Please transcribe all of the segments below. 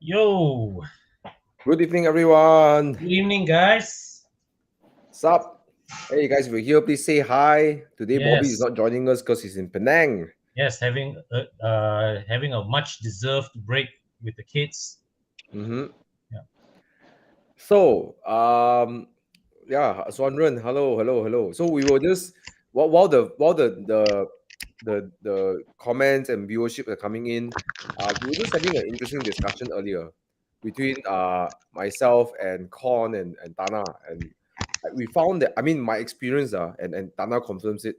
Yo, Good evening, everyone. good evening, guys. Sup? Hey, guys, if you're here, please say hi. Today, Bobby is Yes, not joining us because he's in Penang. yes, having a much deserved break with the kids. Mm-hmm. Yeah, So, yeah, Swanren, hello. So we were just while the comments and viewership are coming in, we were just having an interesting discussion earlier between myself and Con and Tana, and we found that, I mean, my experience and Tana confirms it,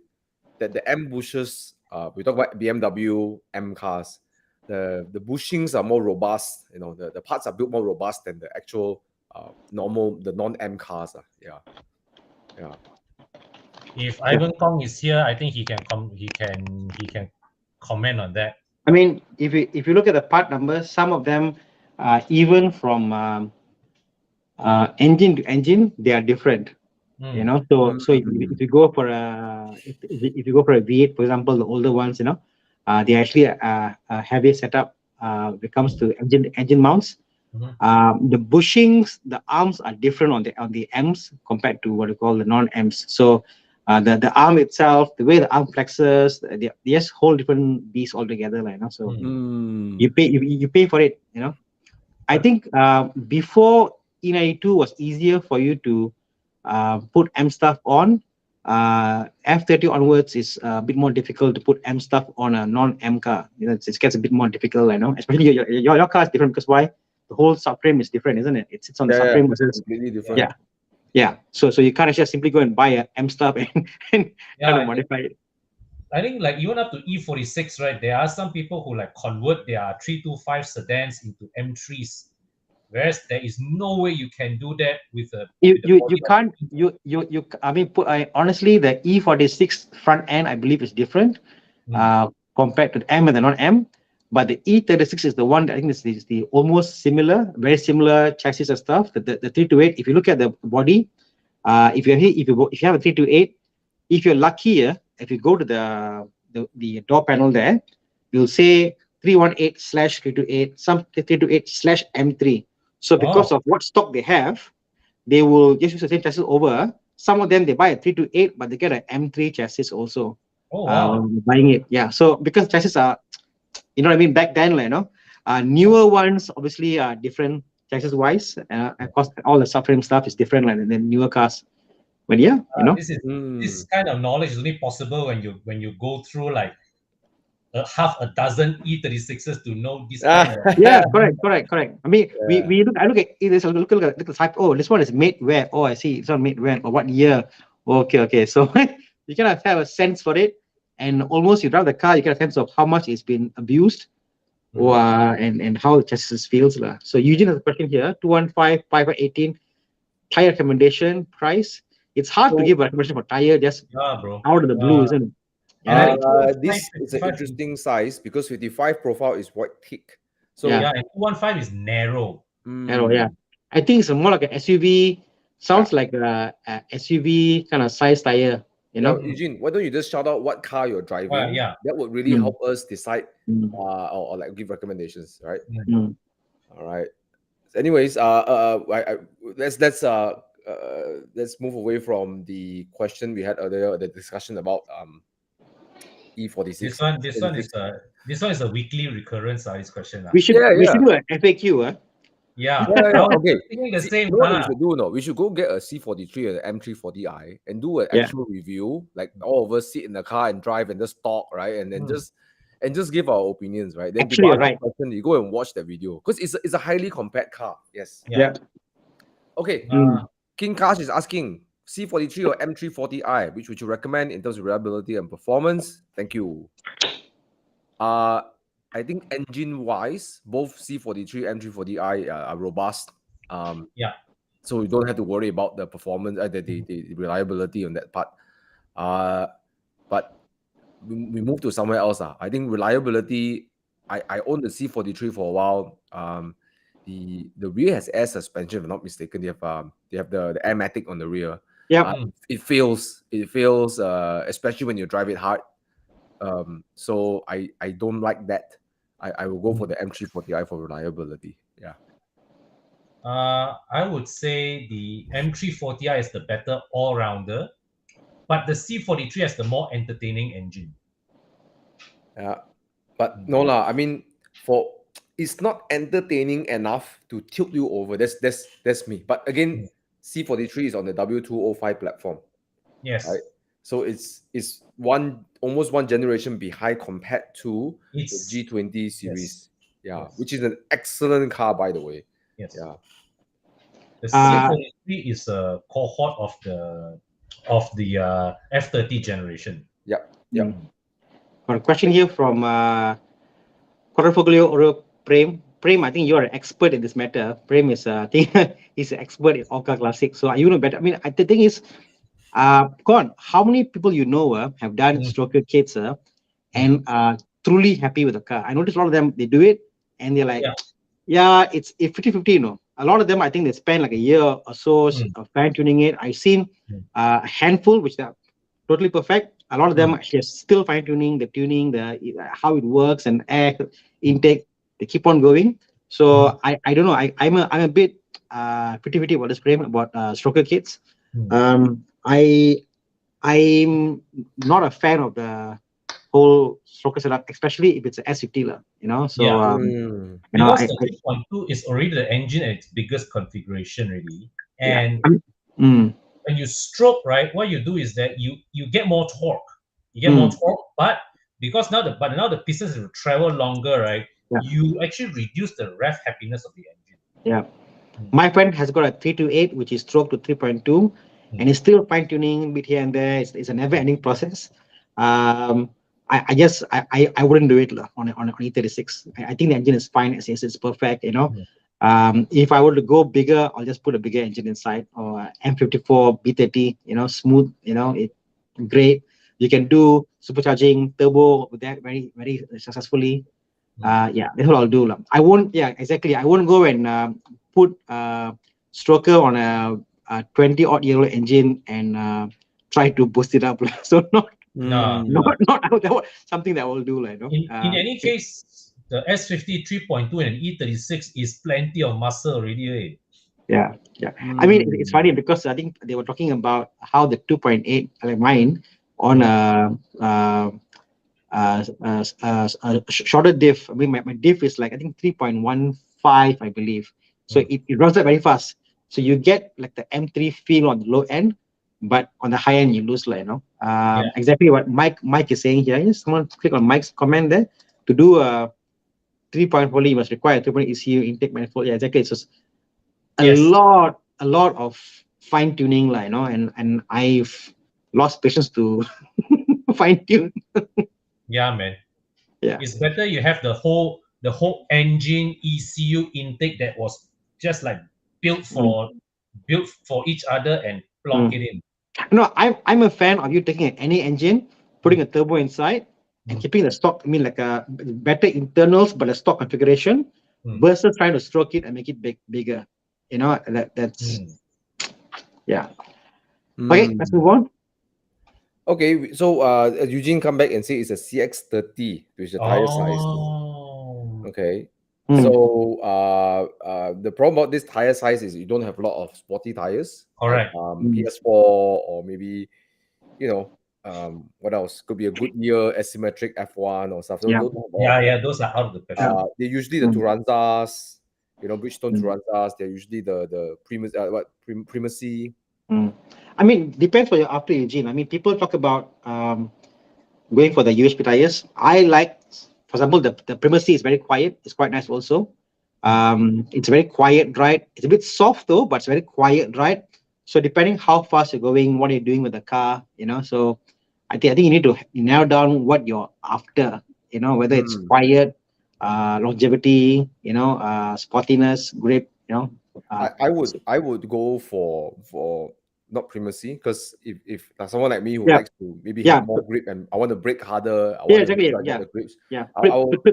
that the M bushes, we talk about BMW M cars, the bushings are more robust. The parts are built more robust than the actual the non-M cars. Yeah. if Yeah. Ivan Kong is here, I think he can come. He can comment on that. I mean, if you look at the part numbers, some of them, even from engine to engine, they are different. Mm. So if you go for if you go for a V8, for example, the older ones, they actually a heavier setup when it comes to engine mounts. Mhm. The bushings, the arms are different on the M's compared to what you call the non-M's. So the arm itself, the way the arm flexes, they just whole different beast altogether, So Mm. Mm. you pay for it. I But think before E92 was easier for you to put M stuff on. F30 onwards is a bit more difficult to put M stuff on a non-M car. It gets a bit more difficult, especially your car is different because why? The whole subframe is different, isn't it? It sits on the Yeah, subframe it's versus completely different. yeah, yeah, yeah. So you can't just simply go and buy a M stuff and yeah, try to I think modify it. I think like even up to E46, right? There are some people who like convert their 325 sedans into M3s, whereas there is no way you can do that You with the you you body of can't you I mean put I honestly the E46 front end I believe is different Mm. compared to the M and the non-M. But the E36 is the one that I think is the almost similar, very similar chassis and stuff. The 328, if you look at the body, if you have a 328, if you're luckier, if you go to the door panel there, you'll say 318 slash 328, some 328 slash M3. So because Oh, of what stock they have, they will just use the same chassis over. Some of them they buy a 328, but they get an M3 chassis also oh wow. when buying it. Yeah. So because chassis are, you know what I mean, back then, newer ones obviously are different chassis wise. Of course, all the subframe stuff is different like than newer cars. But yeah, This Mm. kind of knowledge is only possible when you go through like half a dozen E36s to know this kind of. yeah, correct. I mean, Yeah. I look at it. Look at the type. Oh, this one is made where? Oh, I see. It's not made when or what year? Okay. So you kind of have a sense for it, and almost you drive the car, you get a sense of how much it's been abused, or Mhm. and how the chassis feels lah. So Eugene has a question here: 215, 518 tire recommendation price. It's hard to So give a recommendation for tire just Yeah, bro. out of the blue, isn't it? And I Yeah, think 215, this is an 55 is, interesting size because 55 profile is quite thick. yeah, So, yeah, and 215 is narrow. arrow, yeah. mm, I think it's more like an SUV. yeah. Sounds like a SUV kind of size tire, you Now, know. Mm. Eugene, why don't you just shout out what car you're driving? Yeah. That would really Mm, help us decide, mm, or like give recommendations, right? Mm. mm. All right. Anyways, let's move away from the question we had earlier, the discussion about This E46 and one, this one is E36. a this one is a weekly recurrence. This question. We should Yeah, we should yeah. do an FAQ, huh? Yeah, Yeah, I yeah. was Okay. thinking the See, same. you know what we should do? No, we should go get a C43 and an M340i and do an Yeah, actual review. Like all of us sit in the car and drive and just talk, right? And then Mm. just give our opinions, right? Then actually, people you're ask right. a question, you go and watch the video because it's a highly compact car. Yes. Yeah. Yeah. Okay. Uh, Mm. King Cash is asking C43 or M340i, which would you recommend in terms of reliability and performance? Thank you. Uh, I think engine wise, both C43 M340i are robust. Um, yeah. so you don't have to worry about the performance, the reliability on that part. Uh, but we move to somewhere else. I think reliability. I own the C43 for a while. The rear has air suspension, if I'm not mistaken. They have the airmatic on the rear. Yep. Uh, Mm. it feels especially when you drive it hard. So I don't like that. I will go for Mm. the M340i for reliability. Yeah. I would say the M340i is the better all-rounder, but the C43 has the more entertaining engine. Yeah. But no lah. I mean, for it's not entertaining enough to tilt you over. That's me. But again, C43 is on the W205 platform, Yes, right? So it's almost one generation behind compared to the it's G20 series. Yeah, yes. which is an excellent car, by the way. Yes. Yeah. The Uh, C43 is a cohort of the F30 generation. Yep. Yep. got a question here from Quadrifoglio Oro Prem. Prem, I think you're an expert in this matter. Prem is, I think, he's an expert in Orca Classic. So you know better. I mean, the thing is, Con, how many people you know have done stroker kits and truly happy with the car? I noticed a lot of them, they do it and they're like, yeah, it's 50-50, you know. A lot of them, I think they spend like a year or so fine tuning it. I've seen a handful which are totally perfect. A lot of them actually are still fine tuning the tuning, the how it works and air intake. They keep on going. So I don't know. I'm a bit 50-50 about this frame about stroker kits. I'm not a fan of the whole stroker setup, especially if it's an S50, you know. So Yeah. Mm. you know, Because the 3.2 is already the engine at its biggest configuration already. And when you stroke, right, what you do is that you get more torque. You get more torque, but because now the pistons will travel longer, right? Yeah. You actually reduce the rev happiness of the engine. Yeah. My friend has got a 328, which is stroke to 3.2, and he's still fine tuning bit here and there. It's a never ending process. I guess I wouldn't do it on E36. I think the engine is fine as is. It's perfect, you know. If I were to go bigger, I'll just put a bigger engine inside or M54 B30, you know, smooth, you know, it great. You can do supercharging turbo with that very, very successfully. Yeah, that's what I'll do. I won't, yeah, exactly. I won't go and put stroker on a 20 odd year old engine and try to boost it up. So No. something that I will do. Like, you know? In any case, the S50 3.2 and E36 is plenty of muscle already. Eh? Yeah. I mean, it's funny because I think they were talking about how the 2.8, like mine, on a shorter diff. I mean, my diff is like, I think 3.15, I believe. So it runs up very fast. So you get like the M3 feel on the low end, but on the high end, you lose, like, you know. Exactly what Mike is saying here. Just someone click on Mike's comment there. To do a 3.4, you must require a 3.8 ECU intake manifold. Yeah, exactly. It's just a lot of fine tuning, like, you know, and I've lost patience to fine tune. Yeah, man. Yeah. It's better you have the whole engine ECU intake that was just like built for each other and plonk it in. No, I'm a fan of you taking any engine, putting a turbo inside, and keeping the stock. I mean, like a better internals, but a stock configuration, versus trying to stroke it and make it bigger. You know, that's yeah. Okay, let's move on. Okay, so Eugene come back and say it's a CX30, which is the tire size. Okay. So the problem about this tire size is you don't have a lot of sporty tires. Correct. Like, PS4 or maybe, you know, what else? Could be a Goodyear asymmetric F1 or stuff. So those Those are out of the question. they're usually the Turanzas, you know, Bridgestone Turanzas. They're usually the Primacy. I mean, depends what you're after, Eugene. I mean, people talk about going for the UHP tires. I like, for example, the Primacy is very quiet. It's quite nice also. It's a very quiet ride. It's a bit soft though, but it's very quiet ride. So depending how fast you're going, what you're doing with the car, you know. So I think you need to narrow down what you're after, you know, whether it's quiet, longevity, you know, sportiness, grip, you know. I would go for not Primacy, because if someone like me who likes to maybe have more grip and I want to brake harder, I want to make sure I get the grips. I would look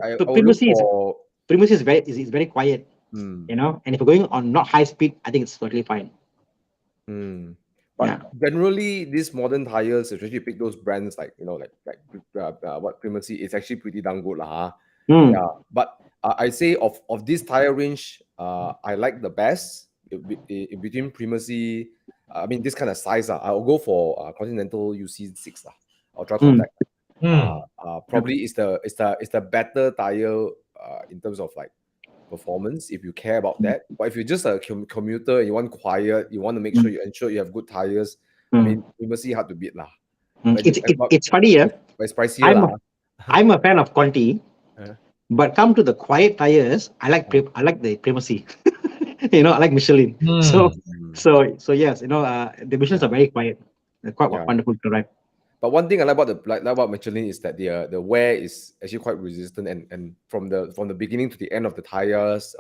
for Primacy is very quiet, you know, and if you're going on not high speed, I think it's totally fine. But generally, these modern tires, especially you pick those brands like, you know, like what Primacy, is actually pretty damn good lah. Yeah, but I say of this tire range, I like the best in between Primacy. I mean, this kind of size. I'll go for Continental UC6. Ultra Compact. Mm. Probably it's the better tire in terms of like performance if you care about that. But if you're just a commuter and you want quiet, you want to make sure you ensure you have good tires. I mean, Primacy hard to beat lah. But It's funny, yeah. it's pricier lah. I'm a fan of Conti, but come to the quiet tires, I like the Primacy. I like Michelin. So yes, the Michelins are very quiet. They're quite wonderful to ride. But one thing I like about Michelin is that the wear is actually quite resistant, and from the beginning to the end of the tires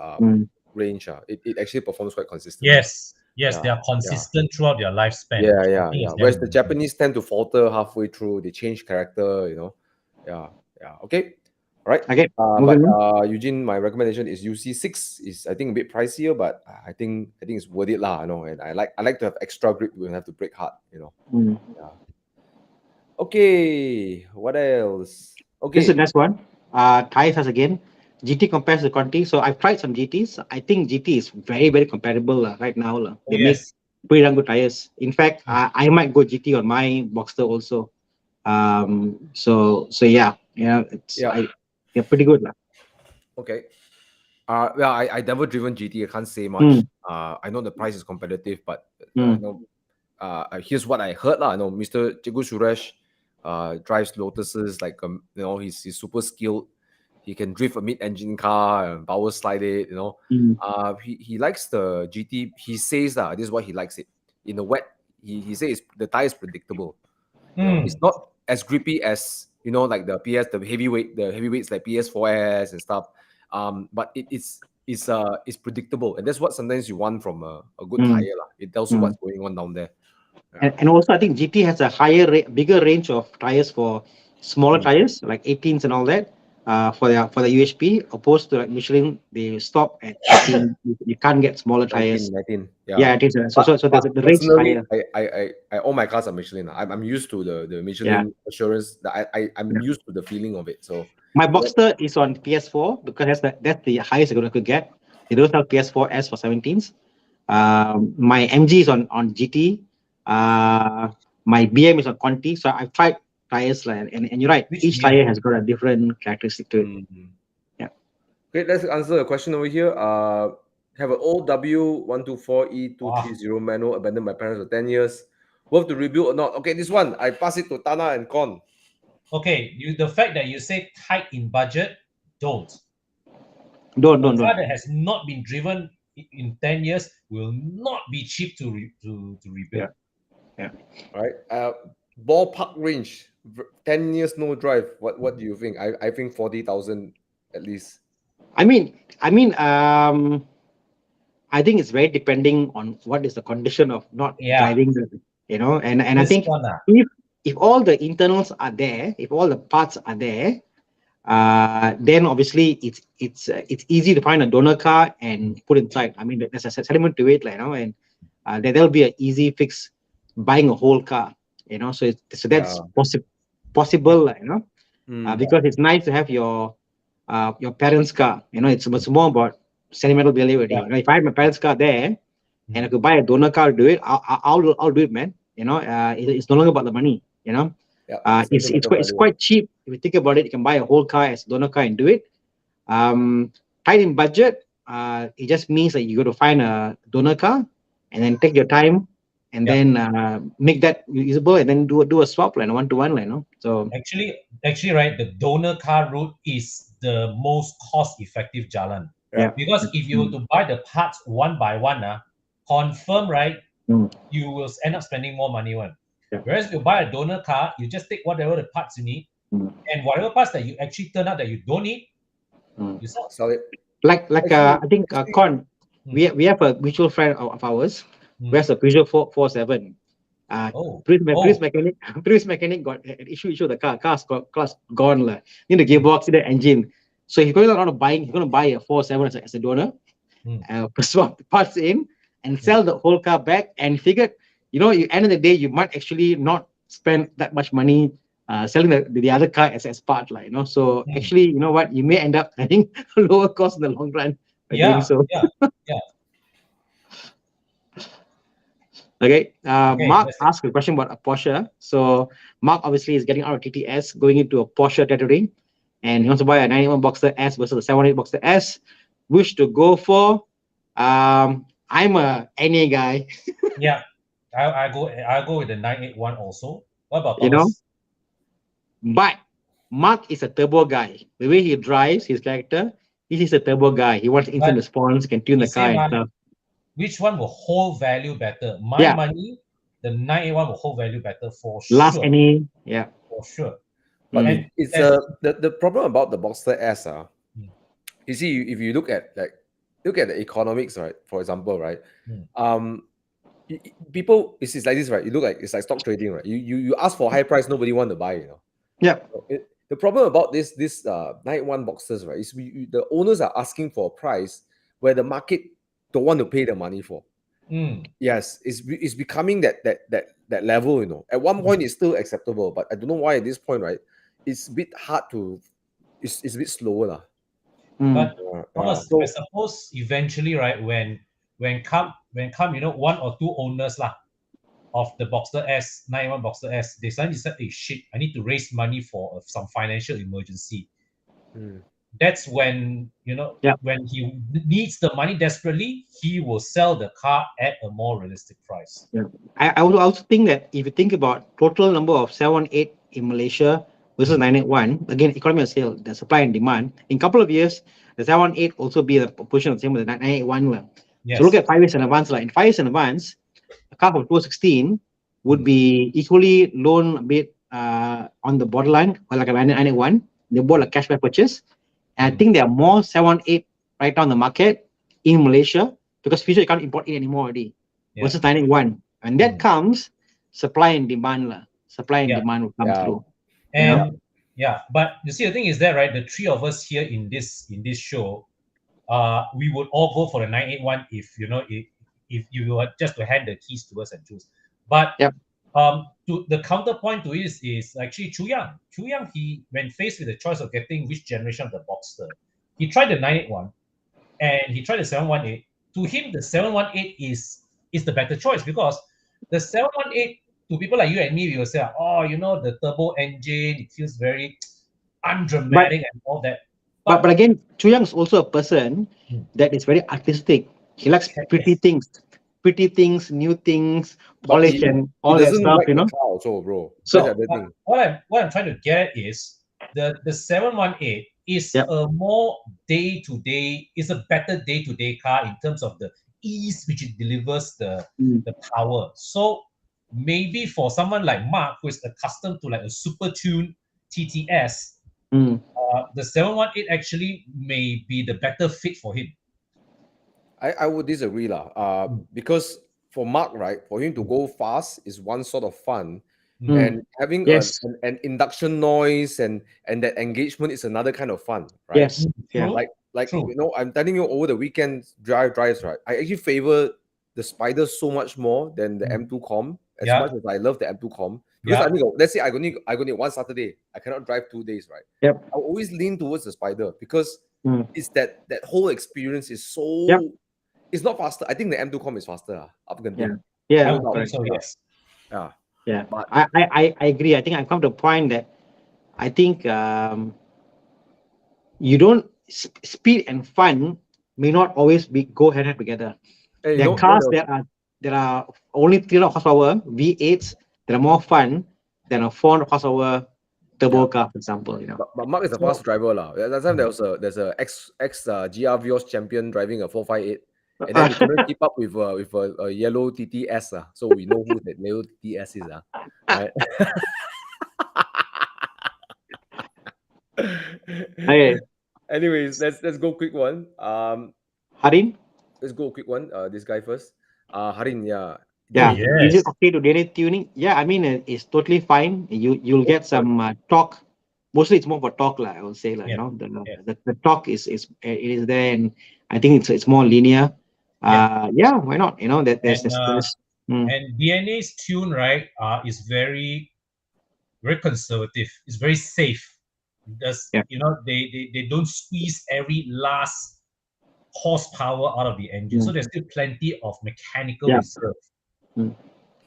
range, it actually performs quite consistently. Yes, they are consistent throughout their lifespan. Yeah. Whereas the Japanese tend to falter halfway through, they change character, Yeah. Okay. All right. Okay. But Eugene, my recommendation is UC6 is I think a bit pricier, but I think it's worth it lah. And I like to have extra grip. We don't have to brake hard. Yeah. Okay. What else? Okay. This is the next one. Tires as again. GT compares to Conti. So I've tried some GTs. I think GT is very, very comparable right now. They make pretty damn good tires. In fact, I might go GT on my Boxster also. So yeah, they're pretty good. Okay. Well, I never driven GT. I can't say much. I know the price is competitive, but here's what I heard. I know Mr. Chigu Suresh drives Lotuses like he's super skilled. He can drift a mid-engine car and power slide it. He likes the GT. He says that this is what he likes it. In the wet, he says the tire is predictable. It's not as grippy as like the heavyweights like PS4S and stuff. But it's predictable, and that's what sometimes you want from a good tire lah. It tells you what's going on down there. And also, I think GT has a bigger range of tires for smaller tires like 18s and all that. For the UHP, opposed to like Michelin, they stop at 18. You can't get smaller tires. 19, yeah. It is. So the range is higher. I all my cars are Michelin. I'm used to the Michelin assurance. That I'm used to the feeling of it. So my Boxster is on PS4 because that's the highest I could get. They don't have PS4S for 17s. My MG is on GT. My BM is on Conti. So I've tried tires and you're right. Each tire has got a different characteristic to it. Yeah. Okay, let's answer a question over here. Have an old W124E230 manual abandoned by parents for 10 years. Worth to rebuild or not? Okay, this one I pass it to Thana and Con. Okay, the fact that you say tight in budget, don't. Don't. A car that has not been driven in 10 years will not be cheap to rebuild. Yeah. All right. Ballpark range. 10 years no drive. What do you think? I think 40,000 at least. I think it's very depending on what is the condition of not driving, and I think if all the internals are there, if all the parts are there, then obviously it's easy to find a donor car and put inside. I mean, there's a element to it, and there'll be an easy fix buying a whole car, so that's possible, because it's nice to have your parents' car. It's more about sentimental value already. If I have my parents' car there and I could buy a donor car to do it, I'll do it, man. It's no longer about the money. It's quite cheap. If you think about it, you can buy a whole car as a donor car and do it. Tight in budget, it just means that you got to find a donor car and then take your time and then make that usable and then do a swap line, 1-to-1 So actually, right, the donor car route is the most cost-effective jalan. Because if you were to buy the parts one by one, confirm, right, you will end up spending more money. Whereas if you buy a donor car, you just take whatever the parts you need, and whatever parts that you actually turn out that you don't need, you sell it. I think Con, we have a mutual friend of ours who has a Peugeot 407. Previous mechanic got an issue the car's gone in the gearbox, in the engine. So he's going to buy a 407 as a donor, swap the parts in and sell the whole car back, and figured, you end of the day you might actually not spend that much money selling the other car as part, So actually, you know what, you may end up having a lower cost in the long run by doing Yeah, so. yeah, yeah. Okay. Okay, Mark that's it. asked a question about a Porsche. So Mark obviously is getting out of TTS, going into a Porsche territory, and he wants to buy a 91 Boxster S versus a 78 Boxster S. Which to go for? I'm a NA guy, Yeah, I go with the 981 also. What about you know, Thomas? but Mark is a turbo guy. The way he drives his character, he's a turbo guy. He wants instant But response, can tune the the car same and one, stuff. which one will hold value better? My Yeah, money, the 981 will hold value better for last sure, NA. Yeah. for sure. But Mm. it's That's the problem about the Boxster S, mm, you see, if you look at the economics, right? For example, right? mm, Um, people, it's like this, right? You look like it's like stock trading, right? You ask for high price, nobody want to buy, you know. Yeah. The problem about this night one boxes, right, is the owners are asking for a price where the market don't want to pay the money for. mm, Yes, it's becoming that level, you know. At one mm. point, it's still acceptable, but I don't know why at this point, right? It's a bit hard to. It's a bit slower, lah. Mm. But Thomas, I So suppose eventually, right, when come, one or two owners lah of the Boxster S, 91 Boxster S, they suddenly said, hey shit, I need to raise money for some financial emergency. mm, That's when Yeah. when he needs the money desperately, he will sell the car at a more realistic price. Yeah. I would also think that if you think about total number of 718 in Malaysia versus Mm. 981, again, economy of scale, the supply and demand, in a couple of years, the 718 also be the proportion of the same with the 981. So look Yes. at 5 years in advance. Like in 5 years in advance, a car from 2016 would Mm. be equally loan a bit on the borderline, or like a 981. They bought a cashback purchase. And I Mm. think there are more 718 right now on the market in Malaysia because future you can't import it anymore already Yeah. versus 981. And that Mm. comes supply and demand. Supply and Yeah. demand will come yeah, through. You know? And yeah, but you see, the thing is that, right, the three of us here in this show, we would all go for the 981 if you were just to hand the keys to us and choose. But Yep. to the counterpoint to it is actually Chu Yang. Chu Yang, he when faced with the choice of getting which generation of the Boxster, he tried the 981 and he tried the 718. To him, the 718 is the better choice because the 718, to people like you and me, we will say, oh, the turbo engine, it feels very But undramatic and all that. but But but again, Chu Yang is also a person Hmm. that is very artistic. He likes Yes. pretty things, new things, but polish and he all that doesn't stuff, like the car also, bro. That's the So other But thing. what I'm trying to get at is the 718 is yeah. a more day to day, is a better day to day car in terms of the ease which it delivers Mm, the power. So maybe for someone like Mark who is accustomed to like a super tuned TTS, mm, the 718 actually may be the better fit for him. I would disagree, lah. Mm, Because for Mark, right, for him to mm, go fast is one sort of fun, mm. mm. and having Yes. an induction noise and that engagement is another kind of fun, right? Yes. Yeah. True, Like true. I'm telling you, over the weekend drives, right, I actually favor the Spider so much more than the Mm. M2 Com. As Yeah, much as I love the M2 Com, because yeah, let's say I go need one Saturday, I cannot drive 2 days, right? Yep. I will always lean towards the Spider because Mm. it's that whole experience is Yep. so, it's not faster. I think the M2 Com is faster, up Yeah. genting. I Yeah. No would doubt. think Correct. so. Yeah. Yes. Yeah. Yeah. But I agree. I think I've come to a point that I think you don't speed and fun may not always be go hand in hand together. hey, There are cars that are only 300 horsepower V8s that are more fun than a 400 horsepower yeah. turbo car, for example. But Mark is a So fast driver, lah. That time mm, there's a ex GR Vios champion driving a 458, and then Uh, he couldn't keep up with a yellow TTS, so we know who that yellow TTS is, right? okay, Anyways, let's go quick one. Harin. Let's go quick one. This guy first. Harin, yeah. oh Yeah, The is it yes. okay to daily tuning? Yeah, I mean it's totally fine. You'll get some torque. Mostly it's more for torque, like I would say, like Yeah, yeah, the torque is it is there, and I think it's more linear. yeah. Yeah, why not? That And there's mm, and DNA's tune, right, is very very conservative. It's very safe. Does yeah, they don't squeeze every last horsepower out of the engine. So there's still plenty of mechanical reserve.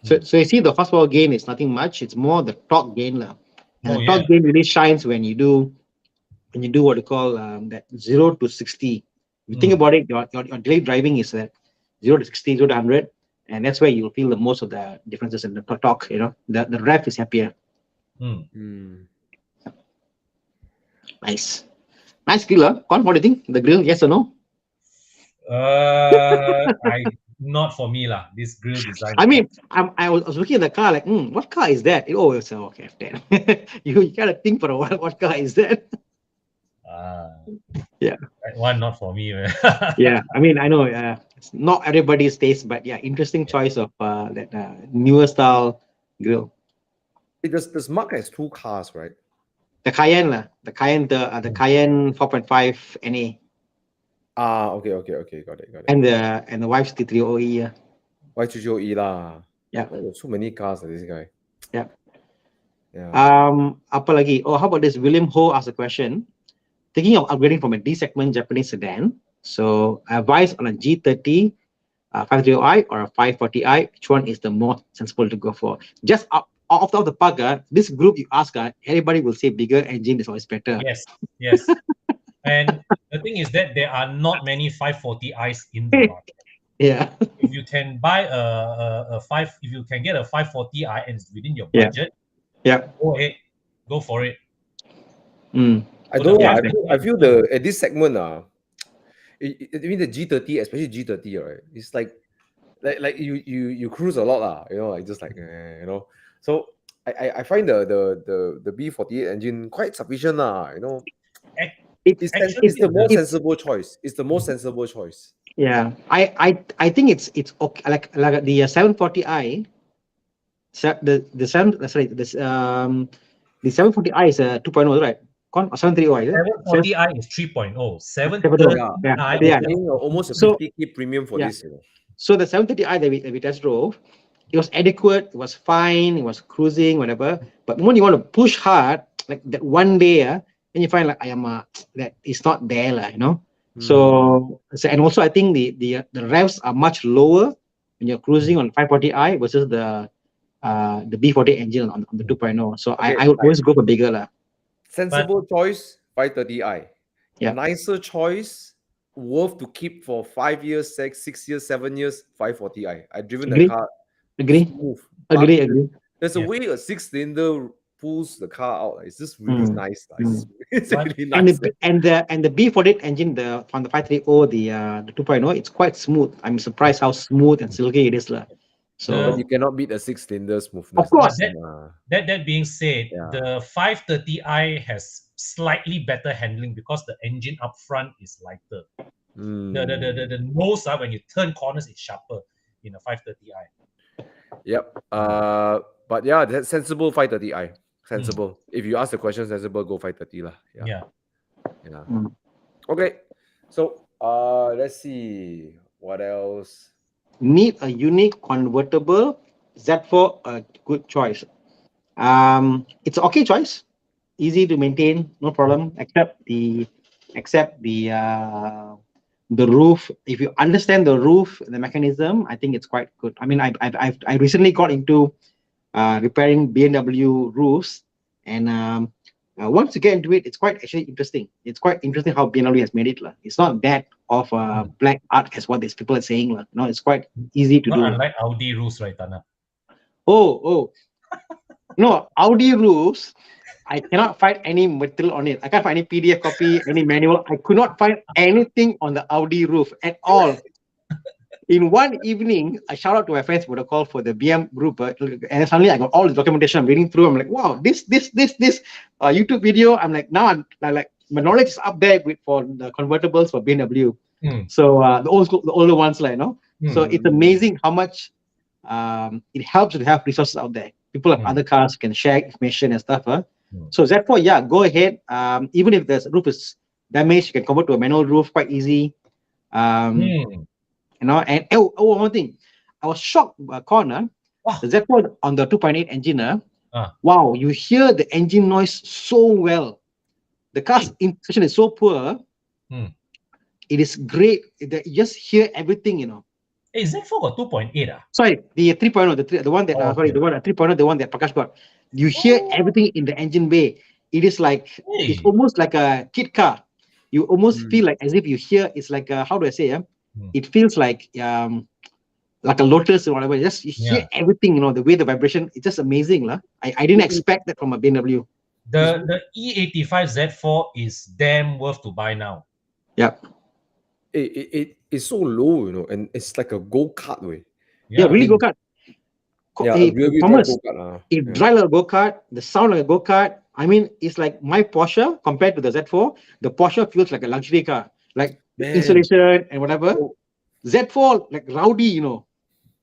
So you see the horsepower gain is nothing much. It's more the torque gain lah. And the torque gain really shines when you do what you call that 0 to 60. If you think about it, your daily driving is that 0 to 60, 0 to 100, and that's where you'll feel the most of the differences in the torque. You know, the rev is happier. Nice grill. Con, what do you think? The grill, yes or no? Not for me lah. This grill design. I mean, I was looking at the car like, what car is that? Oh, it's a F10. you gotta think for a while. What car is that? Yeah. That one not for me. Yeah, I mean, I know it's not everybody's taste, but yeah, interesting choice of that newer style grill. This Mark has 2 cars, right? The Cayenne, the Cayenne 4.5 NA. Okay, got it. And the wife's T30E. Y30E lah. Yeah. There's so many cars this guy. Yeah. Yeah. Apa lagi? Oh, how about this? William Ho asked a question. Thinking of upgrading from a D-segment Japanese sedan, so advice on a G30 530i or a 540i, which one is the more sensible to go for? Just off the park, this group you ask, everybody will say bigger engine is always better. Yes. And the thing is that there are not many 540i's in the market. Yeah. If you can buy if you can get a 540i and it's within your budget, go ahead, go for it. I don't know. I feel at this segment, I mean the G30, especially G30, right? It's like you cruise a lot, you know, like just like you know. So I find the B48 engine quite sufficient, you know. It's the most sensible choice. It's the most sensible choice. Yeah, I think it's okay. Like the 740i, the 740i is a 2.0, right? Or 730i, 740i is 3.0. 730i almost a 50K premium for this. You know. So the 730i that we test drove, it was adequate, it was fine, it was cruising, whatever. But when you want to push hard, like that one day, and you find like that it's not there, you know. So and also I think the revs are much lower when you're cruising on 540i versus the B40 engine on the 2.0. So I would always go for bigger. Sensible choice, 530i. Yeah. Nicer choice, worth to keep for 5 years, 6 years, 7 years, 540i. I've driven the car. Agree. There's a way a 6-cylinder pulls the car out. It's just really nice. It's really nice. And the B48 engine, from the 530, the 2.0, it's quite smooth. I'm surprised how smooth and silky it is. So but you cannot beat a 6-cylinder smoothness. Of course. That being said, the 530i has slightly better handling because the engine up front is lighter. The nose, when you turn corners, is sharper in a 530i. Yep. But yeah, that's sensible 530i. Sensible. If you ask the question, sensible, go 530 lah. Yeah. Okay. So let's see what else. Need a unique convertible Z4, a good choice. It's an okay choice, easy to maintain, no problem. Except the roof. If you understand the roof, the mechanism, I think it's quite good. I mean, I recently got into repairing BMW roofs, and once you get into it, it's quite actually interesting. It's quite interesting how BMW has made it. It's not that of black art as what these people are saying. No, it's quite easy to do. Unlike Audi roofs, right, Thana? Oh. No, Audi roofs, I cannot find any material on it. I can't find any PDF copy, any manual. I could not find anything on the Audi roof at all. In one evening, I shout out to my friends for the call for the BM group, and suddenly I got all the documentation. I'm reading through. I'm like, wow, this YouTube video. I'm like, now I'm like, my knowledge is up there for the convertibles for BMW. So the older ones, So it's amazing how much it helps to have resources out there. People have other cars can share information and stuff. So Z4, go ahead. Even if the roof is damaged, you can convert to a manual roof quite easy. And one thing, I was shocked by corner. The Z4 on the 2.8 engine. Wow, you hear the engine noise so well. The car's insulation is so poor. It is great. You just hear everything, you know. Hey, Z4 got 2.8 ah? Sorry, the 3.0, the one that sorry, the one 3.0, the one that Prakash got. You hear everything in the engine bay. It is like it's almost like a kit car. You almost feel like as if you hear. It's like how do I say? It feels like a Lotus or whatever. Just you hear everything. You know, the way the vibration. It's just amazing, lah. I didn't expect that from a BMW. The E85 Z4 is damn worth to buy now. Yeah. It is so low, you know, and it's like a go-kart way. Yeah, really go-kart. Yeah, really Thomas, go-kart. it drive like a go-kart, the sound like a go-kart. I mean, it's like my Porsche compared to the Z4. The Porsche feels like a luxury car, like installation and whatever. Z4 like rowdy, you know,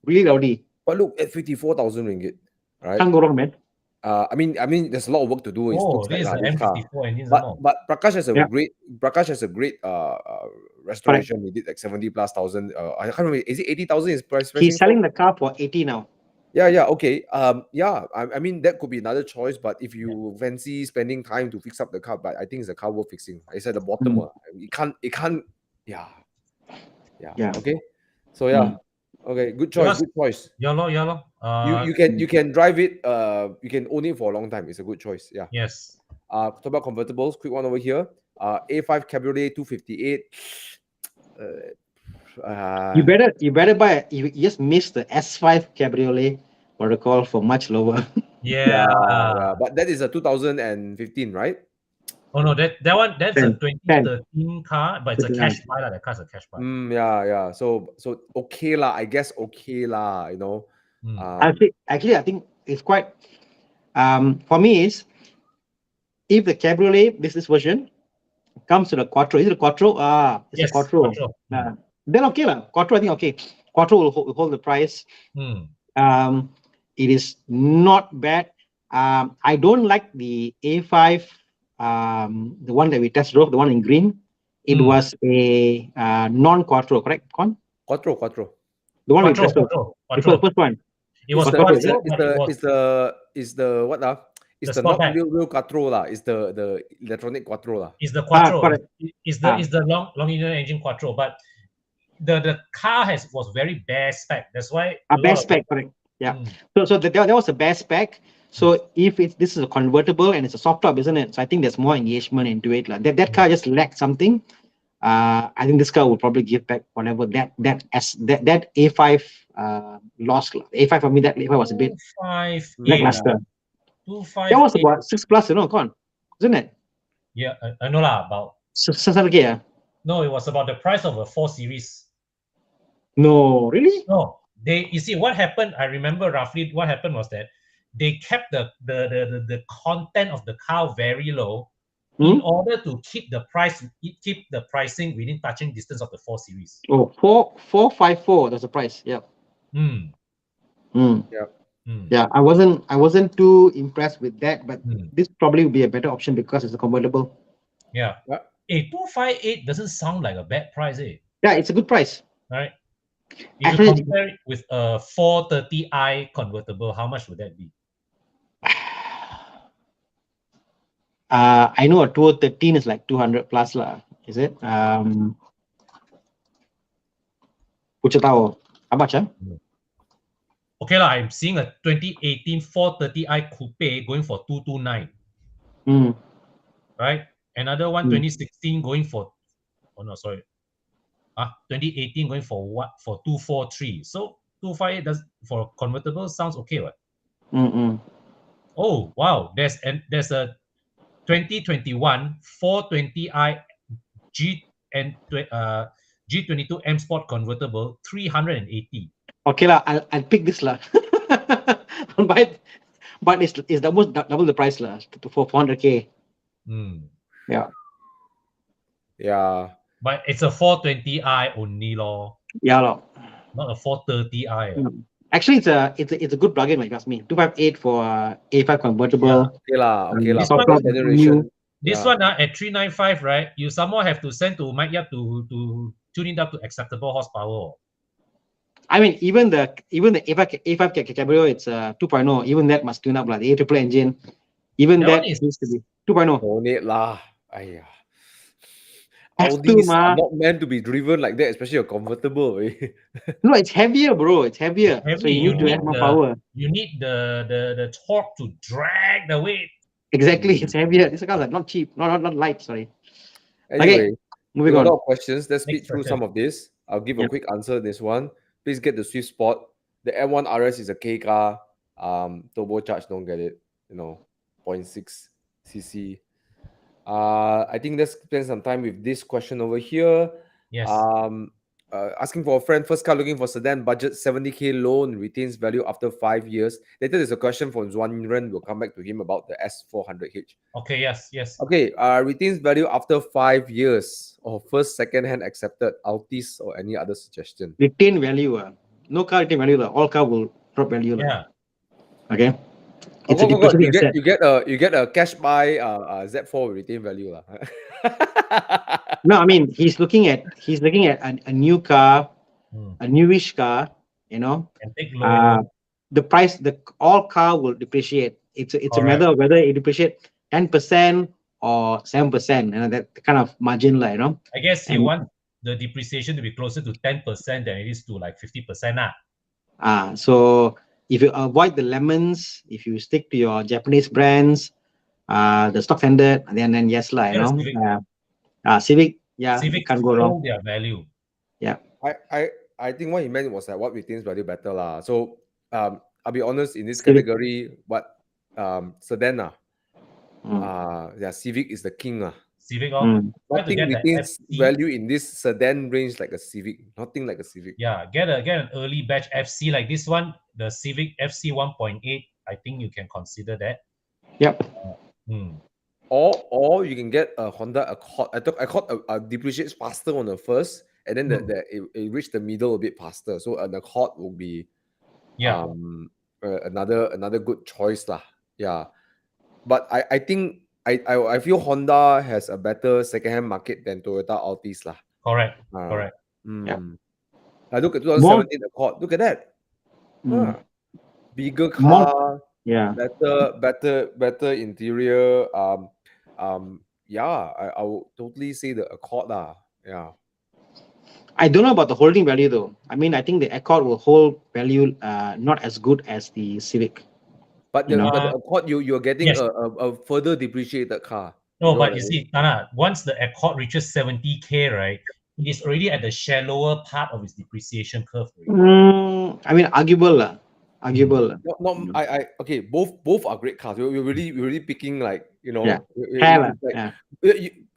really rowdy. But look at 54,000 ringgit, right? Can't go wrong, man. I mean, there's a lot of work to do. This is an M54 engine. But Prakash has a great restoration. He did like 70,000+. I can't remember. Is it 80,000? His price. He's selling the car for 80 now. Yeah, okay. I mean that could be another choice, but if you fancy spending time to fix up the car, but I think it's a car worth fixing. It's at the bottom. It can't. Yeah. Okay. So okay, good choice. Yeah. You can drive it. You can own it for a long time. It's a good choice. Yeah. Yes. Talk about convertibles. Quick one over here. A5 Cabriolet 258. You better buy. You just missed the S5 Cabriolet protocol for much lower. Yeah. But that is a 2015, right? Oh no, that's a 2013 car, but it's a cash buy. That car's a cash buy. Yeah. So okay lah. I guess okay lah. You know. Actually, I think it's quite. For me, is if the Cabriolet this version comes to the Quattro. Is it a Quattro? It's a Quattro. Then okay lah. Quattro, I think okay. Quattro will hold the price. It is not bad. I don't like the A5. The one that we test drove, the one in green. It was a non-Quattro, correct? Quattro. The one we test drove. The first one. It was is the what It's the not real Quattro lah. It's the electronic Quattro lah. It's the Quattro. It's the long engine Quattro, but the car was very bare spec. That's why bare spec, correct? Yeah. So that was a bare spec. So if this is a convertible and it's a soft top, isn't it? So I think there's more engagement into it. Like that car just lacked something. I think this car will probably give back whatever that A5 lost. A5 for me, that A5 was a bit lackluster. That was about 6+, come on, isn't it? Yeah, I know lah, about 600K. No, it was about the price of a 4 Series. No, really? No, you see what happened. I remember roughly what happened was that they kept the content of the car very low in order to keep the pricing within touching distance of the 4 Series. Oh, 454. That's the price. Yeah. Yeah, I wasn't too impressed with that, but this probably would be a better option because it's a convertible. Yeah. A 258 doesn't sound like a bad price, eh? Yeah, it's a good price. Right. If you compare it with a 430i convertible, how much would that be? I know a 2013 is like 200+ lah. Is it? How much? Okay lah, I'm seeing a 2018 430i coupe going for 229. Right? Another one 2016 going for 2018 going for what? For 243. So 258 does for convertible sounds okay, what? Oh wow, there's a 2021 420i G22 M Sport convertible 380. Okay lah, I'll pick this lah. but it's almost double the price lah for 400K. Yeah. But it's a 420i only lor. Yeah lor. Not a 430i. Actually, it's a good bargain when you ask me. 258 for A5 convertible. Okay lah. This one at 395, right? You somehow have to send to Mike Yap to tune it up to acceptable horsepower. I mean, even the A5 Cabriolet, it's 2.0. Even that must tune up like the A triple engine. Even that needs to be 2.0. Don't need lah. Have to, Audis are ma. not meant to be driven like that, especially a convertible. No, it's heavier, bro. It's heavier. So Heavy. you You need to need have more the power. the torque to drag the weight. Exactly. It's heavier. These cars are not cheap. Not light, sorry. Anyway, Okay, we moving got a lot on. of questions. Let's speed Next through question. some of this. I'll give a Yep. quick answer to this one. Please get the sweet spot. The M1 RS is a K car. Turbocharged, don't get it. 0.6 cc. I think let's spend some time with this question over here. Yes. Asking for a friend, first car looking for sedan, budget 70K loan, retains value after 5 years. Later, there's a question from Zuan Ren. We'll come back to him about the S400H. Okay. Yes. Okay, retains value after 5 years or first second hand accepted, Altis or any other suggestion. Retain value. No car retain value. All car will drop value. Yeah. Okay. Oh, It's a depreciating asset. you get a cash buy Z4 with retain value lah. No, I mean he's looking at a new car, a newish car. And take loan. The price, all car will depreciate. It's a matter of whether it depreciate 10% or 7%, that kind of margin, I guess you want the depreciation to be closer to 10% than it is to like 50%. So if you avoid the lemons, if you stick to your Japanese brands, the stock standard, then yes, Civic, Civic can't go wrong. Their value. Yeah. I think what he meant was that what retains value better lah. So I'll be honest, in this Civic. category, what sedan Civic is the king lah. Civic, nothing retains value in this sedan range like a Civic. Nothing like a Civic. Yeah, get an early batch FC like this one, the Civic FC 1.8. I think you can consider that. Yep. Or you can get a Honda Accord. Accord depreciates faster on the first, and then it reach the middle a bit faster. So an Accord will be another good choice lah. Yeah, but I think I feel Honda has a better second-hand market than Toyota Altis lah. Correct. Yeah. I look at 2017 Accord. Look at that. Bigger car. Yeah. Better interior. I would totally say the Accord lah. Yeah. I don't know about the holding value though. I mean, I think the Accord will hold value not as good as the Civic. But the Accord, you're getting a further depreciated car. No, but you see, Thana, once the Accord reaches 70K, right, it is already at the shallower part of its depreciation curve. I mean, arguable. Okay, both are great cars. We're really picking the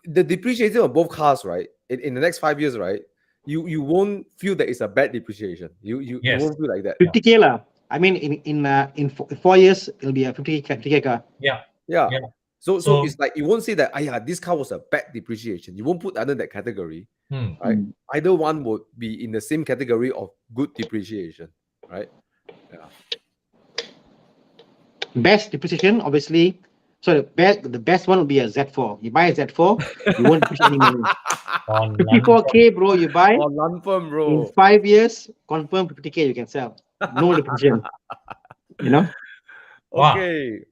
depreciation of both cars, right? In the next 5 years, right? You won't feel that it's a bad depreciation. You won't feel like that. 50K lah. I mean, in 4 years, it'll be a 50K car. Yeah. So it's like you won't say that this car was a bad depreciation. You won't put under that category, right? Either one would be in the same category of good depreciation, right? Yeah. Best depreciation, obviously. So the best one will be a Z4. You buy a Z4, you won't depreciate any money. 54K, bro, you buy. Bro. In 5 years, confirm 50K you can sell. No depreciation. Okay.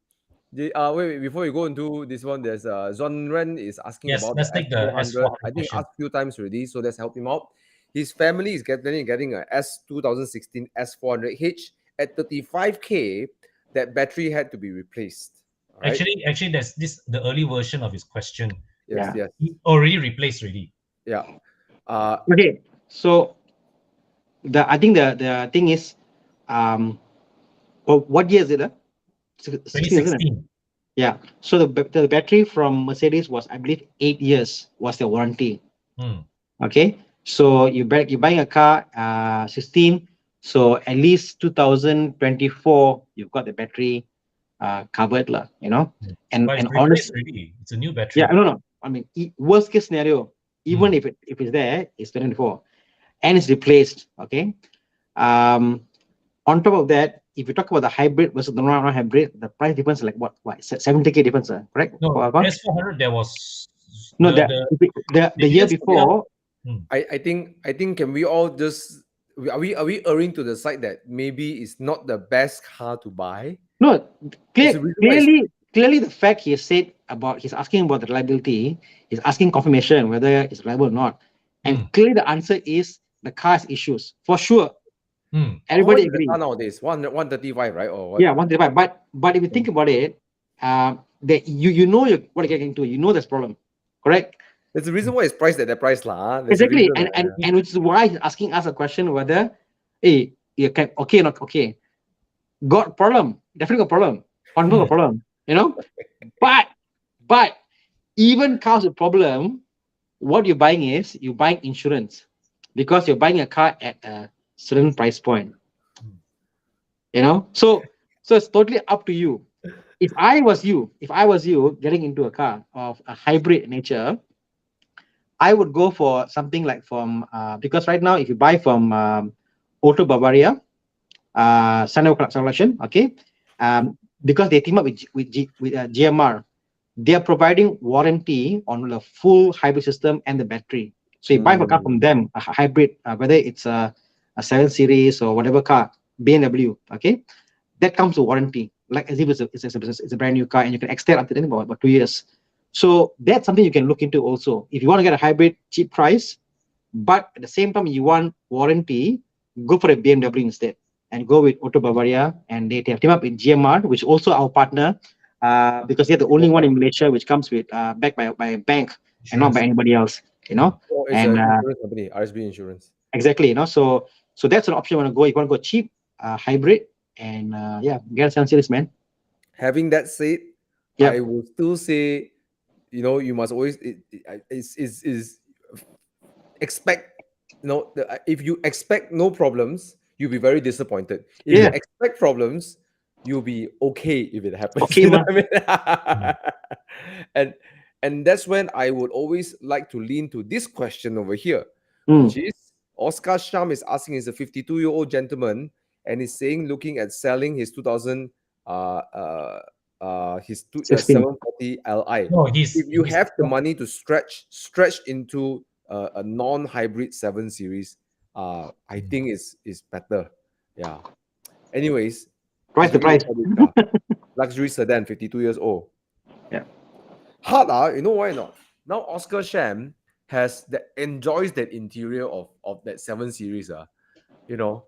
Wait, before we go into this one, there's Zon Ren is asking about let's take the S400. I think asked a few times already, so let's help him out. His family is getting a S2016 S400H at 35K. That battery had to be replaced. Right? Actually, there's the early version of his question. Yes. He already replaced already. Yeah. Okay. So I think the thing is, what year is it? 2016. Yeah. So the battery from Mercedes was, I believe, 8 years was the warranty. Okay. So you're buying a car 16. So at least 2024, you've got the battery covered lah. And honestly, it's a new battery. Yeah, no. I mean, worst case scenario, even if it's there, it's 2024, and it's replaced. Okay. On top of that, if you talk about the hybrid versus the non-hybrid, the price difference is like what 70K difference, correct? No, S400 there was the year before. I think can we all just are we erring to the side that maybe it's not the best car to buy? No, clearly clearly the fact he said about, he's asking about the reliability, he's asking confirmation whether it's reliable or not. And clearly the answer is the car has issues. For sure. Everybody agrees. Nowadays, 135, right? Or what? Yeah, 135. But if you think about it, that you know what you're getting to, you know there's problem. Correct? There's a reason why it's priced at that price, lah. Exactly. And which is why he's asking us a question whether, hey, you can okay or not okay. Got problem, definitely got problem. Confirm got problem, you know. But even cars with problem, what you're buying is you're buying insurance because you're buying a car at a certain price point. You know, so it's totally up to you. If I was you getting into a car of a hybrid nature, I would go for something like from because right now if you buy from Auto Bavaria, Sunday collection, okay, because they team up with GMR, they are providing warranty on the full hybrid system and the battery. So you buy a car from them, a hybrid, whether it's a 7 Series or whatever car, BMW, okay, that comes with warranty, like as if it's a brand new car, and you can extend up to about 2 years. So that's something you can look into also. If you want to get a hybrid cheap price, but at the same time you want warranty, go for a BMW instead and go with Auto Bavaria, and they have teamed up with GMR, which is also our partner, because they're the only one in Malaysia which comes with backed by a bank and not by anybody else, you know. It's and an insurance company, RSB Insurance. Exactly, you know. So that's an option you want to go. If you want to go cheap, hybrid, and get a 7 Series, man. Having that said, I will still say, you know, you must always expect, you know, if you expect no problems, you'll be very disappointed. If you expect problems, you'll be okay if it happens. Okay, you know what I mean? and that's when I would always like to lean to this question over here, which is Oscar Sham is asking, is a 52-year-old gentleman, and he's saying looking at selling his 740 Li. No, If you have the money to stretch into a non-hybrid 7 Series, I think is better. Yeah. Anyways, price. luxury sedan, 52 years old. Yeah. Hard, you know why not? Now Oscar Sham enjoys that interior of that 7 Series, you know,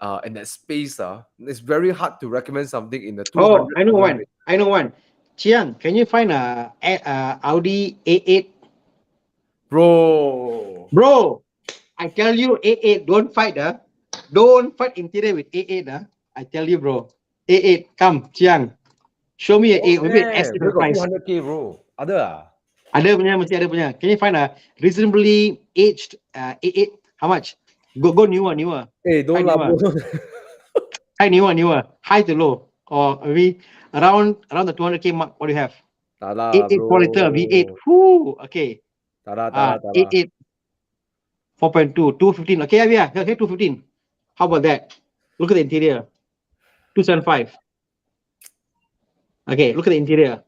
and that space, it's very hard to recommend something in the 200. Oh, I know one. Chiang, can you find a Audi A8? Bro, I tell you, A8, don't fight, don't fight interior with A8, I tell you, bro. A8, come, Chiang, show me a A8, maybe an S price. 200K, bro. Ada punya. Can you find a reasonably aged A8? How much? Go newer. Hey, don't laugh, bro. High newer, high to low, or maybe around the 200K mark. What do you have? 8 4 liter V8. Whoo, okay. 8 4.2 215. Okay, yeah, 215. How about that? Look at the interior. 275. Okay, look at the interior.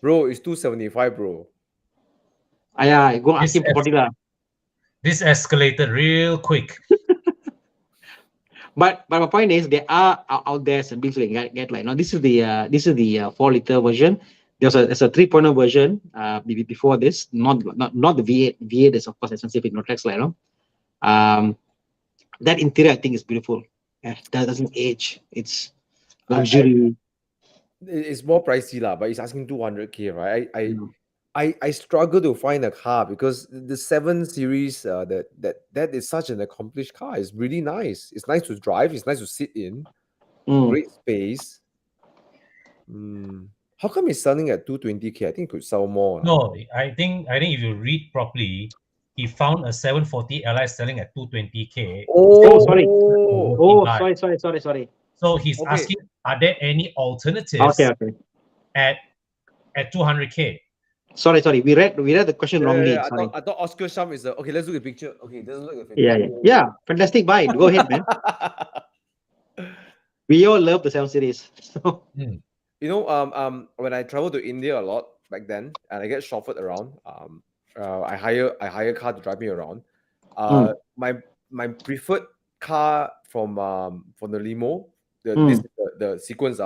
Bro, it's 275, bro. Yeah, go ask him for 40 lah. This escalated real quick. But my point is, there are out there some builds you can get like now. This is the 4 liter version. There's a 3.0 version before this, not the V8. V8 is of course expensive in Notex, like, you know. That interior I think is beautiful. That doesn't age. It's luxury. It's more pricey lah, but it's asking 200K, right? I struggle to find a car because the 7 Series that is such an accomplished car. It's really nice. It's nice to drive. It's nice to sit in. Great space. How come it's selling at 220K? I think it could sell more. No, I think if you read properly, he found a 740 Li selling at 220K. Sorry. Sorry. So he's asking, are there any alternatives at 200K? Sorry. We read the question wrongly. I thought Oscar Sham is okay. Let's look at the picture. Okay, it doesn't look like yeah. Fantastic buy. Go ahead, man. We all love the 7 Series. You know, when I travel to India a lot back then, and I get chauffeured around, I hire a car to drive me around. My preferred car from the limo, the sequence,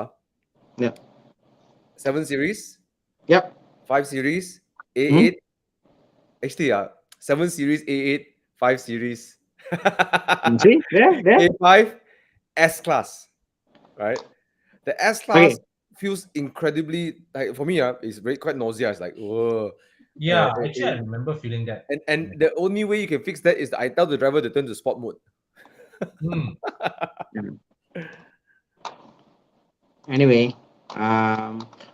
7 Series, Yep. 5 Series, Hmm? A8. Actually, 7 Series, A8, 5 Series, See? There. A5, S Class, right? The S Class Okay. feels incredibly, like for me, it's very quite nausea. It's like, whoa. Yeah, actually, I remember feeling that. And the only way you can fix that is I tell the driver to turn to sport mode. Mm. Anyway,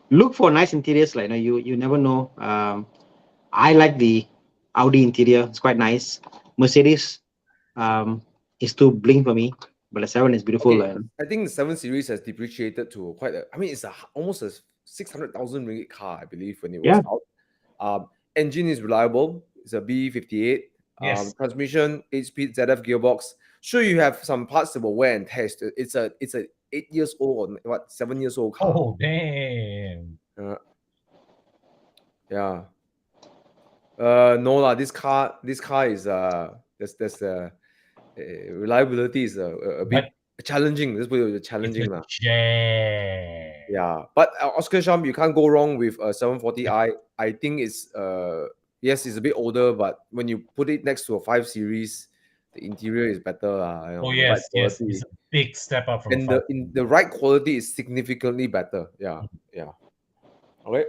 look for nice interiors. Like you never know. I like the Audi interior. It's quite nice. Mercedes, is too bling for me, but the 7 is beautiful. Okay, I think the 7 Series has depreciated to quite a. I mean, it's almost a 600,000 ringgit car, I believe, when it was Yeah. out. Engine is reliable. It's a B58. Yes. Transmission, 8-speed ZF gearbox. Sure, you have some parts that will wear and tear. It's a 8 years old or 7 years old car. Oh, damn. Yeah. No lah. This car is there's reliability is a bit But challenging. Let's put it it's challenging a lah. jam. Yeah, but Oscar Sham, you can't go wrong with a 740i. I think it's yes, it's a bit older, but when you put it next to a 5 Series, the interior is better. Oh, The ride yes, yes. quality It's a big step up from a and 5. the ride quality is significantly better. Yeah, yeah. Okay.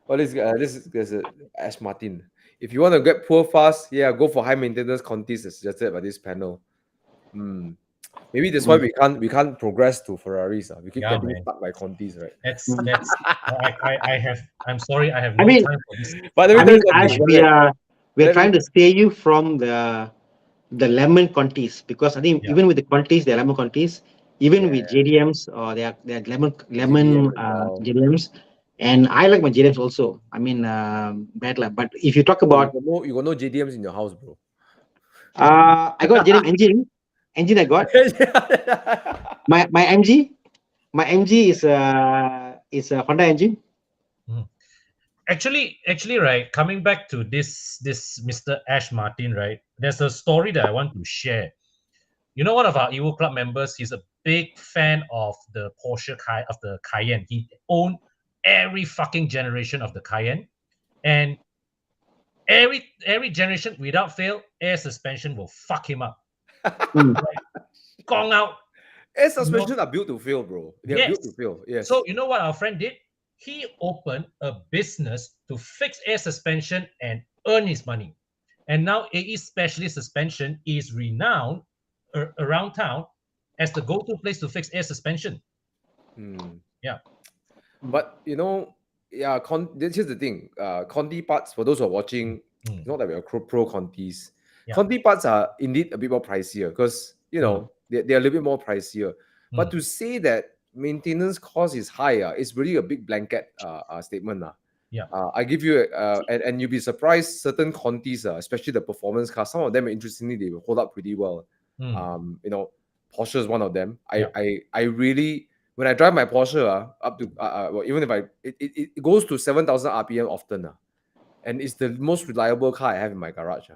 Well, this is Ash Martin. If you want to get poor fast, yeah, go for high maintenance Contis as suggested by this panel. Maybe that's why we can't progress to Ferraris. We keep Yeah, getting man. stuck by Contis, right? That's I'm sorry, I have I no mean, time for this. But let me I tell mean, you Ash, something. we're Let me- trying to stay you from the lemon contis, because I think Yeah. even with the contis, they're lemon contis. Even with Yeah. JDMs, or they're lemon GDM as well. JDMs, and I like my JDMs also. I mean, bad luck. But if you talk about, You got no JDMs in your house, bro. I got JDM engine. I got my MG. My MG is a Honda engine. Actually, right, coming back to this Mr. Ash Martin, right? There's a story that I want to share. You know, one of our Evo Club members, he's a big fan of the of the Cayenne. He owned every fucking generation of the Cayenne, and every generation without fail, air suspension will fuck him up. Gong out. Air suspension are built to fail, bro. They are built to Yes. fail. Yes. So you know what our friend did? He opened a business to fix air suspension and earn his money. And now AE Specialist Suspension is renowned around town as the go-to place to fix air suspension. Yeah. But yeah, here's the thing. Conti parts, for those who are watching, it's not that we are pro Contis. Yeah. Conti parts are indeed a bit more pricier because they're a little bit more pricier. But to say that maintenance cost is higher, it's really a big blanket statement. Yeah. I give you and you'll be surprised, certain Contis, especially the performance cars, some of them interestingly they will hold up pretty well. Porsche is one of them. I really, when I drive my Porsche up to well, even if it goes to 7,000 RPM often, and it's the most reliable car I have in my garage.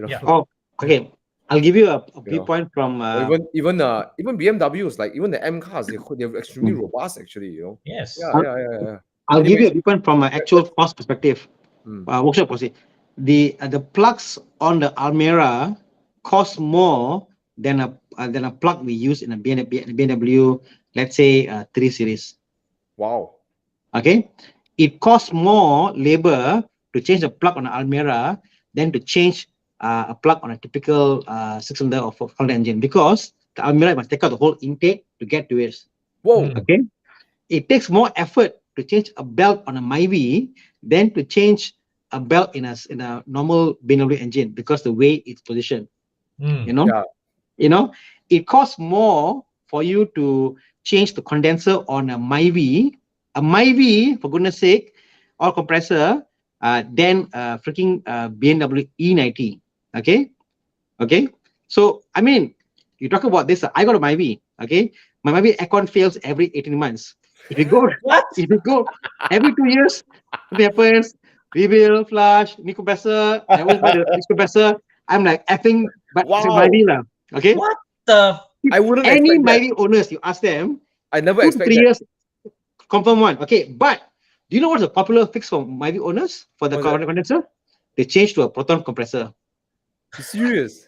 Yeah. Oh, okay. I'll give you a viewpoint from even BMWs, like even the M cars, they're extremely robust actually. Yes. Yeah. I'll give you a viewpoint from an actual cost perspective. Workshop policy. The plugs on the Almera cost more than a plug we use in a BMW, let's say 3 Series. Wow. Okay, it costs more labor to change a plug on an Almera than to change a plug on a typical 6-cylinder or 4-cylinder engine, because the Almera must take out the whole intake to get to it. Whoa. Okay, it takes more effort to change a belt on a Myvi than to change a belt in a normal BMW engine, because the way it's positioned. It costs more for you to change the condenser on a Myvi, for goodness sake, or compressor, than freaking BMW E90. Okay. So I mean, you talk about this. I got a Myvi. Okay, my Myvi aircon fails every 18 months. If you go every 2 years, what happens? Rebuild, flush, new compressor. I always buy the new compressor. I'm like effing, but it's a Myvi lah. Okay. What the? I wouldn't Any expect that. Myvi owners, you ask them. I never 2 to expect 3 that. years. confirm one. Okay, but do you know what's a popular fix for Myvi owners for the condenser? They change to a proton compressor. You serious?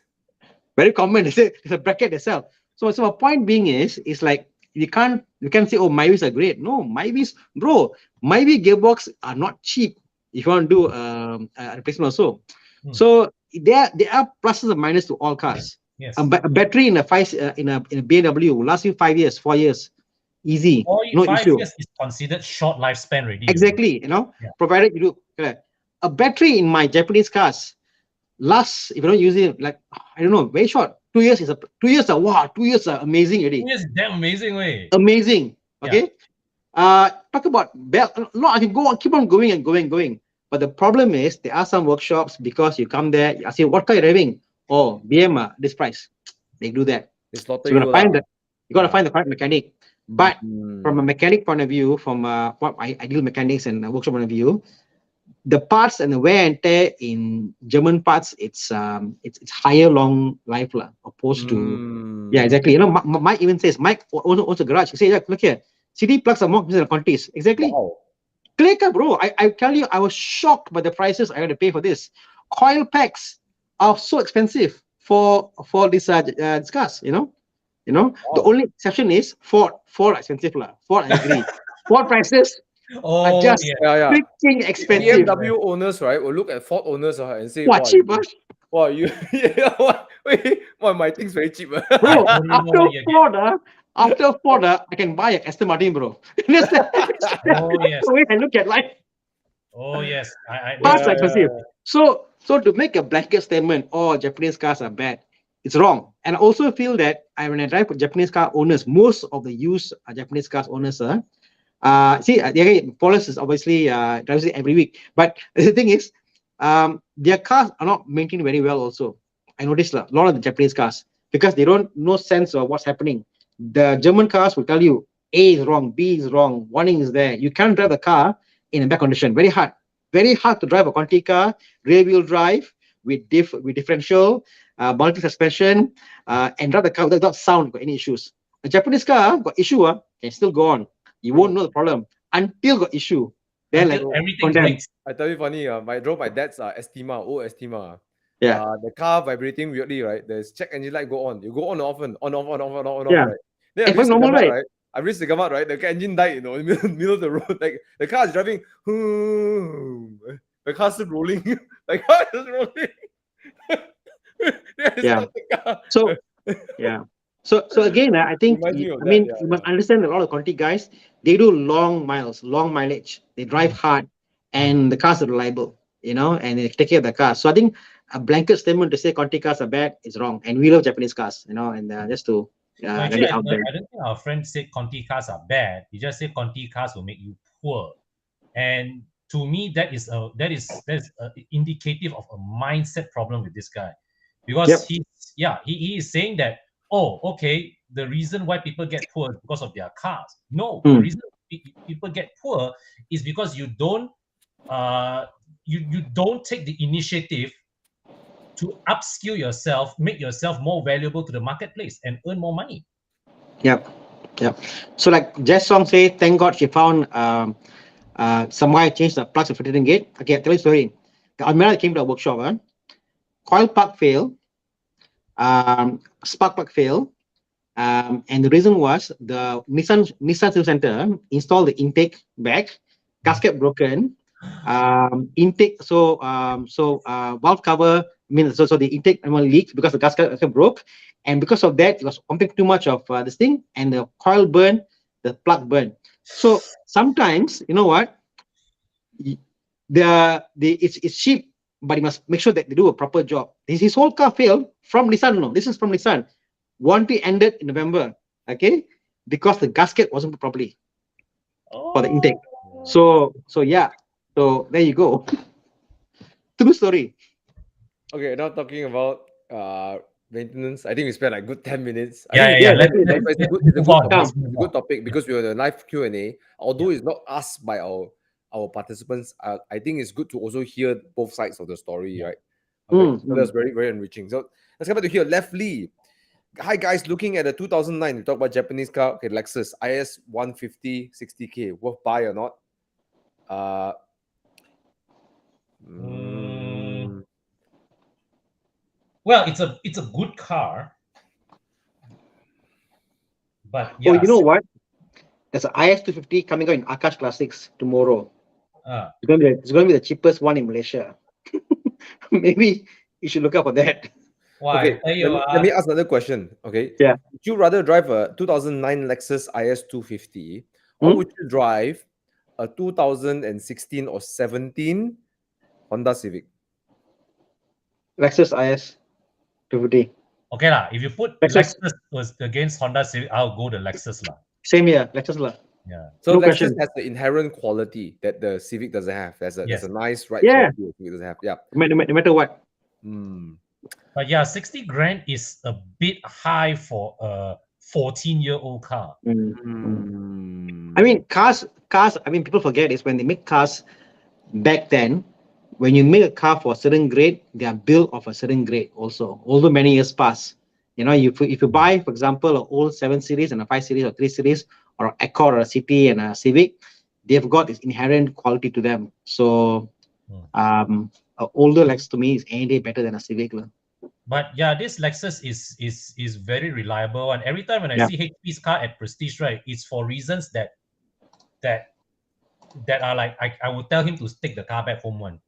Very common. It's a bracket itself. So my point being is like you can't say, oh, Myvis are great. No, Myvis, bro, Myvi gearbox are not cheap if you want to do a replacement also. So there are pluses and minuses to all cars. Yes. A battery in a BMW will last you 5 years, 4 years, easy, no 5 issue. years is considered short lifespan already. Exactly, provided you do. A battery in my Japanese cars lasts, if you don't use it, like, I don't know, very short. 2 years is 2 years are wow, 2 years are amazing already. 2 years is damn amazing way. Amazing. Okay. Talk about belt. No, I can go on, keep on going and going. But the problem is there are some workshops, because you come there, I say, what car you driving? Oh, BM, this price. They do that. So you gotta find the correct mechanic. But from a mechanic point of view, from what I deal mechanics and workshop point of view, the parts and the wear and tear in German parts, it's higher long life opposed to exactly. Mike even says, Mike owns a garage. He says, look here, CD plugs are more expensive than Contis. Exactly. Wow. Clear car, bro. I tell you, I was shocked by the prices I had to pay for this. Coil packs are so expensive for this cars. Wow. The only exception is Ford. Ford expensive Ford, I agree. Ford prices are just freaking expensive. BMW owners, right, will look at Ford owners and say, "What cheap? Wow, you wait, my thing's very cheap." Bro, after Ford, I can buy a Aston Martin, bro. That's the way I look at life. Oh yes, Parts are expensive. So to make a blanket statement, Japanese cars are bad, it's wrong. And I also feel that when I drive with Japanese car owners, most of the used Japanese cars owners Paulus is obviously drives it every week. But the thing is, their cars are not maintained very well also. I noticed a lot of the Japanese cars, because they don't know sense of what's happening. The German cars will tell you A is wrong, B is wrong, warning is there. You can't drive the car in a bad condition. Very hard to drive a Conti car, rear wheel drive with differential, multi suspension, and drive the car without sound, got any issues. A Japanese car got issue, can still go on. You won't know the problem until got issue. Then everything breaks. I tell you funny, I drove my dad's Estima, old Estima. Yeah. The car vibrating weirdly, right? There's check engine light go on. You go on often, on, yeah. right? Then I reached the Gamat, right? I reached the Gamat, right? The engine died, in the middle of the road. Like the car is driving, the car's still rolling. The car is rolling. So again, I think you must understand a lot of Conti guys. They do long mileage. They drive hard, and the cars are reliable, and they take care of the cars. So I think a blanket statement to say Conti cars are bad is wrong. And we love Japanese cars, and just to actually, I don't think our friend said Conti cars are bad. He just said Conti cars will make you poor, and to me that is indicative of a mindset problem with this guy, because he is saying that, okay, the reason why people get poor is because of their cars. No, the reason people get poor is because you don't you don't take the initiative to upskill yourself, make yourself more valuable to the marketplace, and earn more money. Yep. So like Jess Song say, thank God she found somewhere changed the plugs of filtering gate. Okay, I'll tell you a story. The Almira came to a workshop, coil plug failed, spark plug failed, and the reason was the Nissan Service Center installed the intake back, gasket broken, intake valve cover. So the intake leaked because the gasket broke, and because of that, it was pumping too much of this thing, and the coil burned, the plug burned. So sometimes, you know what, it's cheap, but you must make sure that they do a proper job. His whole car failed from Nissan. No, this is from Nissan. Warranty ended in November, okay, because the gasket wasn't put properly for the intake. So there you go. True story. Okay, now talking about maintenance. I think we spent like good 10 minutes. It's a good topic because we are the live Q&A. Although it's not asked by our participants, I think it's good to also hear both sides of the story, right? Okay, so that's very, very enriching. So let's come back to here. Left Lee, Hi guys, looking at the 2009, we talk about Japanese car. Okay, Lexus IS 150 60K, worth buy or not? Well, it's a good car, but Oh, yeah, you know what? There's an IS250 coming out in Akash Classics tomorrow. It's going to be the cheapest one in Malaysia. Maybe you should look up for that. Okay, let me ask another question. Okay, Yeah. would you rather drive a 2009 Lexus IS 250 or would you drive a 2016 or 17 Honda Civic? Lexus IS 250. Okay lah. If you put Lexus was against Honda Civic, I'll go the Lexus lah. Same here, Lexus lah. Yeah. So No Lexus question. has the inherent quality that the Civic doesn't have. There's a nice ride Yeah. quality the Civic doesn't have. Yeah. No matter what. But yeah, 60 grand is a bit high for a 14-year-old car. I mean, cars. I mean, people forget is when they make cars back then. When you make a car for a certain grade, they are built of a certain grade also. Although many years pass, you know, if you buy, for example, an old 7 Series and a 5 Series or 3 Series, or an Accord or a City and a Civic, they've got this inherent quality to them. So, an older Lexus to me is any day better than a Civic. But yeah, this Lexus is very reliable, and every time when I see HP's car at Prestige, right, it's for reasons that are like I would tell him to take the car back home one.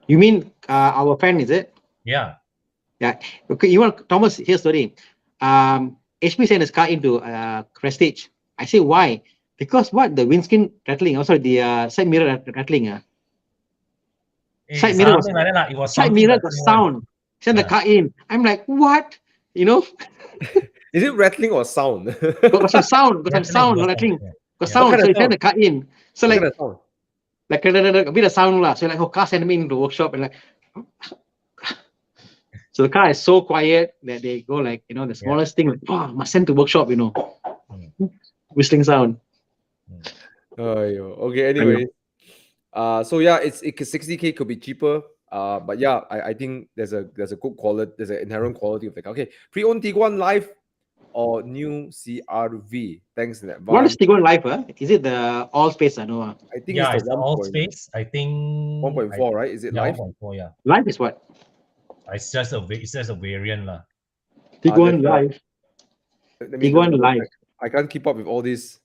You mean our friend, is it? Yeah. Yeah. Okay, you want Thomas, here's the story. HP sent his car into Prestige. I say why? Because what? The windscreen rattling, the side mirror rattling. Side mirror was like that, it was side mirror got sound. Send the car in. I'm like, what? You know? Is it rattling or sound? Got some sound, rattling. Got sound, so he sent the car in. So like a bit of sound lah. So like, car sent me into the workshop and like, so the car is so quiet that they go like, you know, the smallest thing, like, must send to workshop, you know, whistling sound. Okay. Anyway, so yeah, it's 60K could be cheaper. But yeah, I think there's a good quality, there's an inherent quality of the car. Okay, pre-owned Tiguan Live or new CRV? Thanks in advance. What is Tiguan Live? Is it the all space? I know. I think it's the all space. I think 1.4, right? Is it Live? 1.4, yeah. Live is what? It's just a variant lah. Tiguan Live. Tiguan Live. I can't keep up with all this.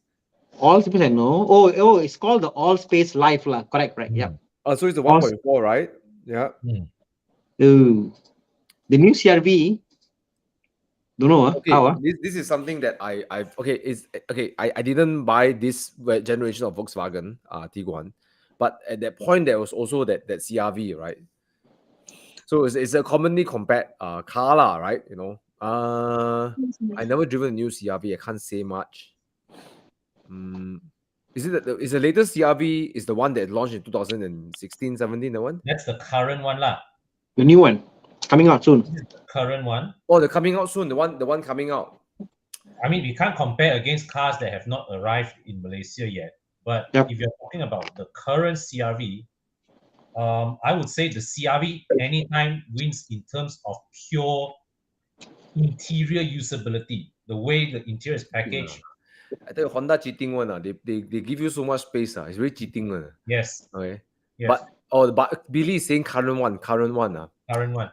All space I know. Oh, it's called the all space Live lah. Correct. Yeah. So it's the 1.4, right? Yeah. Oh, the new CRV. Don't know. Okay, how? This is something that I didn't buy this generation of Volkswagen Tiguan, but at that point there was also that CRV, right? So it's a commonly compared car lah, right? You know, I never driven a new CRV. I can't say much. Is the latest CRV is the one that launched in 2016, 17? The one? That's the current one lah. The new one coming out soon. The current one. Oh, they're coming out soon. The one coming out. I mean, we can't compare against cars that have not arrived in Malaysia yet. But if you're talking about the current CRV, I would say the CRV anytime wins in terms of pure interior usability. The way the interior is packaged. I tell you, Honda cheating one. They give you so much space. It's very cheating one. Yes. Okay. Yes. But Billy is saying current one. Current one.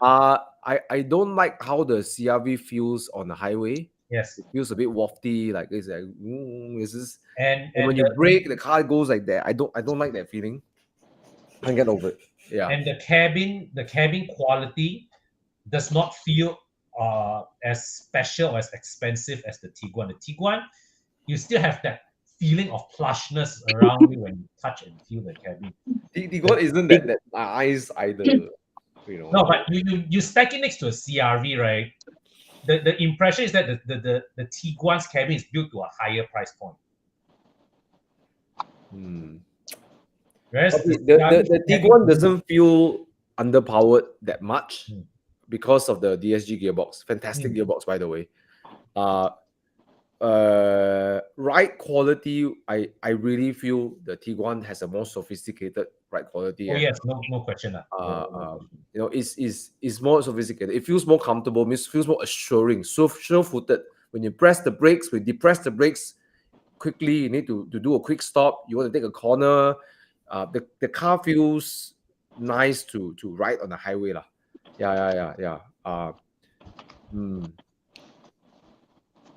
I don't like how the CRV feels on the highway. Yes. It feels a bit wafty, like it's like this is. And when you brake, the car goes like that. I don't like that feeling. I can't get over it. Yeah. And the cabin quality does not feel as special or as expensive as the Tiguan. The Tiguan, you still have that feeling of plushness around you when you touch and feel the cabin. Tiguan isn't that nice either. You know. No, but you stack it next to a CRV, right? The impression is that the Tiguan's cabin is built to a higher price point. Whereas the Tiguan doesn't feel underpowered that much because of the DSG gearbox. Fantastic gearbox, by the way. Ride quality, I really feel the Tiguan has a more sophisticated ride quality. Oh And yes, no question. it's more sophisticated. It feels more comfortable, feels more assuring, so sure-footed. When you press the brakes, when you depress the brakes quickly, you need to do a quick stop. You want to take a corner. The car feels nice to ride on the highway lah. Yeah.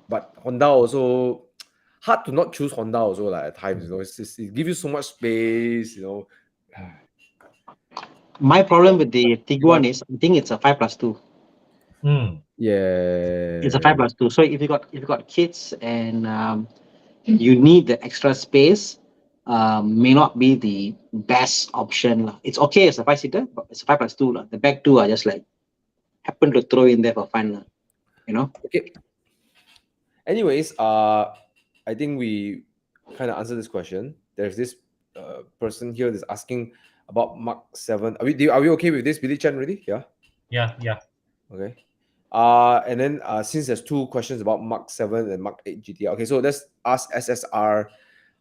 But Honda also hard to not choose Honda also like at times. It gives you so much space. My problem with the Tiguan is I think it's a 5+2. Yeah, it's a 5+2. So if you got kids and you need the extra space, may not be the best option lah. It's okay as a 5-seater, but it's a 5+2 lah. The back two are just like happen to throw in there for fun lah. Okay. Anyways, I think we kind of answered this question. There's this person here that's asking about Mark 7. Are we okay with this, Billy Chen, already? Yeah. Okay. And then since there's two questions about Mark 7 and Mark 8 GTI, okay, so let's ask SSR.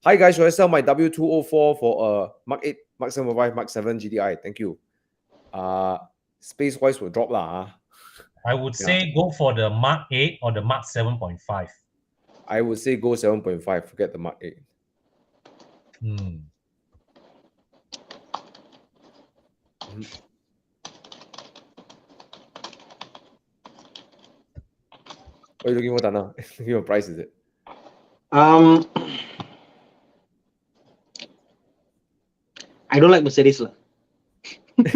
Hi guys, should I sell my W204 for Mark 8, Mark 7.5, Mark 7 GTI? Thank you. Space wise will drop lah. I would say go for the Mark 8 or the Mark 7.5. I would say go 7.5. Forget the Mark 8. What are you looking for, Thana? Your price, is it? I don't like Mercedes lah. If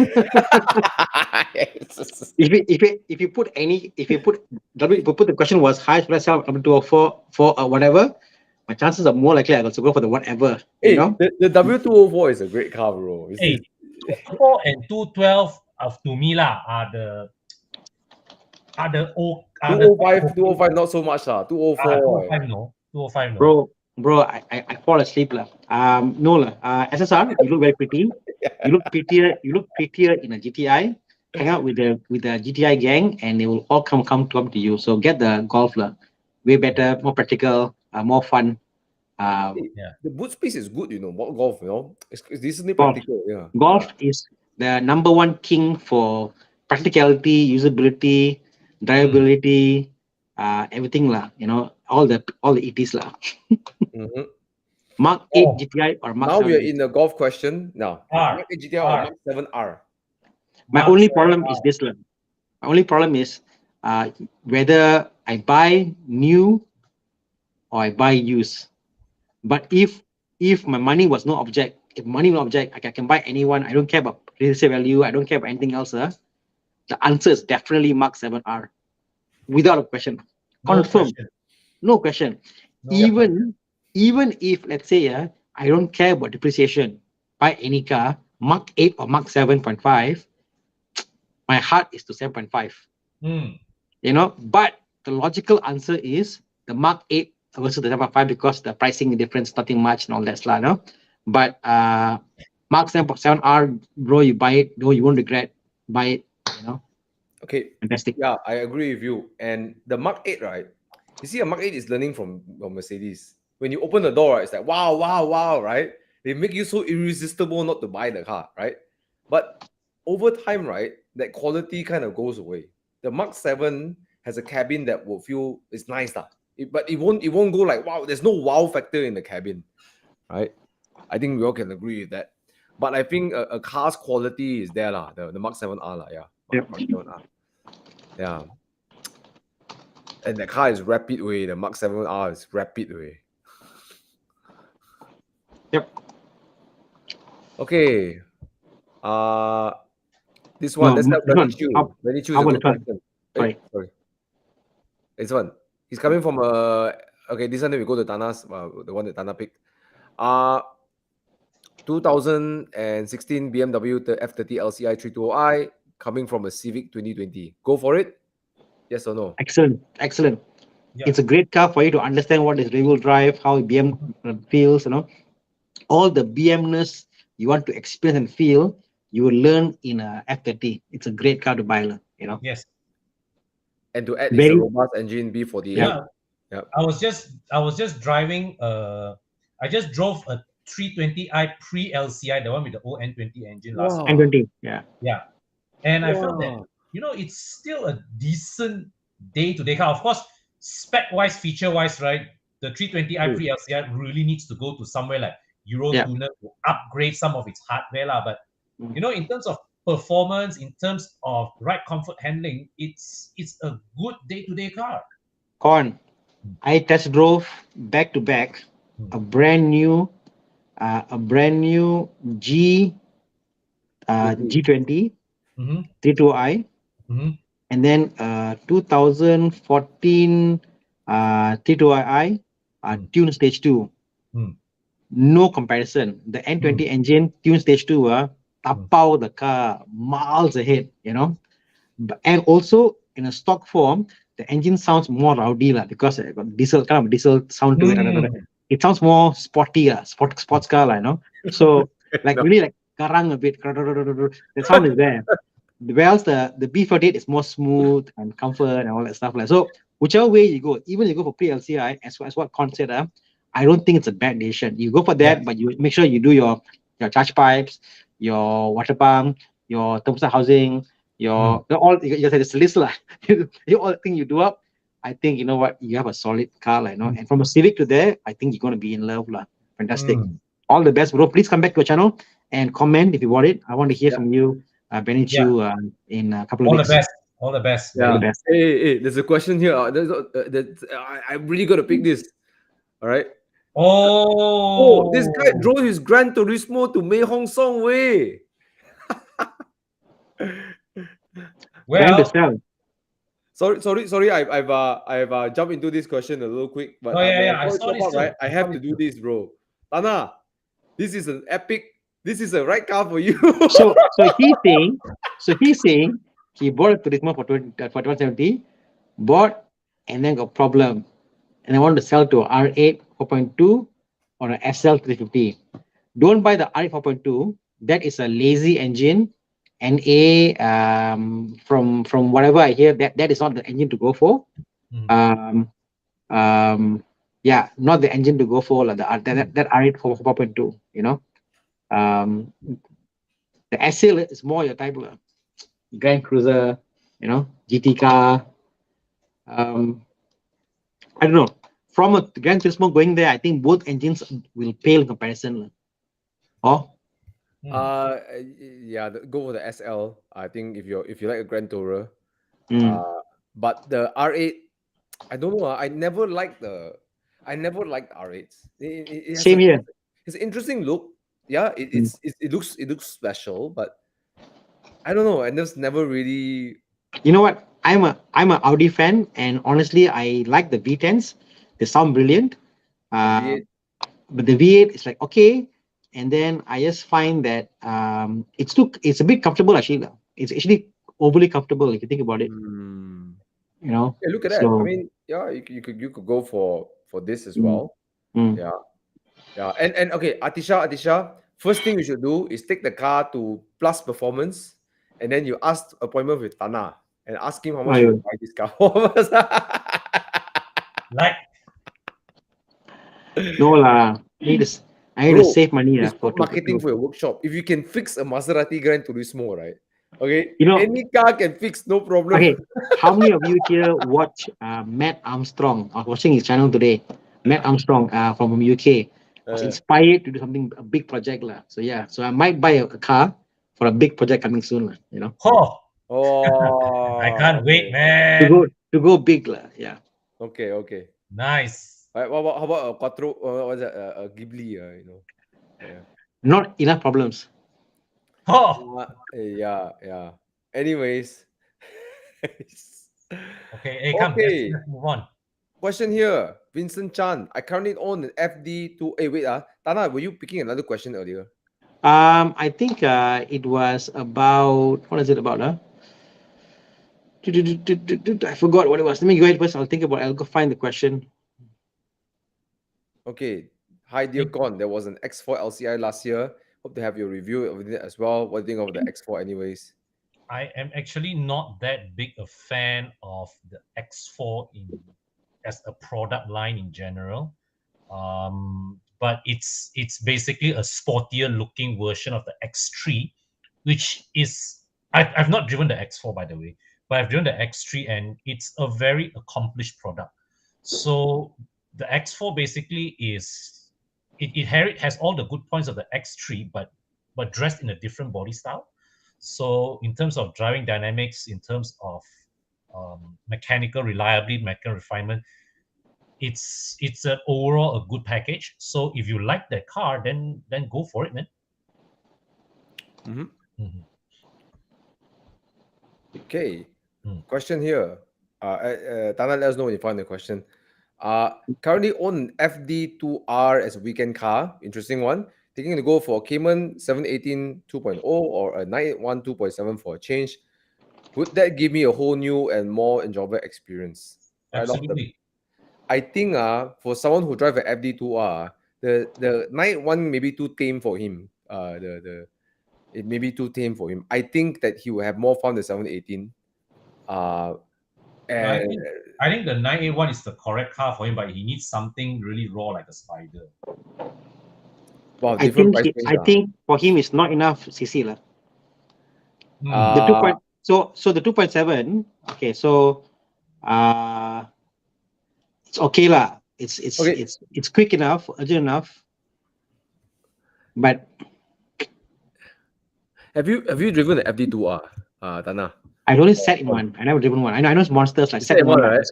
you put the question was hi, should I sell W204 for whatever, my chances are more likely I will go for the whatever. Hey, the W204 is a great car, bro. 204 and 212 to me lah are the 205 not so much lah. 204. 205 no. Bro, I fall asleep lah. No lah. SSR, you look very pretty. You look prettier in a GTI. Hang out with the GTI gang, and they will all come to you. So get the Golf lah. Way better, more practical, more fun. The boot space is good, what Golf, it's decently practical. Yeah. Golf is the number one king for practicality, usability, drivability, everything lah. All the ETs lah. Mark 8 GTI or Mark 7. Now we are in the Golf question. Now, Mark 8 GTI or Mark 7R? My only problem is this lah. My only problem is whether I buy new or I buy used. But if my money was no object, I can buy anyone. I don't care about resale value. I don't care about anything else. The answer is definitely Mark 7R, without a question. Confirm. No question. Even if, let's say, I don't care about depreciation, buy any car, Mark 8 or Mark 7.5, my heart is to 7.5. But the logical answer is the Mark 8 versus the 7.5 because the pricing difference, nothing much and all that stuff, no? But Mark 7.7R, bro, you buy it, no, you won't regret. Buy it, Okay. Fantastic. Yeah, I agree with you. And the Mark 8, right? You see, a Mark 8 is learning from Mercedes. When you open the door, right, it's like, wow, right? They make you so irresistible not to buy the car, right? But over time, right, that quality kind of goes away. The Mark 7 has a cabin that will feel it's nice, but it won't go like, wow, there's no wow factor in the cabin, right? I think we all can agree with that. But I think a car's quality is there, the Mark 7R, yeah. Mark 7R. Yeah. And the car is rapid way. The Mark 7R is rapid way. Yep. Okay. This one. Let's have Renny Chu. Renny Chu is a good question. Sorry. This one. He's coming from okay, this one we go to Thana's, the one that Thana picked. 2016 BMW F30 LCI 320i coming from a Civic 2020. Go for it? Yes or no? Excellent. Yeah. It's a great car for you to understand what is rear-wheel drive, how BM feels, all the BM-ness you want to experience and feel, you will learn in a F30. It's a great car to buy, Yes. And to add, it's a robust engine B48. Yeah. I was just driving. I just drove a 320i pre-LCI, the one with the old N20 engine last year. Wow. N20, yeah. Yeah. And I felt that, Wow. it's still a decent day-to-day car. Of course, spec-wise, feature-wise, right? The 320i pre-LCI really needs to go to somewhere like Yeah. Eurotuner to upgrade some of its hardware. But, Mm. in terms of performance, in terms of ride comfort handling, it's a good day-to-day car. Con, I test drove back to back Hmm. a brand new G G20 Mm-hmm. 32i, Mm-hmm. and then 2014 32i tune stage 2. Mm. No comparison. The N20 engine tune stage 2 tapau the car miles ahead, and also in a stock form the engine sounds more rowdy because it got diesel kind of diesel sound to it. It sounds more sporty, sports car, so like No. really like karang a bit. The sound is there. Whereas the B48 is more smooth and comfort and all that stuff. So whichever way you go, even you go for pre-LCI, as what Con said, I don't think it's a bad decision. You go for that, but you make sure you do your charge pipes, your water pump, your thermostat housing, your all you say this list lah. You all thing you do up, I think you know what, you have a solid car, and from a Civic to there, I think you're gonna be in love lah. Fantastic. All the best, bro. Please come back to our channel and comment if you bought it. I want to hear from you, Benny Chu, in a couple of weeks. All the best. Yeah. All the best. Hey, there's a question here. I'm really gonna pick this. All right. Oh, This guy drove his Gran Turismo to Mei Hong Song Way. Plan to well, sell. Sorry. I've jumped into this question a little quick, but I saw this too. right? I have to do this, bro. Thana, this is an epic. This is a right car for you. So he's saying he bought a Turismo for 170, bought and then got problem, and I want to sell to R8 4.2 or an SL 350. Don't buy the R8 4.2. That is a lazy engine, and from whatever I hear, that is not the engine to go for. Yeah, not the engine to go for like that R8 4.2. The SL is more your type of Grand Cruiser, GT car. I don't know. From a Gran Turismo going there, I think both engines will pale in comparison. Oh, Yeah, go for the SL. I think if you like a Grand Tourer, mm. but the R8, I don't know. I never liked the R8s. It has Same here. it's an interesting look. Yeah, it looks special, but I don't know. I just never really. You know what? I'm a Audi fan, and honestly, I like the V10s. They sound brilliant. V8. But the V8 is like okay, and then I just find that it's a bit comfortable actually. It's actually overly comfortable if you think about it. Yeah, look at that. I mean, yeah, you could go for this as well. Yeah. And okay, Atisha, first thing you should do is take the car to Plus Performance, and then you ask appointment with Thana and ask him how much he will buy this car for us. Like, no lah. I need to save money it's for marketing for your workshop. If you can fix a Maserati Gran Turismo, right? Okay, You know, any car can fix, no problem. okay, how many of you here watch Matt Armstrong? I was watching his channel today. Matt Armstrong from UK was inspired to do something, a big project lah. So yeah, so I might buy a car for a big project coming soon lah. Oh, I can't wait, man. To go big lah. Yeah. Okay. Nice. Right, how about a Quattro? What's that? A Ghibli? Yeah. Not enough problems. Yeah. Anyways. Okay, come. Let's move on. Question here, Vincent Chan. I currently own an FD2. Hey, wait, Thana, were you picking another question earlier? I think it was about, what is it about? I forgot what it was. Let me go ahead first. I'll go find the question. Okay. Hi, dear Con. There was an X4 LCI last year. Hope to have your review of it as well. What do you think of the X4 anyways? I am actually not that big a fan of the X4 as a product line in general. but it's basically a sportier looking version of the X3, which is I've not driven the X4 by the way, but I've driven the X3 and it's a very accomplished product. So the X4 basically is it has all the good points of the X3, but dressed in a different body style. So in terms of driving dynamics, in terms of mechanical reliability, mechanical refinement, it's an overall a good package. So if you like that car, then go for it, man. Mm-hmm. Okay. Question here. Tana, let us know when you find the question. Currently own FD2R as a weekend car. Interesting one. Thinking to go for a Cayman 718 2.0 or a 981 2.7 for a change. Would that give me a whole new and more enjoyable experience? Right off the, Absolutely. I think for someone who drive an FD2R, the 981 may be too tame for him. It may be too tame for him. I think that he will have more fun than 718. No, I And think I think the 981 is the correct car for him, but he needs something really raw like a Spider. wow, I different think price range. I think for him it's not enough CC lah. The 2 Uh, point so the 2.7. Okay, so uh it's okay lah. okay. It's quick enough, urgent enough. But Have you driven the FD2R, Tana? I only sat in one. I never driven one. I know it's monsters like You sat said in one, one lah. right?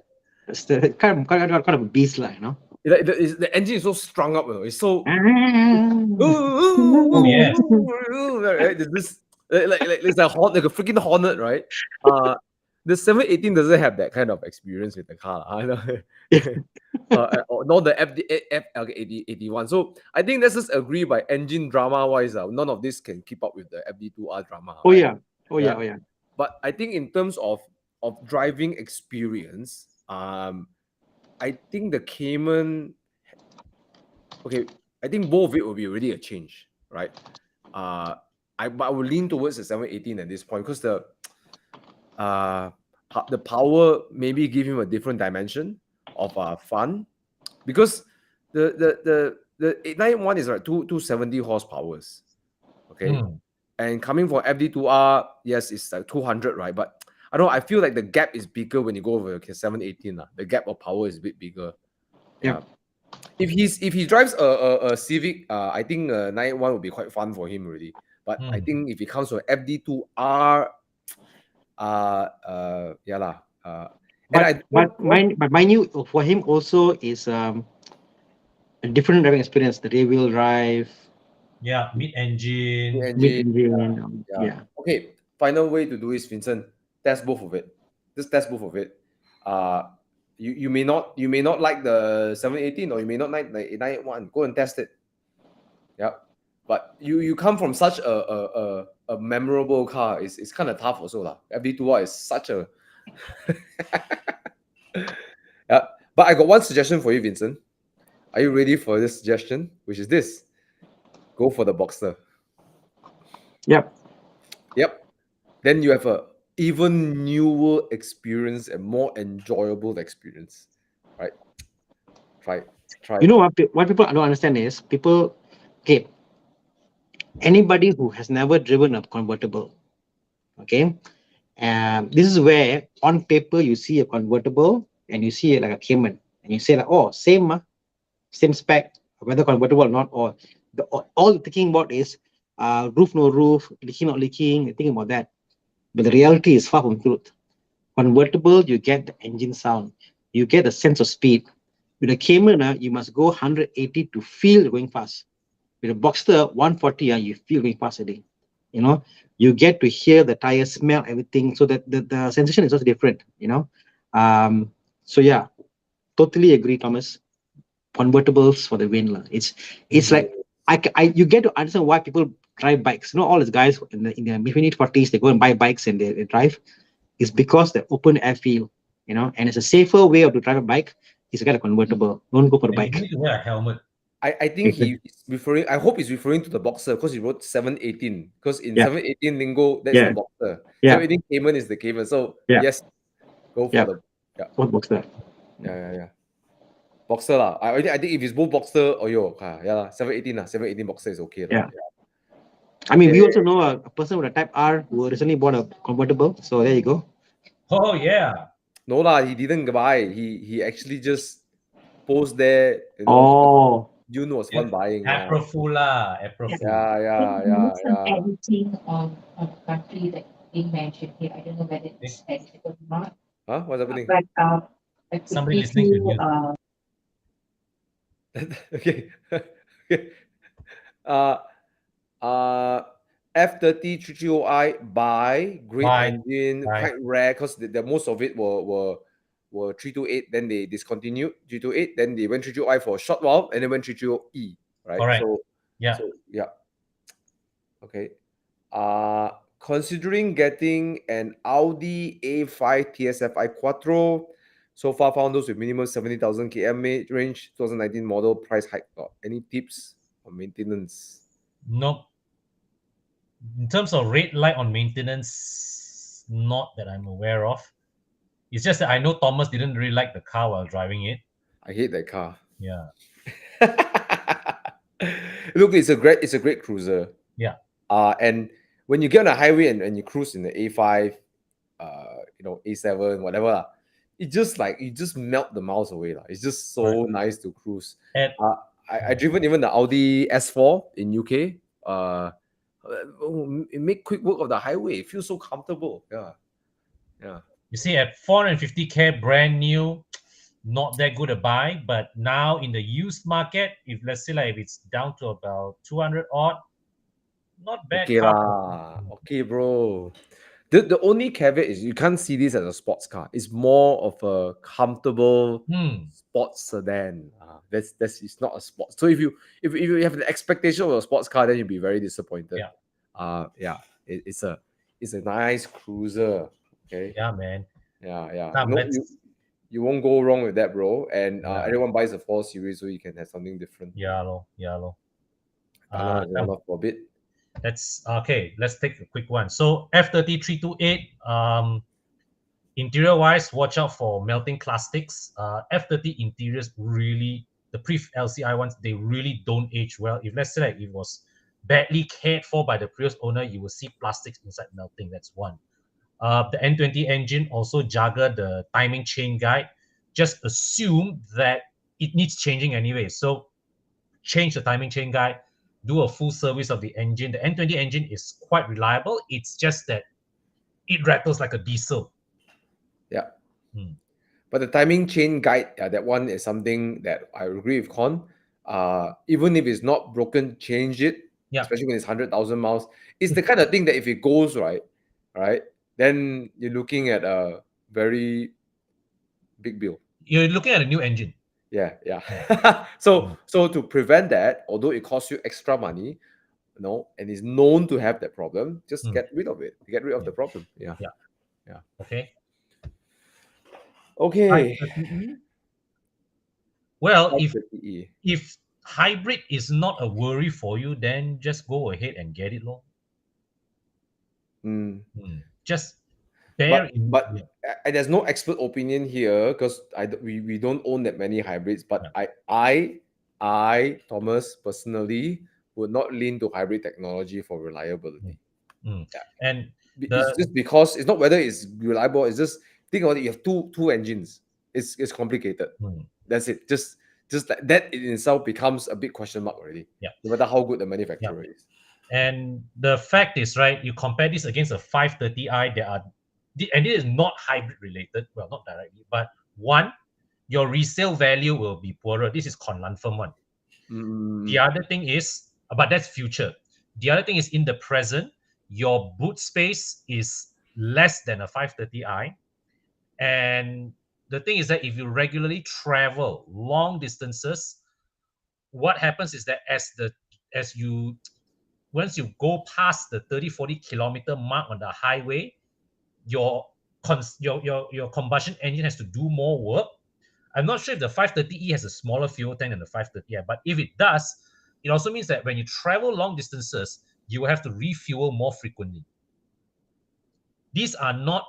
It's the kind of a beast lah, you know. The engine is so strung up, you know. It's so Oh yes. right? There's this like it's a like a freaking hornet, right? The 718 doesn't have that kind of experience with the car. I know. Not the FD 81. So I think let's just agree by engine drama wise, none of this can keep up with the FD2R drama, Oh right? yeah. Oh yeah. Oh yeah. But I think in terms of driving experience, I think the Cayman, okay, I think both of it will be really a change, right? I will lean towards the 718 at this point because the power maybe give him a different dimension of fun, because the 891 is like 270 horsepowers, okay, and coming from FD2R, yes, it's like 200, right? But I don't know, I feel like the gap is bigger when you go over 718. The gap of power is a bit bigger. Yeah. If he drives a Civic, I think 981 would be quite fun for him already. But I think if it comes to FD2R, yeah lah. But mind you, for him also is a different driving experience. The rear wheel drive. Yeah, mid-engine. Yeah. Okay, final way to do is, Vincent, test both of it. Just test both of it. You may not like the 718, or you may not like the 891. Go and test it. Yeah. But you come from such a memorable car. It's kind of tough also lah. FD2R is such a yeah. But I got one suggestion for you, Vincent. Are you ready for this suggestion? Which is this: go for the Boxster. Yep. Then you have a even newer experience and more enjoyable experience, right? Try. You know what people don't understand is okay, anybody who has never driven a convertible, okay, this is where on paper you see a convertible and you see it like a Cayman and you say like, oh, same spec, whether convertible or not, or all the thinking about is roof no roof, leaking not leaking, you're thinking about that. But the reality is far from truth. Convertible, you get the engine sound, you get the sense of speed. With a Cayman, you must go 180 to feel going fast. With a Boxster 140, you feel going fast already. You know, you get to hear the tires, smell everything, so that the sensation is also different. You know, so yeah, totally agree, Thomas. Convertibles for the win, it's like you get to understand why people drive bikes. You know, all these guys in their mid-40s, they go and buy bikes and they drive. It's because the open air feel, you know, and it's a safer way of to drive a bike is to get a convertible. Don't go for the bike. You need to wear a helmet. I think he's referring. I hope he's referring to the Boxster because he wrote 718. Because in 718 lingo, that's the Boxster. 718 Cayman is the Cayman. So yes, go for the Boxster. Yeah. Boxer lah. I think if it's both Boxer, yeah lah, 718 lah. 718 Boxer is okay lah. Yeah. I mean, we Okay. also know a person with a Type R who recently bought a convertible. So there you go. Oh yeah. No lah, he didn't buy. He actually just post there. Oh. June was fun buying. April Fool lah. April Fool. Yeah. Some editing on a country that being mentioned here. I don't know whether it's edited or not. Huh? What's happening? But I could Somebody give listening to you news. Okay. F30 330i buy, great Buy. engine, quite rare because the most of it were 328, then they discontinued 328, then they went 330i for a short while, and then went 330e, right? Correct. So Yeah. Okay. Considering getting an Audi A5 TSFI Quattro, so far found those with minimum 70,000 km range, 2019 model, price hike. Any tips on maintenance? Nope. In terms of red light on maintenance, not that I'm aware of. It's just that I know Thomas didn't really like the car while driving it. I hate that car. Yeah. Look, it's a great cruiser. Yeah. And when you get on a highway and you cruise in the A5, A7, whatever, it just you just melt the miles away. It's just so nice to cruise. And I driven even the Audi S4 in UK. It make quick work of the highway. It feels so comfortable. Yeah. You see, at 450K brand new, not that good a buy. But now in the used market, if let's say if it's down to about 200 odd, not bad. Okay lah. Okay, bro. The only caveat is you can't see this as a sports car. It's more of a comfortable sports sedan. That's it's not a sport. So if you have the expectation of a sports car, then you'll be very disappointed. It's a nice cruiser. Okay. Yeah, man. Yeah. You won't go wrong with that, bro. And everyone buys a 4 Series, so you can have something different. Yeah. One off for a bit. That's okay. Let's take a quick one. So F30 328, interior wise, watch out for melting plastics. F30 interiors really, the pre-LCI ones, they really don't age well. If let's say it was badly cared for by the previous owner, you will see plastics inside melting. That's one. The N20 engine also jagger the timing chain guide. Just assume that it needs changing anyway. So change the timing chain guide. Do a full service of the engine. The N20 engine is quite reliable. It's just that it rattles like a diesel. Yeah. But the timing chain guide, that one is something that I agree with Con. Even if it's not broken, change it. Yeah. Especially when it's 100,000 miles. It's the kind of thing that if it goes right, then you're looking at a very big bill. You're looking at a new engine. Yeah. So to prevent that, although it costs you extra money, and is known to have that problem, just get rid of it. Get rid of the problem. Yeah. Okay. Well, if hybrid is not a worry for you, then just go ahead and get it, lor. Just bear in mind. But there's no expert opinion here because we don't own that many hybrids. But I Thomas personally would not lean to hybrid technology for reliability. And it's just because it's not whether it's reliable. It's just think about it. You have two engines. It's complicated. That's it. Just that in itself becomes a big question mark already. Yeah. No matter how good the manufacturer is. And the fact is, right, you compare this against a 530i, and it is not hybrid related, well, not directly, but one, your resale value will be poorer. This is confirmed one. The other thing is, but that's future. The other thing is in the present, your boot space is less than a 530i. And the thing is that if you regularly travel long distances, what happens is that once you go past the 30-40 kilometer mark on the highway, your combustion engine has to do more work. I'm not sure if the 530e has a smaller fuel tank than the 530i, but if it does, it also means that when you travel long distances, you will have to refuel more frequently. These are not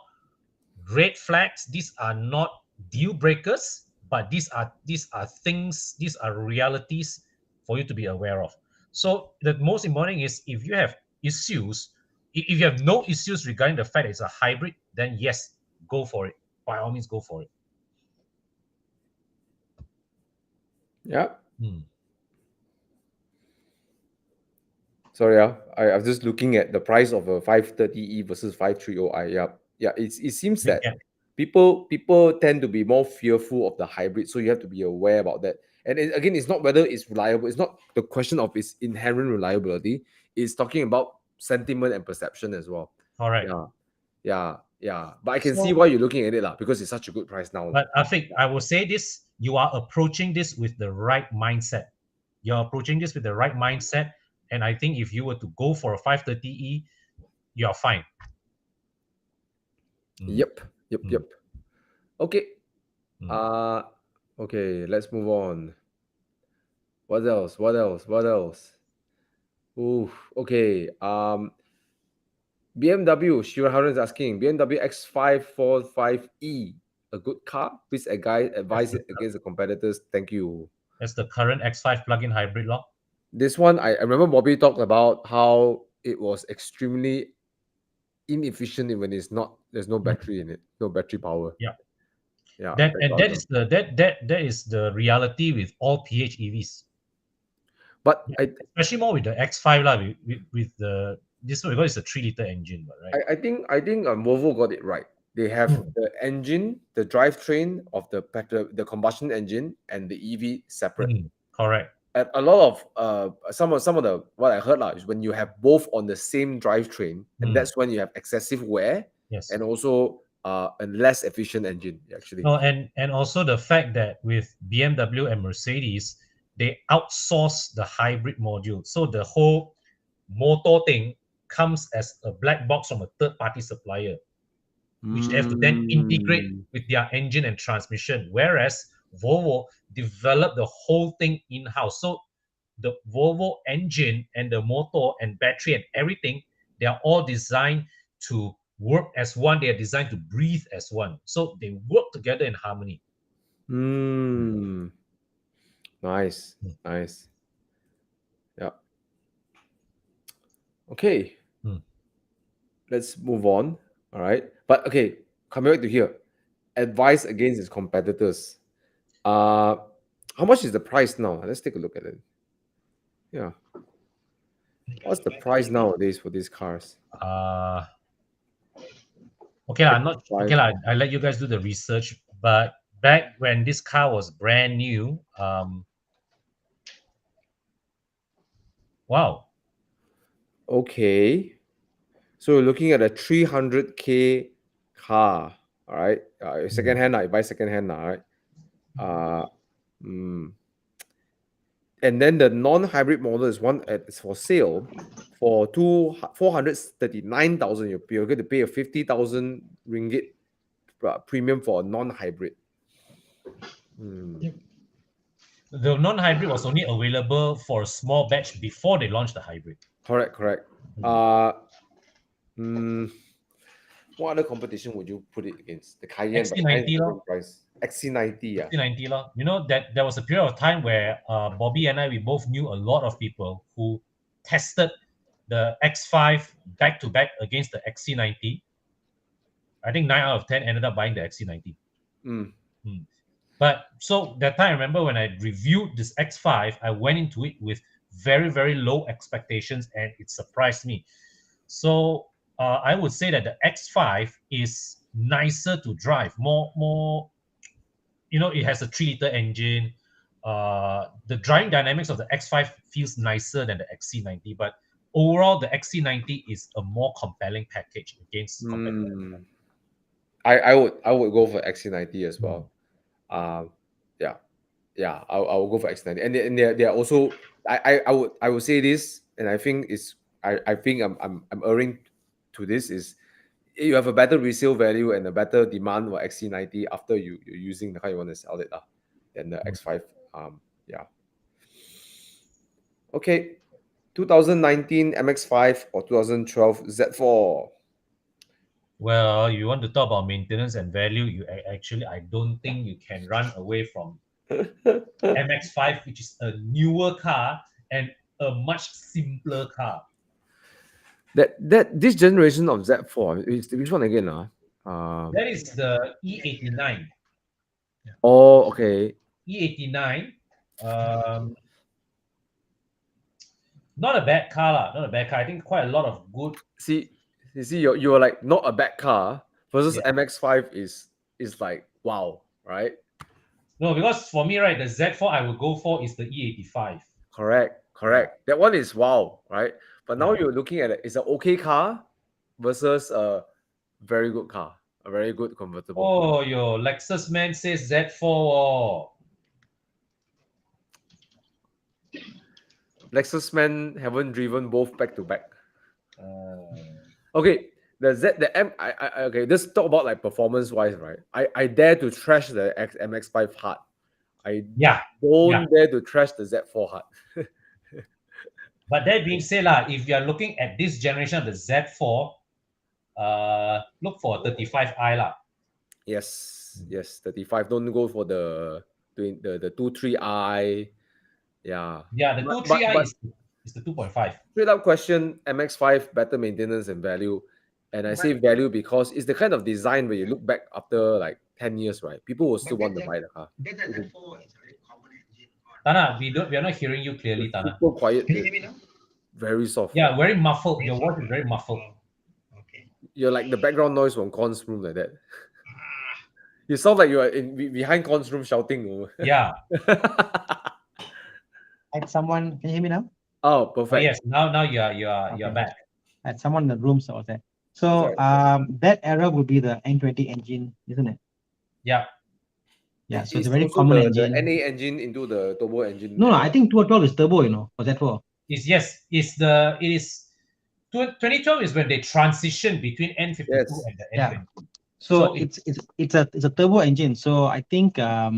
red flags. These are not deal breakers, but these are things, these are realities for you to be aware of. So the most important thing is, if you have issues, if you have no issues regarding the fact it's a hybrid, then yes, go for it. By all means, go for it. Yeah. Hmm. Sorry, I'm just looking at the price of a 530e versus 530i. Yeah, yeah. It seems Big that gap. people tend to be more fearful of the hybrid, so you have to be aware about that. And again, it's not whether it's reliable. It's not the question of its inherent reliability. It's talking about sentiment and perception as well. All right. Yeah, yeah, yeah. But I can see So, why you're looking at it, lah, because it's such a good price now, lah. but I think I will say this: you are approaching this with the right mindset. You're approaching this with the right mindset, and I think if you were to go for a 530e, you're fine. Mm, Yep, yep, mm, yep. Okay. mm. Uh okay. Let's move on. What else? What else? What else? Ooh, okay. BMW, Shiraharan is asking, BMW X545E, a good car? Please That's advise the it against the competitors. Thank you. that's the current X5 plug-in hybrid lock. This one, I remember Bobby talked about how it was extremely inefficient when there's no Mm, battery in it, no battery power. yeah, Yeah, that thank and God. that is the that is the reality with all PHEVs. But Yeah, especially more with the X5 lah, with the this one, because it's a 3-liter engine, but right. I think Volvo got it right. They have Mm, the engine, the drivetrain of the combustion engine and the EV separate. correct. And a lot of some of the what I heard is when you have both on the same drivetrain, and Mm, that's when you have excessive wear yes. and also a less efficient engine actually. No, and also the fact that with BMW and Mercedes, they outsource the hybrid module. So the whole motor thing comes as a black box from a third-party supplier, which they have to then integrate Mm. with their engine and transmission. Whereas Volvo developed the whole thing in-house. So the Volvo engine and the motor and battery and everything, they are all designed to work as one. They are designed to breathe as one. So they work together in harmony. Mm. Nice, Mm, nice. Yeah. Okay, mm. let's move on. All right. But okay, coming back to here, advice against its competitors. Uh, how much is the price now? Let's take a look at it. Yeah. What's the price nowadays for these cars? Uh, okay, I'm not okay. Five. I let you guys do the research, but back when this car was brand new, wow. Okay. So you're looking at a 300K car. All right. Second Mm, hand, I buy second hand now, right? Uh, mm. And then the non-hybrid model is one it's for sale for 439,000. You're going to pay a 50,000 ringgit premium for a non-hybrid. Hmm. The non-hybrid was only available for a small batch before they launched the hybrid. Correct, correct. Mm. Mm, what other competition would you put it against? The Cayenne, but Cayenne is XC90 different lor, price. XC90, yeah. XC90 lor. You know that there was a period of time where Bobby and I, we both knew a lot of people who tested the X5 back to back against the XC90. I think 9 out of 10 ended up buying the XC90. Mm. Mm. But so that time, I remember when I reviewed this X5, I went into it with very, very low expectations, and it surprised me. So I would say that the X5 is nicer to drive, more. It has a 3-liter engine. The driving dynamics of the X5 feels nicer than the XC90, but overall, the XC90 is a more compelling package against competitors. Mm. I would go for XC90 as Mm. well. Um, yeah, yeah, I will go for X90, and they're also I would say this, and I think I'm erring to this is you have a better resale value and a better demand for XC90 after you're using the car you want to sell it than the X5. Yeah. Okay, 2019 MX5 or 2012 Z4. Well, you want to talk about maintenance and value, actually, I don't think you can run away from MX-5, which is a newer car and a much simpler car. This generation of Z4 is which one again? That is the E89. Oh, okay. E89, not a bad car, lah. Not a bad car. I think quite a lot of good. See, you see, you're like not a bad car versus Yeah. MX-5 is like wow, right? No, because for me, right, the Z4 I would go for is the E85. Correct. That one is wow, right? But now Yeah. you're looking at it's an okay car versus a very good car, a very good convertible. Oh, your Lexus man says Z4. Oh. Lexus man haven't driven both back to back. Uh, Okay, the M. Okay. Let's talk about like performance wise, right? I dare to trash the MX-5 hard. I don't dare to trash the Z4 hard. But that being said, if you are looking at this generation of the Z4, look for 35i lah. Yes, 35. Don't go for the 23i. Yeah. Yeah, the 23i is the 2.5. Straight up question, MX-5 better maintenance and value. And I say value because it's the kind of design where you look back after like 10 years, right? People will still want to buy the car. Thana, we are not hearing you clearly, Thana. Super quiet. Can you hear me now? Very soft. Yeah, very muffled. Your voice is very muffled. Okay. You're like the background noise from Con's room like that. You sound like you are behind Con's room shouting. Yeah. Had someone, can you hear me now? Oh, perfect. Oh, yes, now you're back. I had someone in the room, so I was there. So that era would be the N20 engine, isn't it? Yeah. Yeah, so it's a very common engine. The NA engine into the turbo engine. No, I think 212 is turbo, for Z4. It is 2012 is when they transition between N52 and the N20. So it's a turbo engine. So I think I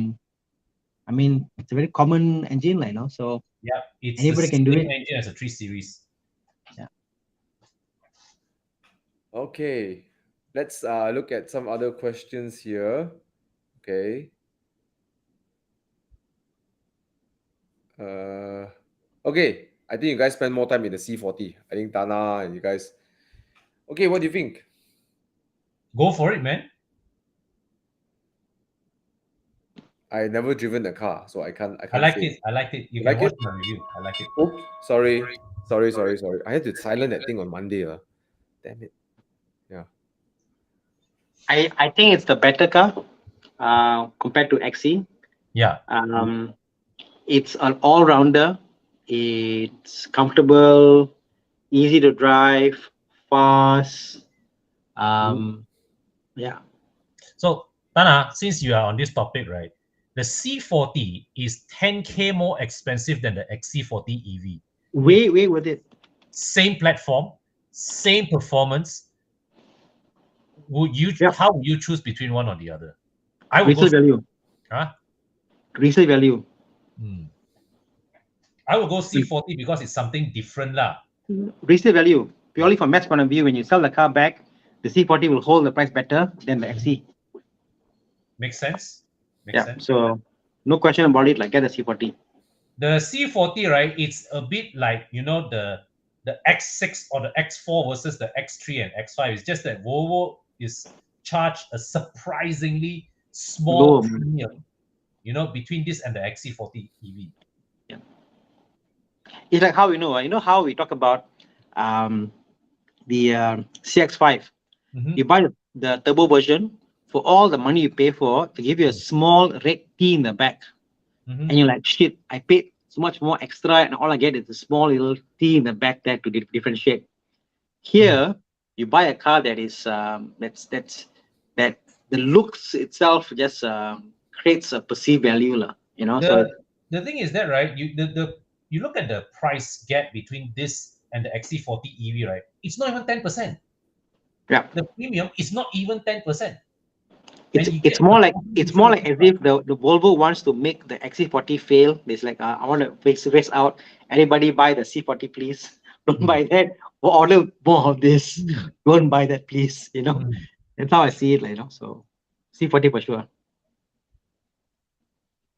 mean it's a very common engine, So yeah, it's anybody can do it. Engine as a 3 Series. Yeah. Okay, let's look at some other questions here. Okay. Okay, I think you guys spend more time in the C40. I think Thana and you guys. Okay, what do you think? Go for it, man. I never driven a car, so I can't. I like it. You can watch my review. I like it. Oops, sorry. I had to silence that thing on Monday. Damn it. Yeah. I think it's the better car compared to XC. Yeah. It's an all-rounder. It's comfortable, easy to drive, fast. Yeah. So, Thana, since you are on this topic, right? The C40 is 10K more expensive than the XC40 EV. Way with it. Same platform, same performance. How would you choose between one or the other? I would resale value. Huh? Resale value. I will go C40 because it's something different lah. Resale value. Purely from maths point of view, when you sell the car back, the C40 will hold the price better than the XC. Makes sense. So no question about it. Get the C40. The C40, right? It's a bit like the X6 or the X4 versus the X3 and X5. It's just that Volvo is charged a surprisingly small premium, between this and the XC40 EV. Yeah. It's like how how we talk about the CX5. You buy the turbo version. For all the money you pay for, to give you a small red T in the back. And you're like, shit, I paid so much more extra and all I get is a small little T in the back there to differentiate. Here, you buy a car that is, that the looks itself just creates a perceived value. The thing is that, right, you look at the price gap between this and the XC40 EV, right? It's not even 10%. Yeah. The premium is not even 10%. It's more like as if the Volvo wants to make the XC40 fail. It's like I want to race out. Anybody buy the C40, please? Don't buy that. Or order more of this. Don't buy that, please. That's how I see it, So C40 for sure.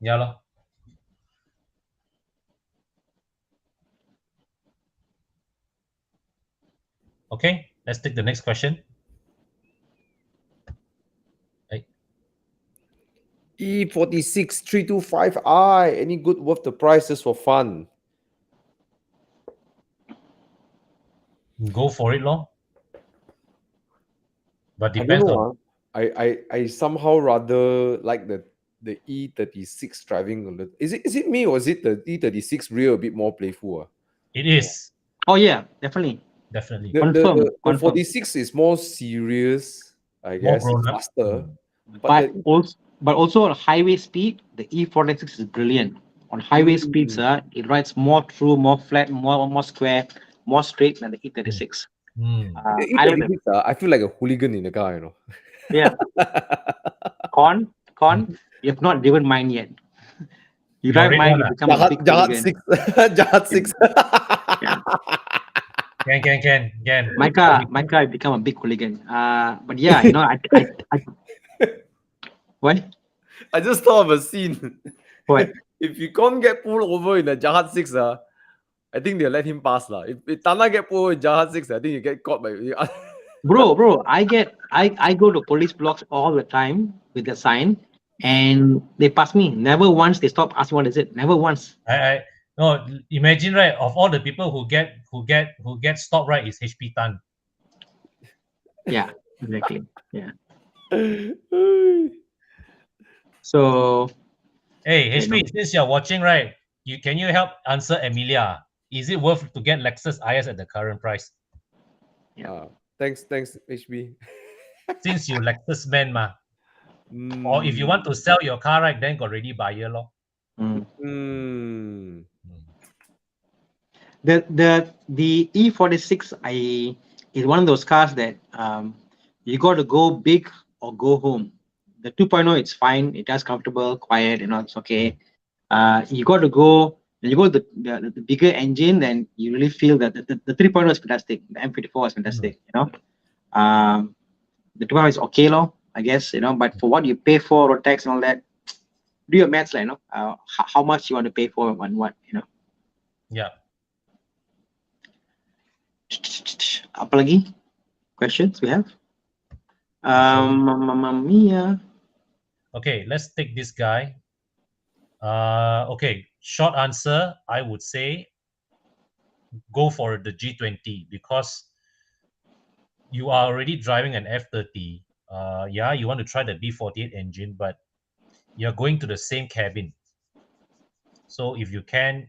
Yeah, lor. Okay, let's take the next question. Hey, E46 325i. Any good worth the price just for fun? go for it, lor. But I don't depends on. know. I somehow rather like the E36 driving a little. Is it me or is it the E36 rear a bit more playful? It is Oh yeah, definitely. definitely The Confirm. 46 is more serious, I more guess. It's grown up. faster. But also on highway speed, the E46 is brilliant. On highway speeds, it rides more true, more flat, more square, more straight than the E36. Mm. the I like them. E36, I feel like a hooligan in the car, Yeah. Con, you have not driven mine yet. You Your drive red mine, one, you become a big Jahat hooligan. 6. Jahat 6. Yeah. Can. My car become a big hooligan. But yeah, I what? I just thought of a scene. What? If you can't get pulled over in a Jahat 6, I think they'll let him pass. If Thana get pulled over in Jahat 6, I think you get caught by. Bro, I go to police blocks all the time with the sign and they pass me. Never once they stop asking what is it. Never once. I no, imagine, right, of all the people who get stopped, right, is HP Tan. Yeah, exactly. Yeah. So Hey, you know, HP, since you're watching, right, can you help answer Emilia? Is it worth to get Lexus IS at the current price? Thanks, HB. Since you Lexus man, ma. Or if you Mm. want to sell your car, right, then got ready buyer, lor. Mm. the E46 is one of those cars that you got to go big or go home. The 2.0 it's fine, it does comfortable, quiet, it's okay. You got to go when you go to the bigger engine, then you really feel that the 3.0 is fantastic. The M54 is fantastic, the 2.0 is okay, I guess, but for what you pay for road tax and all that, do your maths, how much you want to pay for and what, Yeah. Apa lagi questions we have? Mamma mia. Okay, let's take this guy. Okay, short answer, I would say go for the G20 because you are already driving an F30. Yeah, you want to try the B48 engine, but you're going to the same cabin. So if you can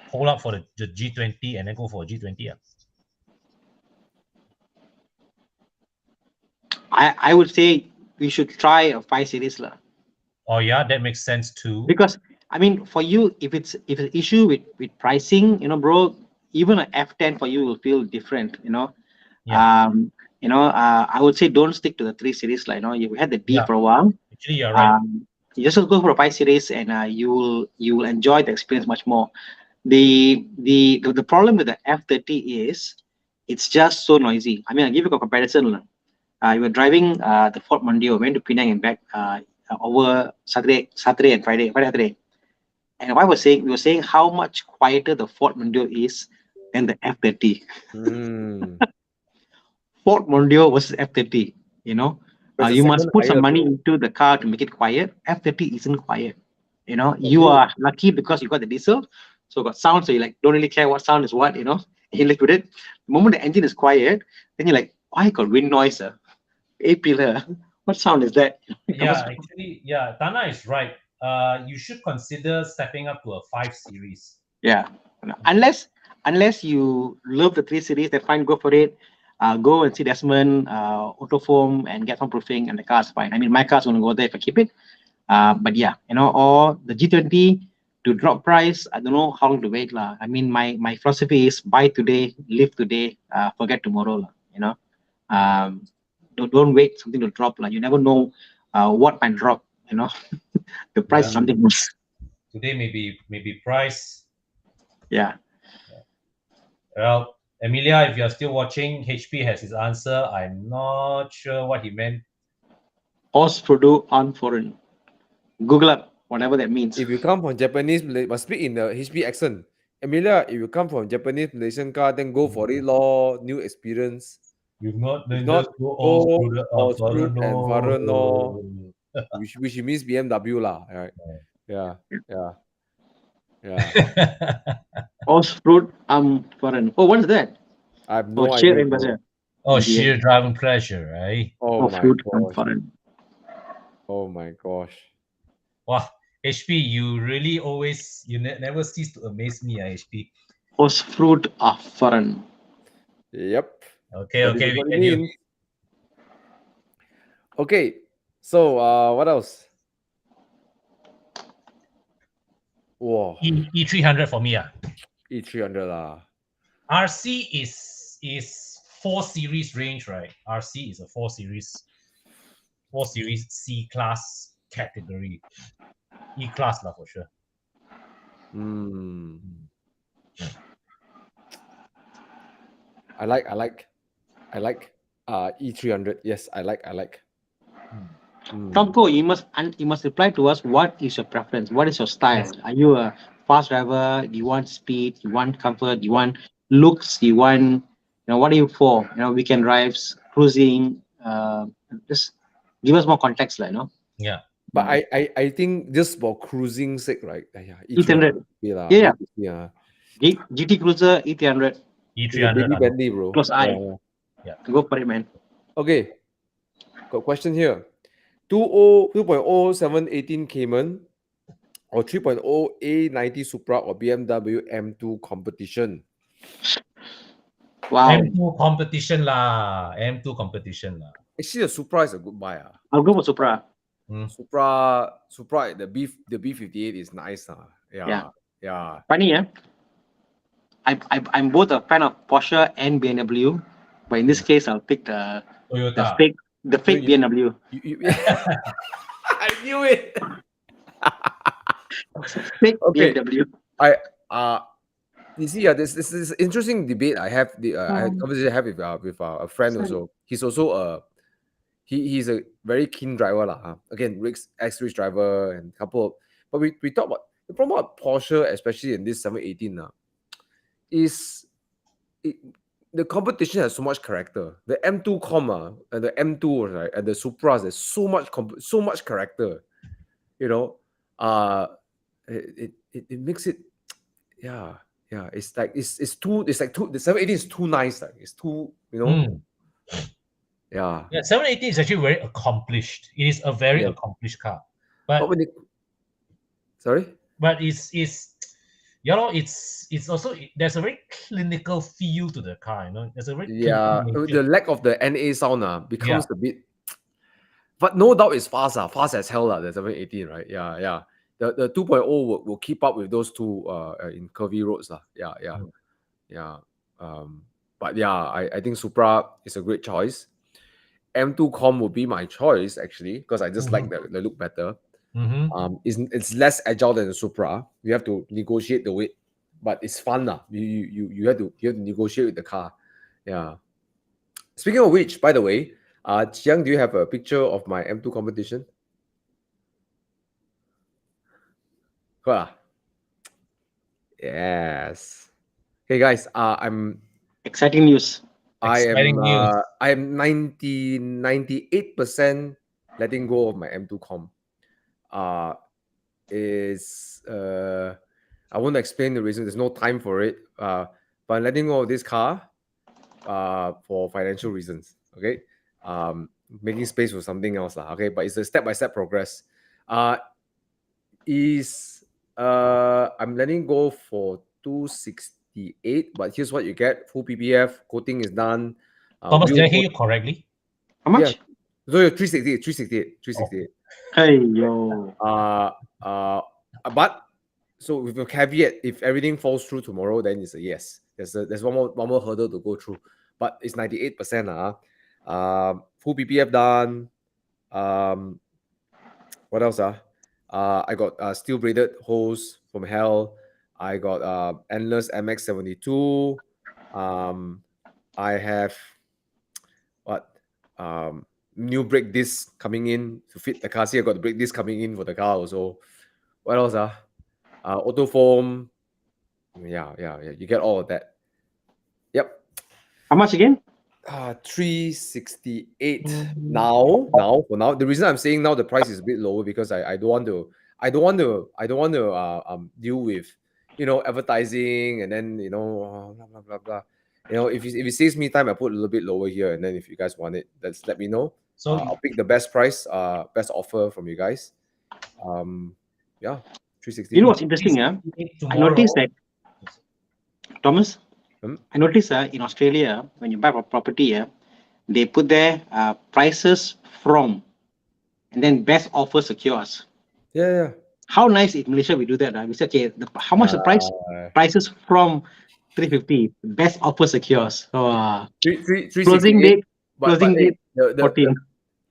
hold up for the G20 and then go for a G20. I would say we should try a 5 series lah. Oh yeah, that makes sense too. Because I mean, for you, if it's an issue with pricing, bro, even an F10 for you will feel different, Yeah. I would say don't stick to the 3 series, you had the D Yeah. for a while. Actually, you're right. You just go for a 5 series and you will enjoy the experience much more. The problem with the F30 is it's just so noisy. I mean, I'll give you a comparison. You were driving the Ford Mondeo, went to Penang and back over Saturday and Friday, Saturday. And we were saying how much quieter the Ford Mondeo is than the F30. Ford Mondeo versus F30, you must put some money into the car to make it quiet. F30 isn't quiet. You are lucky because you got the diesel, so got sound, so you don't really care what sound is what, you live with it. The moment the engine is quiet, then you're like, why got wind noise? A-pillar. What sound is that? Yeah, actually, yeah, Tana is right. You should consider stepping up to a 5 series. Yeah. Unless you love the 3 series, then fine, go for it. Go and see Desmond, Autofoam, and get some proofing, and the car's fine. I mean, my car's gonna go there if I keep it. But yeah, or the G20 to drop price, I don't know how long to wait. I mean, my philosophy is buy today, live today, forget tomorrow. Don't wait something to drop. You never know what might drop. The price is something else. Today maybe price. Yeah. Well, Emilia, if you're still watching, HP has his answer. I'm not sure what he meant. Os Frudu Unforeign. Google up whatever that means. If you come from Japanese, must speak in the HP accent. Emilia, if you come from Japanese Malaysian car, then go for it, law, new experience. If not, If then not, just go all go through the Fruit and Foreign law, no. which means BMW lah, right? Yeah, yeah, yeah. Os Fruit Unforeign. Oh, what is that? I have Oh, no cheer idea, in bro. Brazil. Oh, Idiot. sheer driving pleasure, right? Oh Os my Fruit gosh. Unforeign. Oh my gosh. Wow, HP, you really always never cease to amaze me, HP. Os Fruit Unforeign. Yep. Okay, That is okay, we what it get you. means. Okay. So what else? Whoa. E300 for me. E300 lah. RC is 4 series range, right? RC is a 4 series C class category. E class lah for sure. Hmm. I like E300. Yes, I like. Tomko, you must reply to us. What is your preference? What is your style? Yes. Are you a fast driver? Do you want speed? Do you want comfort? Do you want looks? Do you want what are you for? Weekend drives, cruising. Just give us more context, Yeah. But I think just for cruising sake, right? Yeah, E300. E300 Yeah, yeah. GT Cruiser E300. It's a E300. baby Bentley, bro. Close eye. Yeah. Go for it, man. Okay. Got question here. 2.0 718 Cayman or 3.0 A90 Supra or BMW M2 competition. Wow. M2 competition lah. M2 competition lah. Actually, the Supra is a good buy. I'll go for Supra. Supra, the B58 is nice. Yeah. Yeah. Funny, yeah. I'm both a fan of Porsche and BMW, but in this case, I'll pick the Toyota. fake So you- BMW. I knew it. Fake Okay. BMW. You see, this is interesting debate I have. I had conversation I have with a friend also. He's also he's a very keen driver lah. Again, X-Ridge driver and couple. But we talk about the problem about Porsche, especially in this 718 is the competition has so much character. The M2 and the M2 right and the Supras, there's so much character. It makes it yeah. It's like it's too the 718 is too nice. Like it's too Yeah. Yeah, 718 is actually very accomplished. It is a very accomplished car. But when sorry? But it's also there's a very clinical feel to the car, There's a very clinical The nature. lack of the NA sound becomes a bit, but no doubt it's fast fast as hell the 718, right? Yeah. The 2.0 will keep up with those two in curvy roads Yeah. But yeah, I think Supra is a great choice. M2 Com would be my choice actually because I just like the look better. It's less agile than the Supra. You have to negotiate the weight, but it's fun lah. You have to negotiate with the car. Yeah. Speaking of which, by the way, Chiang, do you have a picture of my M2 competition? Yes. Okay, guys. I'm exciting news. Exciting news. I am 98% letting go of my M2 Com. I won't explain the reason. There's no time for it. But I'm letting go of this car for financial reasons. Okay. Making space for something else. Okay. But it's a step-by-step progress. I'm letting go for 268. But here's what you get. Full PPF. Coating is done. Thomas, did I hear you correctly? How much? Yeah. So you're 368. Hey yo. But so with a caveat, if everything falls through tomorrow, then it's a yes. There's one more hurdle to go through, but it's 98%. Full PPF done. What else? I got steel braided hose from hell. I got endless MX72. I have what new brake disc coming in to fit the car. See, I got the brake disc coming in for the car also. What else? Auto foam. Yeah. You get all of that. Yep. How much again? 368 now. For now, the reason I'm saying now the price is a bit lower because I don't want to deal with advertising and then blah blah blah blah. If it saves me time, I put a little bit lower here, and then if you guys want it, let me know. So I'll pick the best price, best offer from you guys. Yeah, 360. You know what's interesting? I noticed that, Thomas. I noticed in Australia, when you buy a property, they put their prices from, and then best offer secures. Yeah. How nice if Malaysia we do that? We say, okay, how much the price? Prices from 350. Best offer secures. So, closing date. The 14.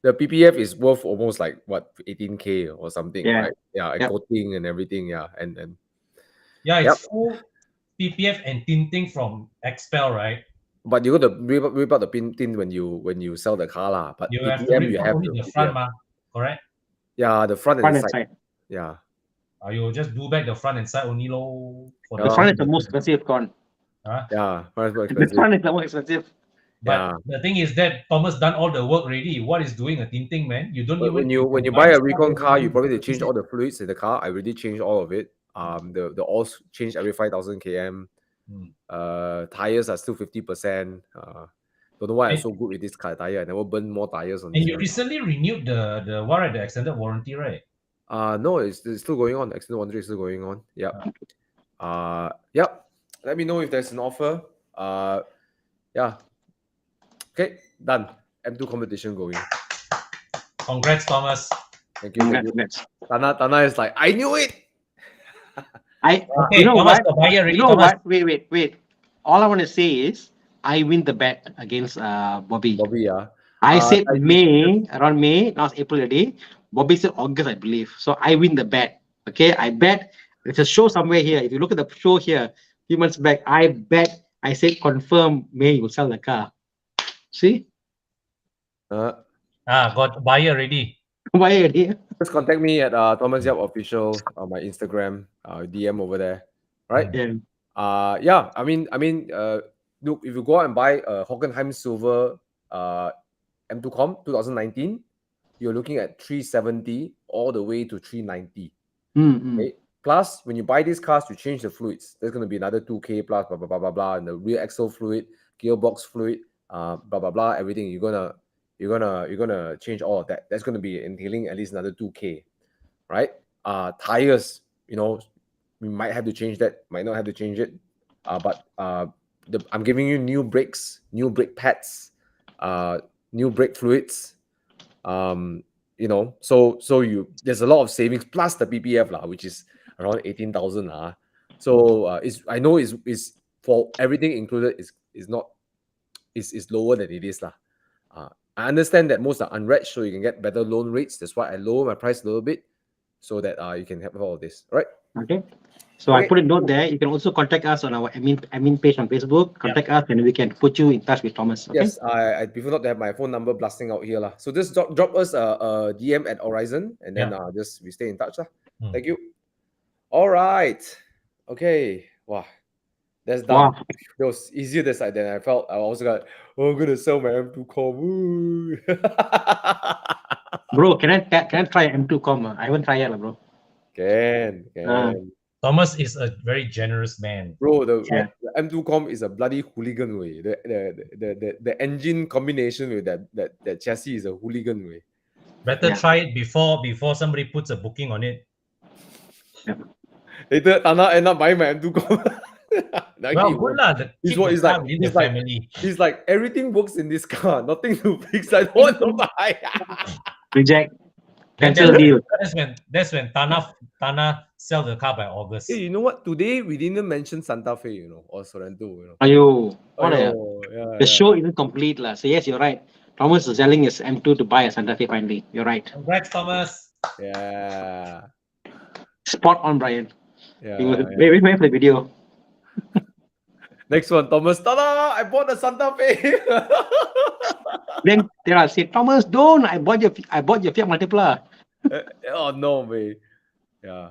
The PPF is worth almost like what 18K or something, right? Yeah, and coating and everything. Yeah, and yeah, it's full PPF and tinting from Expel, right? But you got to rip out the tint when you sell the car lah. But you PPM, have to rip out only the front, correct? Yeah, the front and side. Yeah. You just do back the front and side only low. The front is the most expensive con. Yeah, front is more expensive. The front is the most expensive. But the thing is that Thomas done all the work already. What is doing a tinting, man? You don't but even when you buy a recon car, you probably change all the fluids in the car. I already changed all of it. The oils changed every 5,000 km. Tires are still 50%. Don't know why I'm so good with this car tire. I never burn more tires on. And you recently renewed the what? The extended warranty, right? No, it's still going on. The extended warranty is still going on. Yep. Yep. Let me know if there's an offer. Yeah. Okay, done. M2 competition going. Congrats, Thomas. Thank you. Congrats. Thana is like, I knew it. You know Thomas, what? You know Thomas. What? Wait. All I want to say is I win the bet against Bobby. I said around May, now it's April already. Bobby said August, I believe. So I win the bet. Okay, I bet there's a show somewhere here. If you look at the show here, a few months back, I said confirm May will sell the car. See? Got buyer already. Buyer already. Just contact me at Thomas Yap Official on my Instagram, DM over there. Right? Yeah. Yeah. I mean, look, if you go out and buy a Hockenheim Silver M2Com 2019, you're looking at 370 all the way to 390. Okay? Plus, when you buy these cars, you change the fluids. There's going to be another 2K plus, blah, blah, blah, blah, blah, and the rear axle fluid, gearbox fluid, blah, blah, blah, everything. You're gonna change all of that. That's going to be entailing at least another 2K, right? Tires, we might have to change that, might not have to change it. But I'm giving you new brakes, new brake pads, new brake fluids. So there's a lot of savings plus the PPF which is around 18,000 So I know is for everything included is lower than it is I understand that most are unread, so you can get better loan rates. That's why I lower my price a little bit so that you can have all of this. All right. Okay. So I put a note there. You can also contact us on our admin page on Facebook. Contact us and we can put you in touch with Thomas. Okay? Yes, I prefer not to have my phone number blasting out here. So just drop us a DM at Horizon and then we stay in touch. Thank you. All right. Okay. Wow. That's done. Wow. It was easier this side than I felt. I was like, I'm gonna sell my M2Com. Bro, can I try M2Com? I haven't tried yet, bro. Can. Thomas is a very generous man. Bro, the M2Com is a bloody hooligan way. The engine combination with that chassis is a hooligan way. Better try it before somebody puts a booking on it. Later, Thana end up buying my M2Com. Well, good lah. He's like, everything works in this car. Nothing to fix. I don't want to buy. Reject. Cancel deal. That's when Thana sell the car by August. Hey, you know what? Today we didn't mention Santa Fe, or Sorrento. The show isn't complete lah. So yes, you're right. Thomas is selling his M2 to buy a Santa Fe finally. You're right. Congrats, Thomas. Yeah. Spot on, Brian. Yeah. Wait for the video. Next one, Thomas. Tada! I bought a Santa Fe. Then I'll say, Thomas, don't. I bought your Fiat Multipla. Oh no, way. Yeah.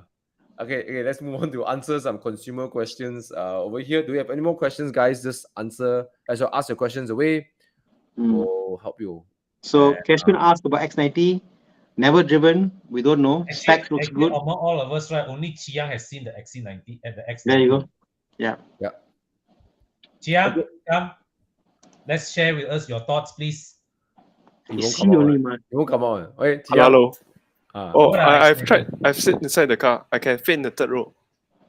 Okay, let's move on to answer some consumer questions. Over here, do we have any more questions, guys? Just answer. So ask your questions away. We'll help you. So Cashman asked about X90. Never driven. We don't know. Specs looks Actually, good. among all of us, right, only Chiang has seen the XC90 at the X90. There you go. Yeah. Chiang, come. Let's share with us your thoughts, please. He It's won't C come out. only, Right? man. He won't come out. Okay, Hello. Oh, What are I've expensive? tried. I've sit inside the car. I can fit in the third row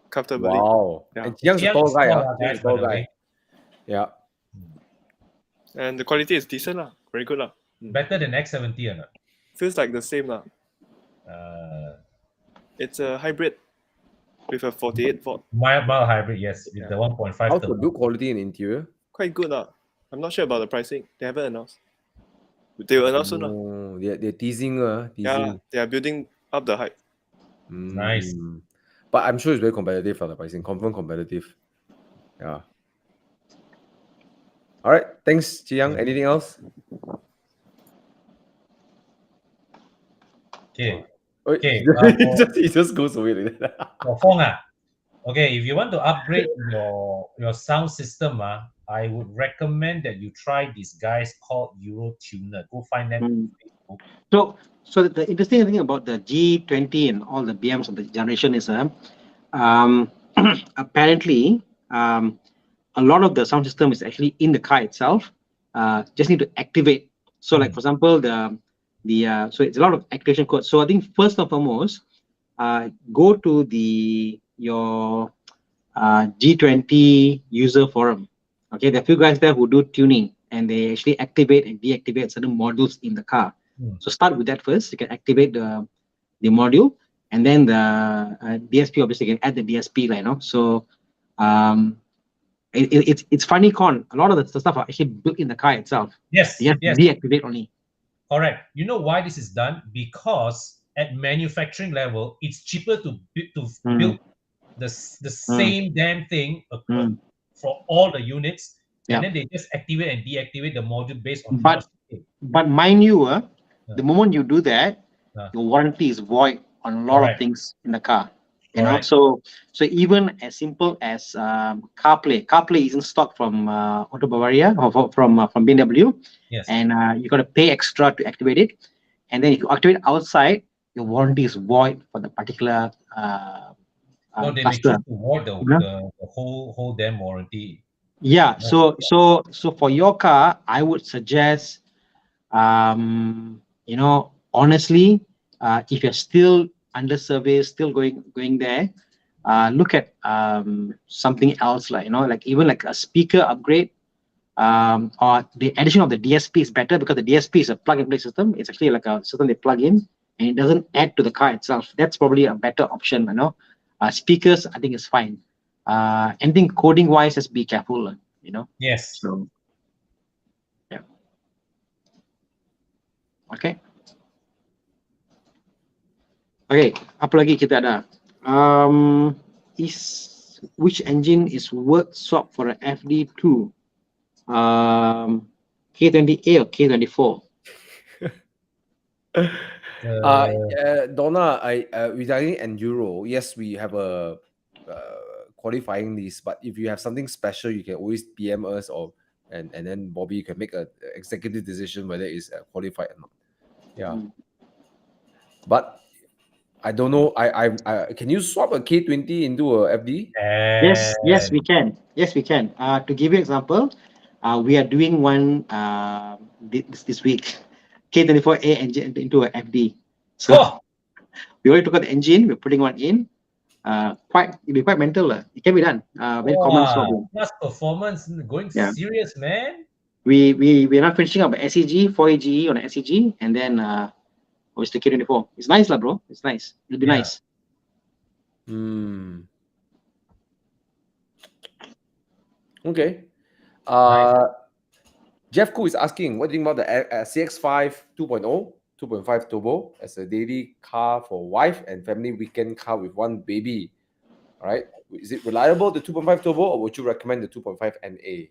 comfortably. Wow. Yeah. And Chiang's a Chiang tall is guy. tall, Chiang's guys, a by tall the guy. way. Yeah. And the quality is decent lah. Very good lah. Better than X70 or not? Feels like the same lah. It's a hybrid with a 48 volt. Mild hybrid, yes, with the 1.5 How's the turbo. build quality in interior? Quite good lah. I'm not sure about the pricing. They haven't announced. They will announce soon lah. Oh, they're teasing. Yeah, they are building up the hype. Nice. But I'm sure it's very competitive for the pricing. Confirm competitive. Yeah. All right. Thanks, Chiang. Anything else? Okay. Okay. He just goes away like that. For Fong, okay, if you want to upgrade your sound system, I would recommend that you try these guys called Eurotuner. Go find them on Facebook. So the interesting thing about the G20 and all the BMs of the generation is apparently a lot of the sound system is actually in the car itself. Just need to activate. So like for example, so it's a lot of activation code. So I think first and foremost, go to your G20 user forum. Okay, there are a few guys there who do tuning and they actually activate and deactivate certain modules in the car. So start with that first. You can activate the module, and then the DSP, obviously you can add the DSP, like, you know. So it's funny, Con. A lot of the stuff are actually built in the car itself. Yes. You have to deactivate only. Correct. You know why this is done? Because at manufacturing level, it's cheaper to build the same damn thing for all the units, and then they just activate and deactivate the module based on. But mind you, the moment you do that, your warranty is void on a lot of things in the car. You know, so even as simple as CarPlay. CarPlay isn't stock from Auto Bavaria or from BMW. Yes. And you got to pay extra to activate it. And then if you activate outside, your warranty is void for the particular no, they choose to void the whole damn warranty. Yeah. So for your car, I would suggest, you know, honestly, if you're still under service, still going there, look at something else, like, you know, like even like a speaker upgrade, or the addition of the DSP is better, because the DSP is a plug-and-play system. It's actually like a system they plug in, and it doesn't add to the car itself. That's probably a better option, you know. Speakers, I think, is fine. Anything coding-wise, just be careful, you know. Yes. So, yeah. Okay. Okay, apa lagi kita ada? Which engine is worth swap for an FD2? K20A or K24? Donna, regarding enduro, yes, we have a qualifying list, but if you have something special, you can always PM us, and then Bobby can make an executive decision whether it's qualified or not. Yeah. But I don't know. I can you swap a K20 into a FD? Yes, we can. Yes, we can. To give you an example, we are doing one this week. K24A engine into a FD. So we already took out the engine. We're putting one in. It'll be quite mental. It can be done. Very common swap. Plus performance going serious, man. We're not finishing up a SEG 4AGE on an SEG, and then obviously K24. It's nice, bro. It's nice. It'll be nice. Okay. Jeff Koo is asking, what do you think about the CX-5 2.0, 2.5 turbo as a daily car for wife and family weekend car with one baby? All right. Is it reliable, the 2.5 turbo, or would you recommend the 2.5 NA?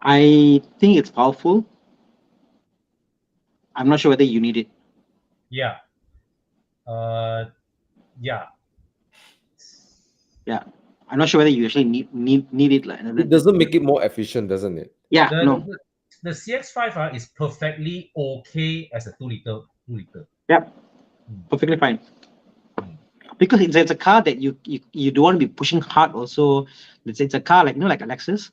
I think it's powerful. I'm not sure whether you need it. Yeah. Yeah. Yeah. I'm not sure whether you actually need it. Like, It doesn't make it more efficient, doesn't it? Yeah, The, the CX5 is perfectly okay as a 2 liter. Yep. Perfectly fine. Because it's a car that you don't want to be pushing hard also. It's a car like, like a Lexus.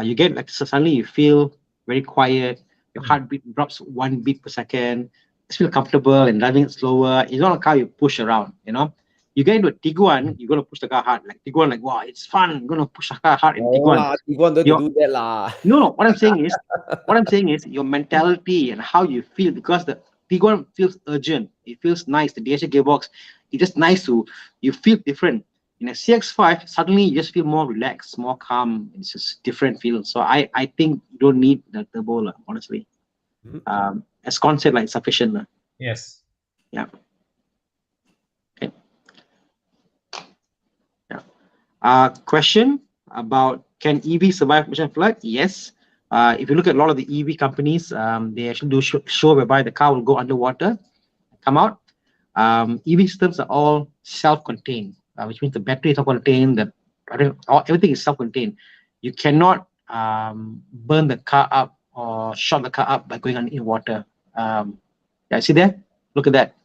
You get like, suddenly you feel very quiet. Your heartbeat drops 1 beat per second. You feel comfortable and driving it slower. It's not a car you push around, You get into a Tiguan, you're going to push the car hard. Like Tiguan, like, wow, it's fun. I'm going to push the car hard in Tiguan. Tiguan don't do that lah. No, what I'm saying is your mentality and how you feel, because the Tiguan feels urgent. It feels nice. The DSG gearbox, it's just nice you feel different. In a CX5, suddenly you just feel more relaxed, more calm. It's just different feel. So I think you don't need the turbo, honestly. As Con said, like, sufficient. Yes. Yeah. Okay. Yeah. Question about, can EV survive ocean flood? Yes. If you look at a lot of the EV companies, they actually do show whereby the car will go underwater, come out. EV systems are all self-contained, which means the battery is self-contained, everything is self-contained. You cannot burn the car up or short the car up by going in water. Yeah, see there? Look at that.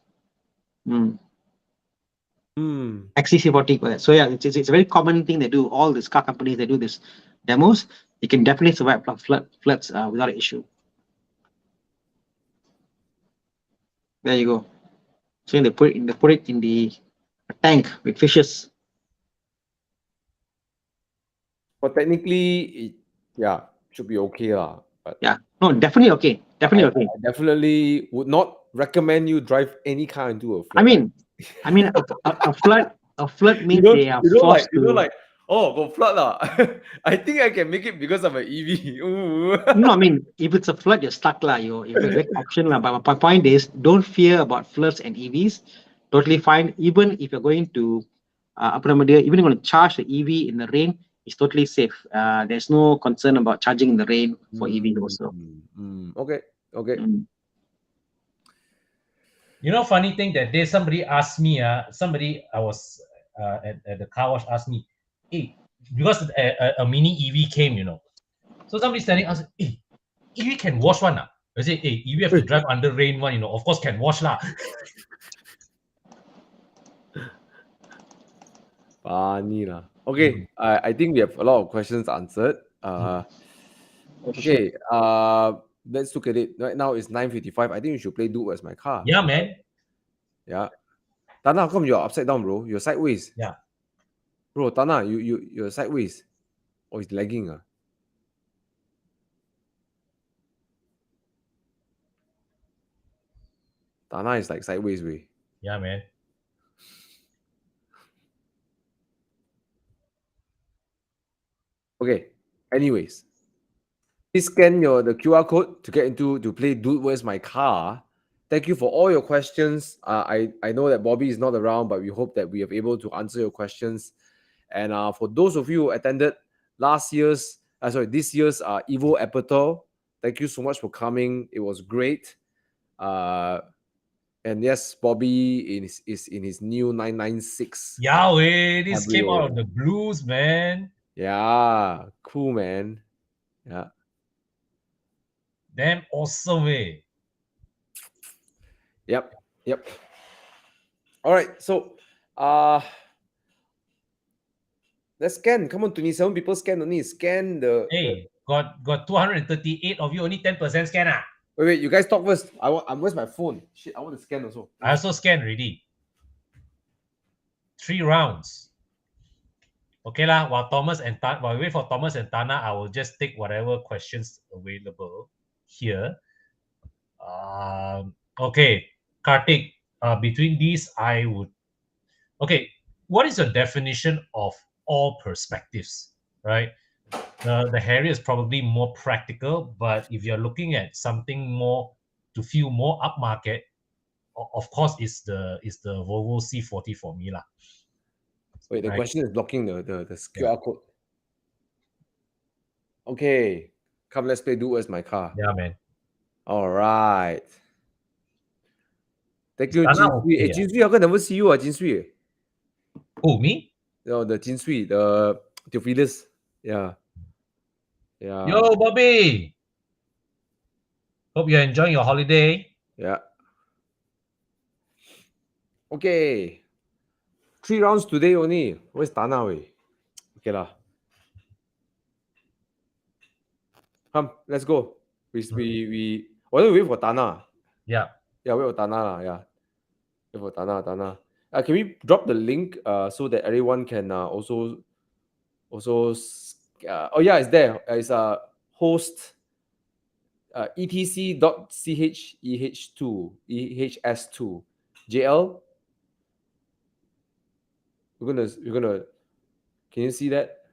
XC40 for that. So yeah, it's a very common thing they do. All these car companies, they do this demos. You can definitely survive floods without an issue. There you go. So they put it in the tank with fishes. But technically, should be okay lah. But yeah, no, definitely okay. Definitely okay. I definitely would not recommend you drive any car into a flood. I mean, a flood means they are forced to. Go flood lah. I think I can make it because I'm an EV. No, I mean, if it's a flood, you're stuck lah. You're very option lah. But my point is, don't fear about floods and EVs. Totally fine. Even if you're going to even if you're going to charge the EV in the rain, it's totally safe. There's no concern about charging in the rain for EV also. Okay. Funny thing, that day somebody asked me, I was at the car wash, asked me, hey, because a mini EV came, So somebody's telling us, hey, EV can wash one. I say, hey, EV have to drive under rain one, of course can wash lah. Funny lah. Okay, I think we have a lot of questions answered. Okay, let's look at it. Right now it's 9:55. I think we should play Dude Where's My Car. Yeah, man. Yeah. Thana, how come you're upside down, bro? You're sideways. Yeah. Bro, Thana, you're sideways. Oh, it's lagging. Thana is like sideways way. Yeah, man. Okay. Anyways, please scan the QR code to get to play Dude Where's My Car. Thank you for all your questions. I know that Bobby is not around, but we hope that we are able to answer your questions. And for those of you who attended this year's Evo Aperture, thank you so much for coming. It was great. And yes, Bobby is in his new 996. Yahweh, this came out of the blues, man. Yeah, cool, man. Yeah. Damn awesome, eh? Yep. All right, so let's scan. Come on, 27 people scan only. Scan the. Hey, got 238 of you, only 10% scan. Wait, you guys talk first. Where's my phone? Shit, I want to scan also. I also scanned already. 3 rounds. Okay lah. While we wait for Thomas and Thana, I will just take whatever questions available here. Okay, Karthik. Between these, I would. Okay, what is your definition of all perspectives? Right. The Harrier is probably more practical, but if you're looking at something more to feel more upmarket, of course, is the Volvo C40 for me lah. Wait, the Right. question is blocking the Yeah. QR code. Okay, come, let's play Do As My Car. Yeah, man. All right. Thank you, Thana Jin Sui. okay, Jin Sui, how come I never see you, Jin Sui? Who, me? No, the Jin Sui, the Theophilus. Yeah. Yeah. Yo, Bobby. Hope you're enjoying your holiday. Yeah. Okay. 3 rounds today only. Where's Thana? Okay lah. Come, let's go. Why don't we wait for Thana? Yeah. Yeah, wait for Thana lah. Yeah. Wait for Thana. Can we drop the link so that everyone can also oh yeah, it's there. It's host etc.cheh2 ehs2 jl. We're gonna can you see that?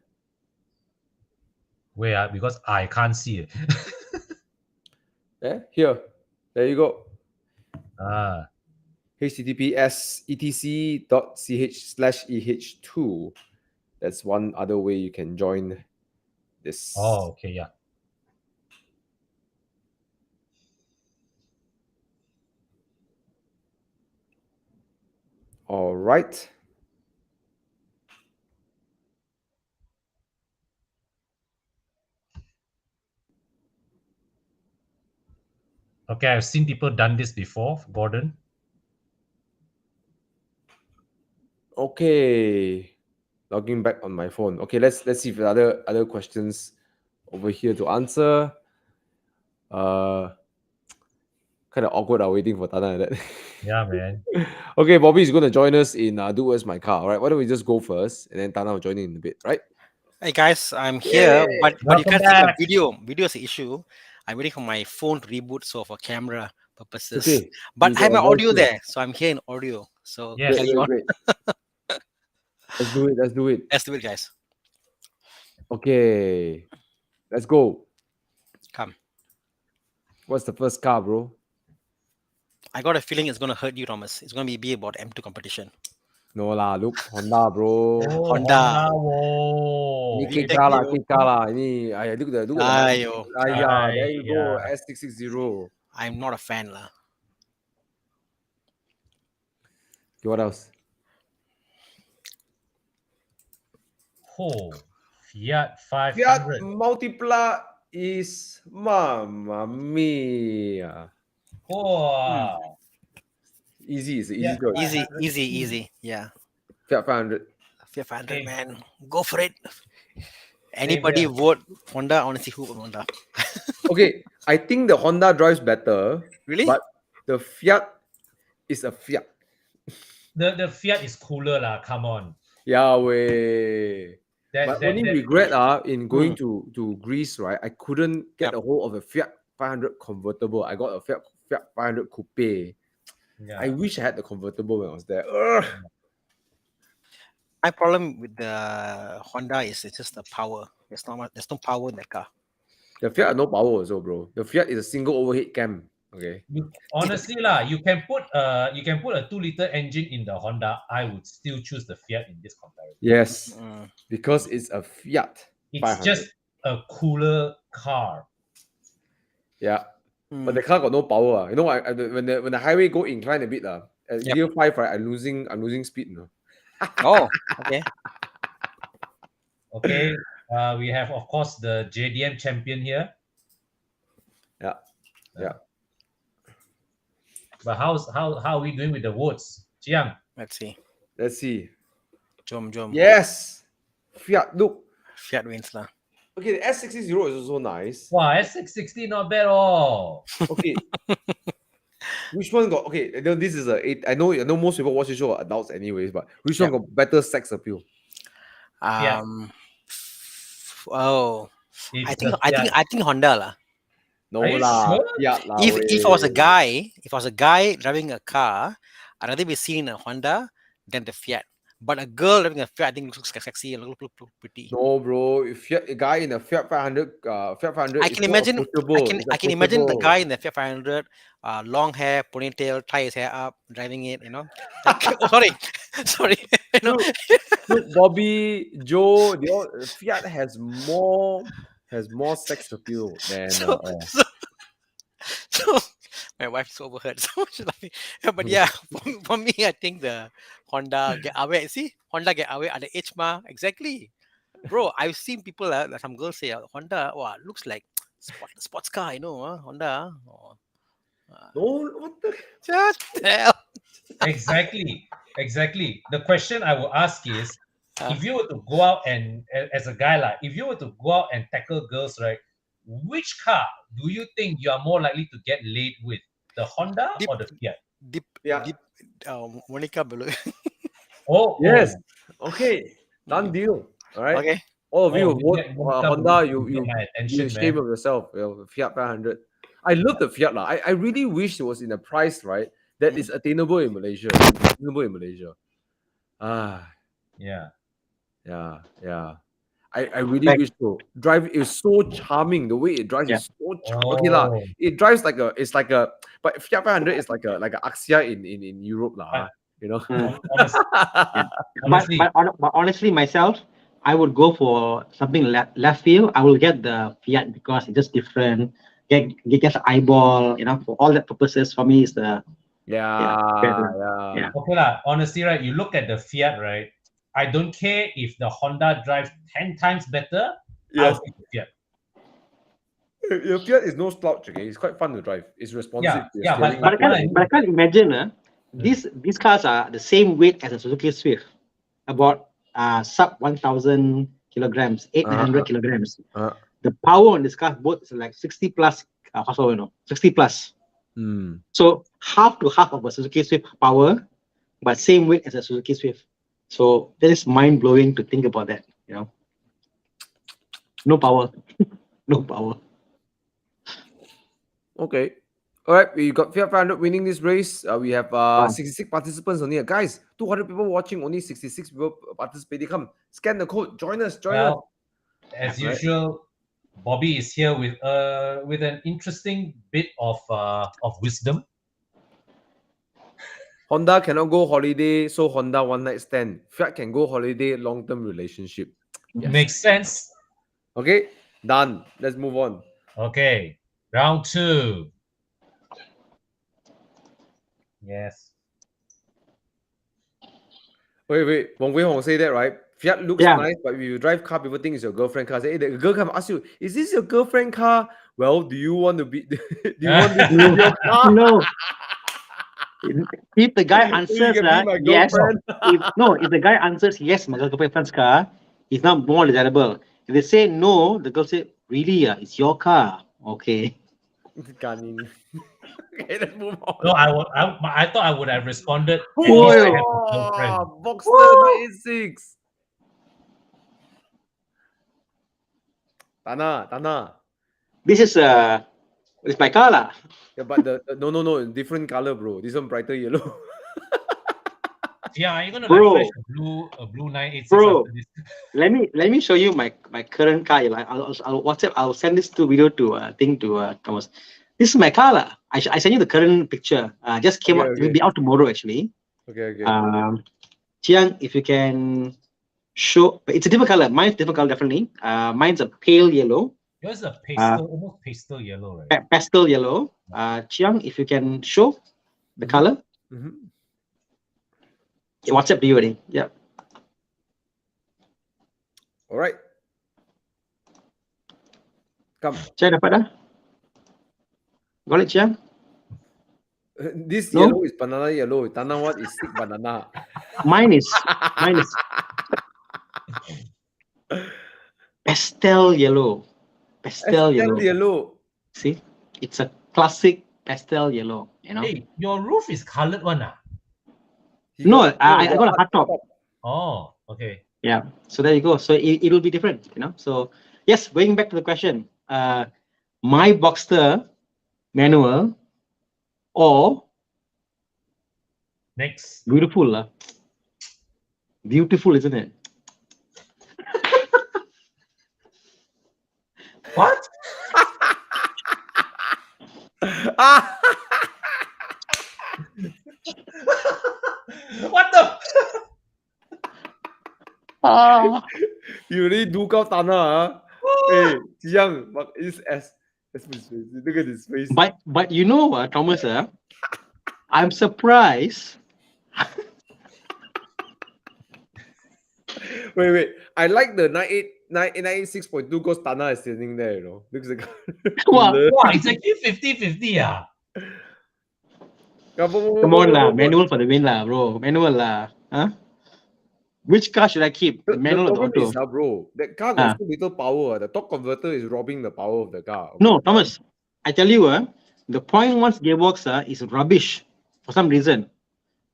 Where? Because I can't see it. Yeah, here. There you go. https etc.ch/eh2. That's one other way you can join this. Oh, okay, yeah. All right. Okay, I've seen people done this before, Gordon. Okay. Logging back on my phone. Okay, let's see if there are other questions over here to answer. Kind of awkward waiting for Thana like that. Yeah, man. Okay, Bobby is going to join us in Do As My Car. All right, why don't we just go first and then Thana will join in a bit, right? Hey guys, I'm here, but you Welcome can't see my back. video. Video is the issue. I'm waiting for my phone to reboot, so for camera purposes. Okay. But You I have got my a voice audio here. there, so I'm here in audio. So Yes. carry on. Great. Let's do it. Let's do it, guys. Okay. Let's go. Come. What's the first car, bro? I got a feeling it's gonna hurt you, Thomas. It's gonna be about M2 competition. No lah, look, Honda, bro. Oh, Honda. Whoa. Ini We K take car lah, you. K car lah. Ini, look at the Ayo. there you go, Aiya. S660. I'm not a fan, lah. Okay, what else? Oh, Fiat 500. Fiat Multipla is Mamma Mia. Wow. Easy, it's an easy Yeah. choice. Easy. Yeah. Fiat 500. Fiat 500, Okay. man. Go for it. Anybody here. vote Honda? I want to see who vote Honda. Okay, I think the Honda drives better, Really? but the Fiat is a Fiat. The Fiat is cooler lah. Come on. Yahweh. But only regret in going to Greece, right? I couldn't get a hold of a Fiat 500 convertible. I got a Fiat 500 coupe. Yeah. I wish I had the convertible when I was there. Ugh. My problem with the Honda is it's just the power. There's no power in that car. The Fiat had no power also, bro. The Fiat is a single overhead cam. Okay. Honestly lah, you can put a 2-liter engine in the Honda. I would still choose the Fiat in this comparison. Yes, because it's a Fiat. It's 500. just a cooler car. Yeah. But the car got no power. You know, when the highway go incline a bit, at gear 5, right, I'm losing speed. Oh, okay. Okay. We have, of course, the JDM champion here. Yeah. But how are we doing with the votes? Chiang? Let's see. Jom. Jom. Yes. Fiat, look. Fiat wins lah. Okay, the S660 is also nice. Wow, S660 not bad all. Okay. Which one got okay? This is I know most people watch the show are adults anyways, but which one got better sex appeal? Oh, It's I think Honda lah. No Are you lah. sure? Fiat lah, If I was a guy driving a car, I'd rather be seen in a Honda than the Fiat. But a girl having a Fiat, I think looks sexy and look pretty. No, bro. If a guy in a Fiat 500, Fiat 500 I is can more imagine. approachable. It's I can imagine the approachable. guy in the Fiat 500, long hair, ponytail, tie his hair up, driving it. Like, oh, sorry, sorry. Look, Bobby, Joe, Fiat has more sex appeal than so, so my wife's overheard, so she's laughing. Yeah, but yeah, for me, I think the Honda get away. See, Honda get away at the age ma exactly, bro. I've seen people, like some girls say, Honda, wow, looks like sports car, Honda. no, what the Just hell. Exactly. The question I will ask is, if you were to go out and as a guy, like if you were to go out and tackle girls, right, which car do you think you are more likely to get laid with, the Honda or the Fiat? Monica below. yes. Okay, done deal. All right. Okay. All of you vote Monica Honda. Below to get my You attention, be ashamed man. of yourself. Fiat 500. I love the Fiat lah. I really wish it was in a price right that is attainable in Malaysia. Ah, Yeah. I really wish so. Drive is so charming. The way it drives is so charming. Okay lah. Oh. It drives like a. It's like a. But Fiat 500 is like a Axia in Europe lah. You know. Honestly, But honestly, myself, I would go for something left field. I will get the Fiat because it's just different. Get the eyeball, for all that purposes. For me, is the Yeah. okay lah. Honestly, right, you look at the Fiat, right? I don't care if the Honda drives 10 times better. Yes. I'll pick the Fiat. Your Fiat is no slouch. Okay, it's quite fun to drive. It's responsive. But I can't imagine. These cars are the same weight as a Suzuki Swift, about sub 1,000 kilograms, 800 kilograms. The power on this car both is like 60 plus horsepower, 60 plus. So half to half of a Suzuki Swift power, but same weight as a Suzuki Swift. So that is mind blowing to think about that. No power, no power. Okay. All right, we got Fiat 500 winning this race. We have 66 participants on here. Guys, 200 people watching, only 66 people participating. Come, scan the code. Join us. As usual, Bobby is here with an interesting bit of wisdom. Honda cannot go holiday, so Honda one night stand. Fiat can go holiday, long-term relationship. Yes. Makes sense. Okay, done. Let's move on. Okay, round 2. Yes. Wait. Wong Wei Hong say that, right? Fiat looks nice, but if you drive car, people think it's your girlfriend car. Say, hey, the girl come ask you, is this your girlfriend car? Well, do you want to be? Do you want to be your car? No. If the guy answers yes, if the guy answers yes, my girlfriend's car, it's not more desirable. If they say no, the girl say, really, it's your car. Okay. Okay, let's move on. No, I thought I would have responded. Boxster 86. Thana. This is it's my car lah. Yeah, but no, different color, bro. This one brighter yellow. Yeah, are you gonna flash a blue 986 bro, after this? Let me show you my current car. I'll WhatsApp. I'll send this video to Thomas. This is my car lah. I send you the current picture. Just came out. It will be out tomorrow actually. Okay. Chiang, if you can show, it's a different color. Mine's different color definitely. Mine's a pale yellow. Yours is a pastel, almost pastel yellow, right? Pastel yellow. Chiang, if you can show the color. WhatsApp to you already. Yeah. All right. Come. Chiang dapat dah? Got it, Chiang? This yellow is banana yellow. Thana what is sick banana? Mine is pastel yellow. Pastel yellow. See, it's a classic pastel yellow. Hey, your roof is colored one, ah? No, I got a hard top. Oh, okay. Yeah, so there you go. So it will be different, So yes, going back to the question, my Boxster manual or next beautiful Beautiful, isn't it? What? What the? You really do out Thana, huh? Hey, Jiang, but it's as look at his face. But you know what, Thomas? I'm surprised. Wait. I like the 986.2 because Thana is sitting there, you know. Looks like Wow. Wow, it's actually 50-50, ah. Come on lah, manual for the win lah, bro. Manual lah. Huh? Which car should I keep? The manual or the problem auto? is, bro, that car got so little power. The torque converter is robbing the power of the car. Okay? No, Thomas, I tell you, the 0.1 gearbox is rubbish for some reason.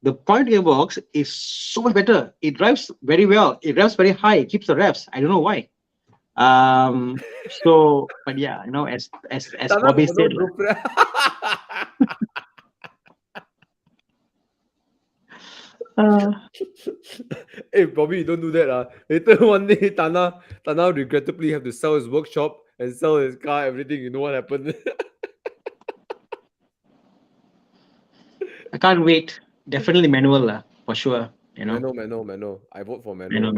The point gearbox is so much better. It drives very well. It drives very high. It keeps the revs. I don't know why. So, but yeah, you know, as Bobby said, hey Bobby, don't do that. Later one day Thana regrettably have to sell his workshop and sell his car, everything. You know what happened? I can't wait. Definitely manual for sure. You know. Manual. I vote for manual.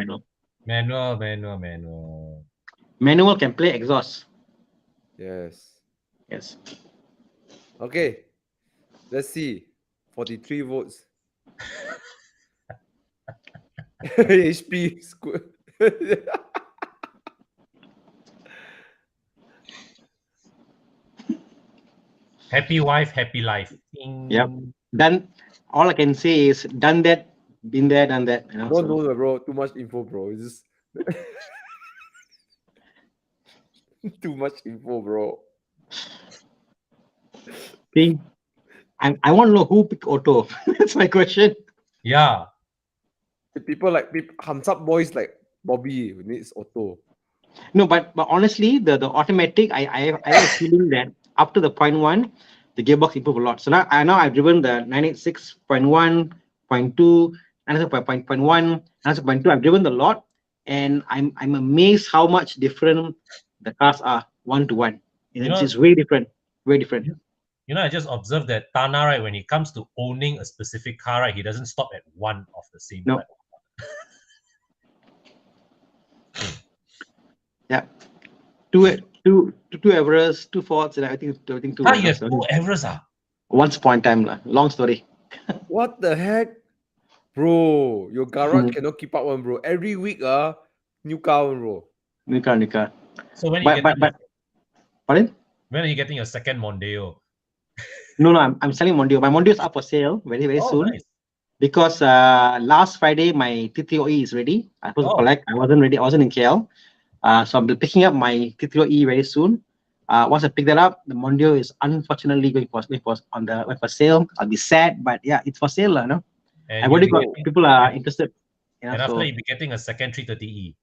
Manual. Manual can play exhaust. Yes. Okay. Let's see. 43 votes. HP. Happy wife, happy life. Yep. Done. All I can say is done that, been there, done that. You know, no, bro. Too much info, bro. It's just too much info, bro. See, I want to know who picked auto. That's my question. Yeah. People Hams Up boys like Bobby who needs auto. No, but honestly, the automatic, I have a feeling that after the 0.1, the gearbox improved a lot. So now I've driven the 986.1, 0.2, 986.1, 986.2. I've driven a lot, and I'm amazed how much different the cars are one to one. It's very different. Very different. You know, I just observed that Thana, right, when it comes to owning a specific car, right, he doesn't stop at one of the same platform. Yeah. Two Everest, 2 Fords, and I think two. You have 2 Everest, Once upon a time, long story. What the heck? Bro, your garage cannot keep up one, bro. Every week, new car one, bro. New car. So when pardon? When are you getting your second Mondeo? No, I'm selling Mondeo. My Mondeo is up for sale very soon. Nice. Because last Friday my T3OE is ready. I supposed to collect. I wasn't ready. I wasn't in KL. So I'll be picking up my T3OE very soon. Once I pick that up, the Mondeo is unfortunately going for sale. I'll be sad, but yeah, it's for sale, you know. I've already got people are interested. And after you'll be getting a second 330E.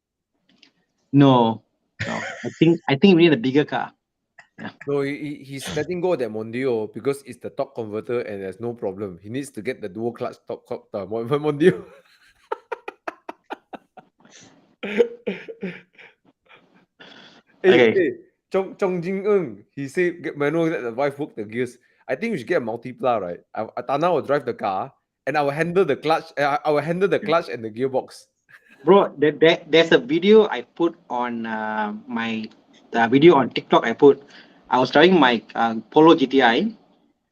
No. I think we need a bigger car. Yeah. No, he's letting go of that Mondeo because it's the torque converter and there's no problem. He needs to get the dual clutch Mondeo. Hey, Chong Jing Eung, he said get manual, let the wife work the gears. I think we should get a multipla, right? Thana will drive the car and I will handle the clutch. I will handle the clutch and the gearbox. Bro, there's a video I put on the video on TikTok. I was driving my Polo GTI.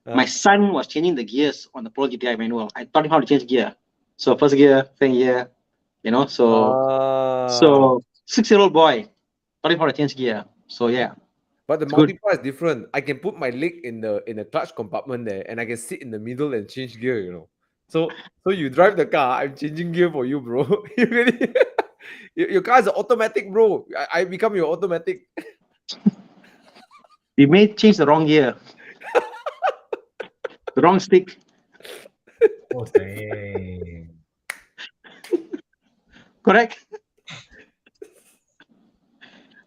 My son was changing the gears on the Polo GTI manual. I taught him how to change gear. So first gear, second gear, you know. So 6-year-old boy taught him how to change gear. So yeah. But the multipla is different. I can put my leg in the clutch compartment there, and I can sit in the middle and change gear. You know. So you drive the car. I'm changing gear for you, bro. Your car is automatic, bro. I become your automatic. We may change the wrong gear. The wrong stick. Oh, dang. Correct?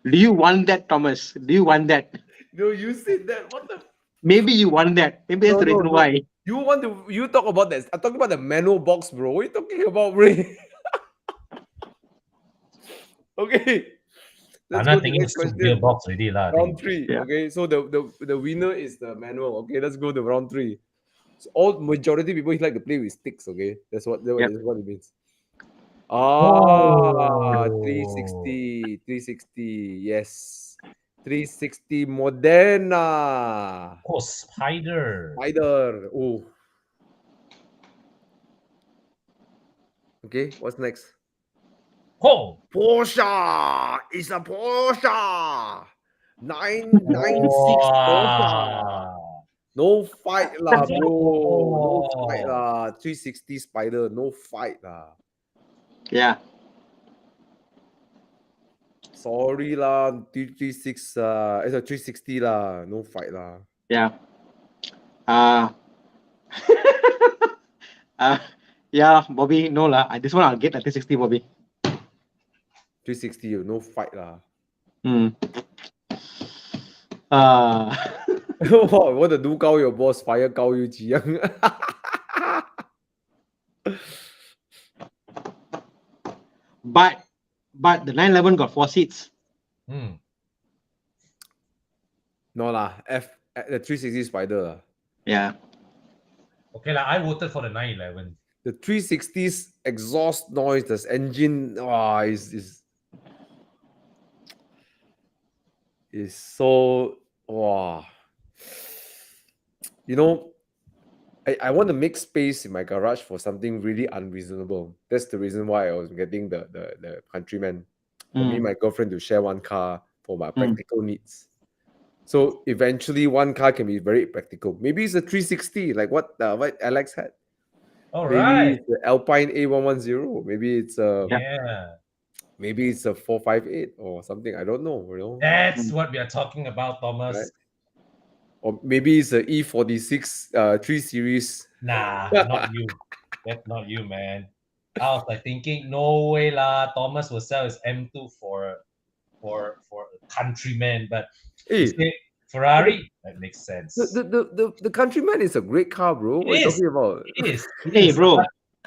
Do you want that, Thomas? Do you want that? No, you said that. What the? Maybe you want that. Maybe that's the reason why. You talk about that. I'm talking about the manual box, bro. What are you talking about, bro? Okay. Let's Thana go to the thinking next soup question. gearbox already lah. I Round think. 3. Yeah. Okay, so the winner is the manual. Okay, let's go to round 3. So all majority people like to play with sticks. Okay, that's what Yep. it means. Oh, 360. Yes, 360 Moderna. oh, spider. Spider. Oh, okay. What's next? Oh, Porsche. It's a Porsche. 996 Porsche. wow. No fight lah, bro. No fight Oh, lah. 360 Spider. No fight lah. Yeah. Sorry lah. 336 it's a 360 lah. No fight lah. Yeah. Uh, yeah, Bobby, no lah. This one I'll get at 360, Bobby. 360, no fight lah. What to do? Gao your boss, fire Gao you Jiang. But the 911 got 4 seats. hmm. No lah. The 360 Spider lah. Yeah. Okay lah. I voted for the 911. The 360's exhaust noise, this engine, is so wow. You know, I want to make space in my garage for something really unreasonable. That's the reason why I was getting the Countryman. For me, my girlfriend to share one car for my practical needs. So eventually, one car can be very practical. Maybe it's a 360, like what Alex had. All Maybe right. it's the Alpine A110. Maybe it's a Yeah. maybe it's a 458 or something. I don't know. You know. That's what we are talking about, Thomas. Right. Or maybe it's a E46 3 Series. Nah, not you. That's not you, man. I was like thinking, no way lah. Thomas will sell his M2 for a Countryman, but you say Ferrari, that makes sense. The Countryman is a great car, bro. What are you talking about? It is. Hey, bro.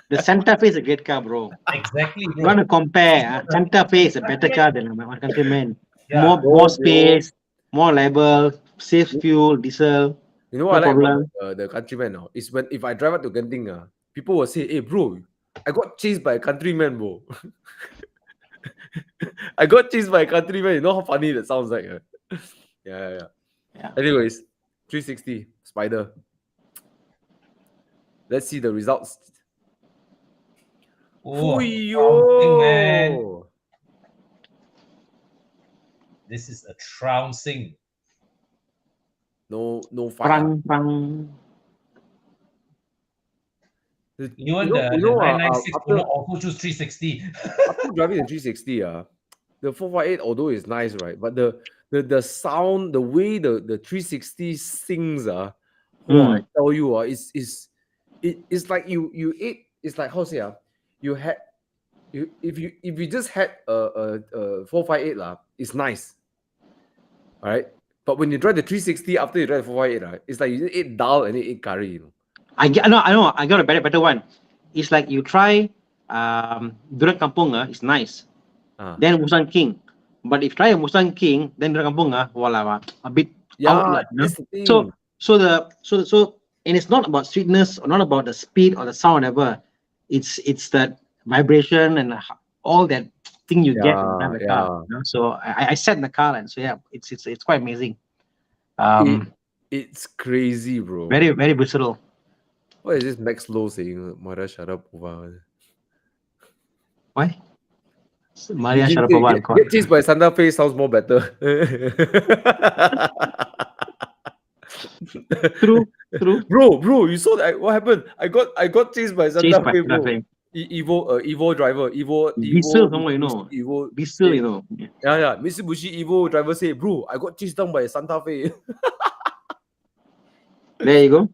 The Santa Fe is a great car, bro. Exactly, bro. You want to compare? Santa Fe is a better car than my Countryman. Yeah. More space, more reliable, safe fuel, diesel. You know what No I like problem. about the Countryman now is when if I drive up to Genting, people will say, "Hey, bro, I got chased by a Countryman, bro." I got chased by a Countryman. You know how funny that sounds like? Yeah. Anyways, 360 Spider. Let's see the results. Oh, man. This is a trouncing. No fight. Even the 996 will not also choose 360. After driving the 360, the 458, although it's nice, right? But the sound, the way the 360 sings, I tell you, it's like you ate. It's like how to say, if you just had a 458 it's nice, all right. But when you drive the 360 after you drive the 458, it's like you just ate dal and you ate curry. You know. I know. I got a better one. It's like you try Durian Kampung. It's nice. Then Musang King. But if you try a Musang King, then Durian Kampung, a bit out. That's the thing. So and it's not about sweetness or not about the speed or the sound ever. It's that vibration and all that thing you get in the car. You know? So I sat in the car and so it's quite amazing. It's crazy, bro. Very, very versatile. What is this Max Low saying? Mara Sharapova. Why? Maria Sharapova. Get chased by Santa Fe sounds more better. True. Bro, you saw that? What happened? I got chased by Santa Fe, bro. Evo driver, Diesel, you know. Evo, Diesel, you know. Yeah. Mitsubishi Evo driver say, bro, I got chased down by Santa Fe. There you go.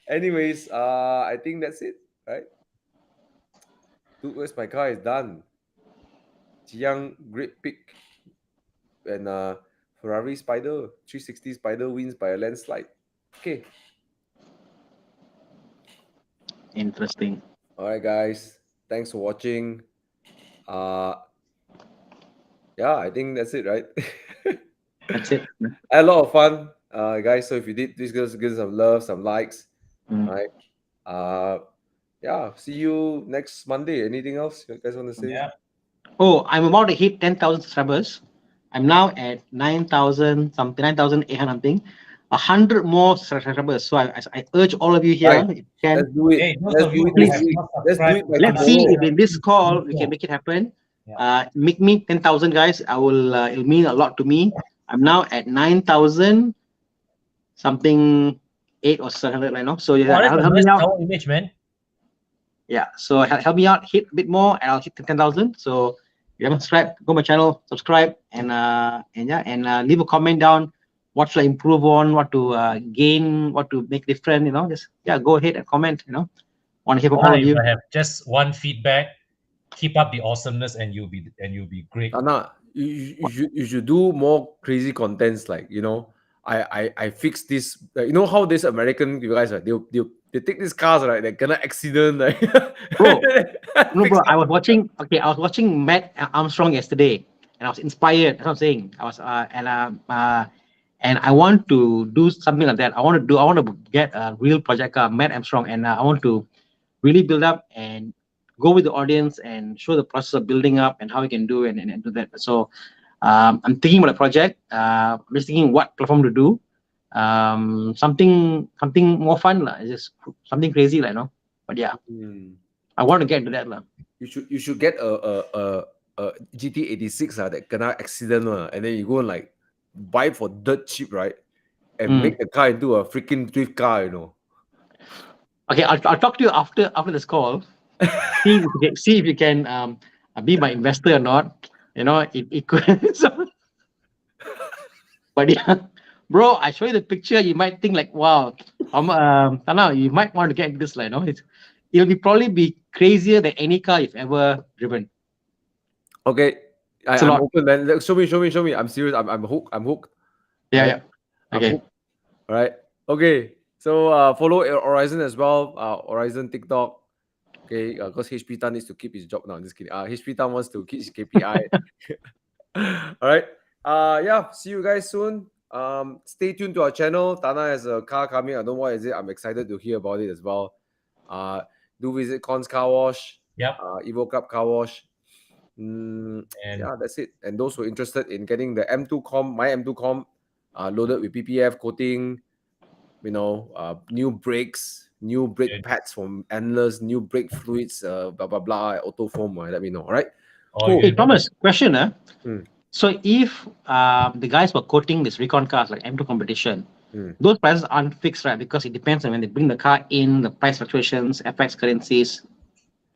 Anyways, I think that's it, right? Dude, where's my car is done. Jiang, great pick. And Ferrari Spider, 360 Spider wins by a landslide. Okay. Interesting. All right, guys. Thanks for watching. yeah, I think that's it, right? That's it. I had a lot of fun, guys. So if you did, please give us some love, some likes, right? Yeah. See you next Monday. Anything else you guys want to say? Yeah. Oh, I'm about to hit 10,000 subscribers. I'm now at 9,000 something, 9,800 something. 100 more subscribers. So I urge all of you here, Right. if you can, Let's do it. Hey, those Let's of do you it who this have please, week. not Let's do subscribed, it by let's see tomorrow. if in this call we can make it happen. Yeah. Make me 10,000 guys. I will. It'll mean a lot to me. I'm now at 9,000 something 8 or 700 right now. So Oh, that's a help nice me out. tower image, man. Yeah. So help me out. Hit a bit more, and I'll hit 10,000. So if you haven't subscribed, go my channel, subscribe, and leave a comment down. What should I improve on? What to gain? What to make different? Just go ahead and comment. Want to hear from all of you. I have just one feedback. Keep up the awesomeness, and you'll be great. Anna, you should do more crazy contents like I fixed this. You know how this American you guys are they take these cars right, they gonna accident like Bro, no, bro. I was watching Matt Armstrong yesterday, and I was inspired. That's what I'm saying. I was and I want to do something like that. I want to get a real project car, Matt Armstrong, and I want to really build up and go with the audience and show the process of building up and how we can do and do that. So I'm thinking about a project. I'm just thinking what platform to do. Something more fun, just something crazy, But yeah, I want to get into that, You should get a GT86 that kena accident and then you go and like buy it for dirt cheap, right? And make the car into a freaking drift car, Okay, I'll talk to you after this call. see if you can be my investor or not. It could. But yeah, bro, I show you the picture. You might think like, wow, Thana, you might want to get this, it'll probably be crazier than any car you've ever driven. Okay, I'm open, man. Show me. I'm serious. I'm hooked. Yeah. Okay. All right. Okay. So follow Horizon as well. Horizon TikTok. Okay. Because HP Tan needs to keep his job now. I'm just kidding. HP Tan wants to keep his KPI. All right. Yeah. See you guys soon. Stay tuned to our channel. Thana has a car coming. I don't know what is it. I'm excited to hear about it as well. Do visit Cons Car Wash. Yep. Evo Club Car Wash. Yeah, that's it. And those who are interested in getting the my M2Com loaded with PPF coating, new brakes, new brake pads from Endless, new brake fluids, blah blah blah, auto foam. Let me know. All right. Cool. Hey Thomas, question. So if the guys were quoting this recon cars like M2 competition, those prices aren't fixed, right? Because it depends on when they bring the car in, the price fluctuations, FX currencies,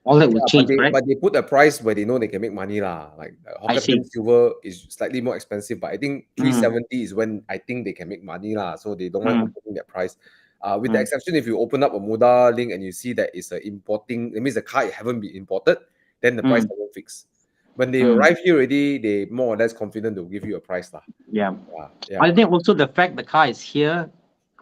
all that will change, right? But they put a price where they know they can make money lah. Like Hawker Silver is slightly more expensive, but I think 370 is when I think they can make money lah. So they don't want to put that price. With the exception, if you open up a Moda link and you see that it's importing, it means the car haven't been imported, then the price doesn't fix. When they arrive here already, they more or less confident to give you a price lah. Yeah. I think also the fact the car is here,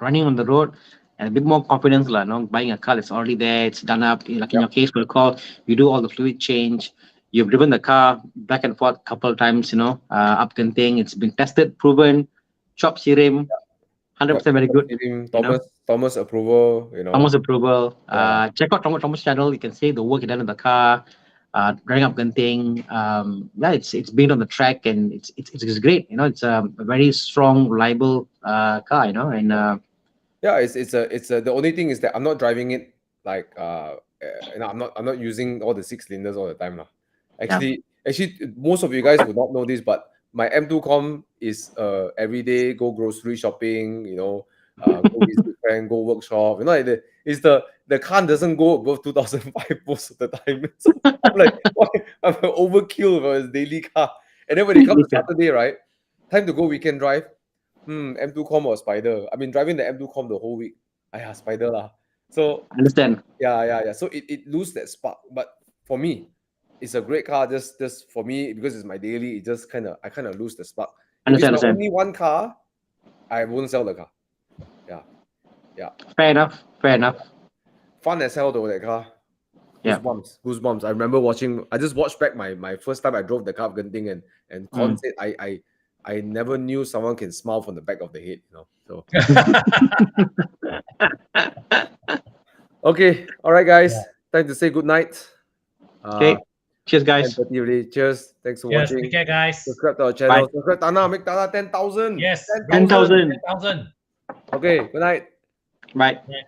running on the road, and a bit more confidence, buying a car that's already there, it's done up. Like in your case, we'll call, you do all the fluid change. You've driven the car back and forth a couple of times, up Genting. It's been tested, proven, chop sirim, 100% very good. Thomas approval, Thomas approval. Check out Thomas channel. You can see the work he done in the car. Driving up Genting, it's been on the track and it's great. It's a very strong, reliable car. And it's the only thing is that I'm not driving it like I'm not using all the 6 cylinders all the time lah. Actually, most of you guys would not know this, but my M2Com is everyday go grocery shopping, go visit friend, go workshop. It's the car doesn't go above 2005 most of the time. So I'm like, I'm an overkill for his daily car. And then when it comes to Saturday, right, time to go weekend drive. M2Com or Spider. I've been driving the M2Com the whole week. Spider lah. So I understand. Yeah. So it loses that spark. But for me, it's a great car. Just for me, because it's my daily, I kind of lose the spark. If it's only one car, I won't sell the car. Yeah. Fair enough. Fun as hell though, that car. Yeah. Goosebumps. I remember watching. I just watched back my first time I drove the car of Genting, and Con said I never knew someone can smile from the back of the head. So okay, all right, guys. Time to say good night. Okay. Cheers, guys. 10:30 already. Cheers. Thanks for Cheers. watching. Take care, guys. Subscribe to our channel. Bye. Subscribe Thana. Make Thana 10,000. Yes. 10,000. 10,000. Okay. Good night. Bye. Yeah.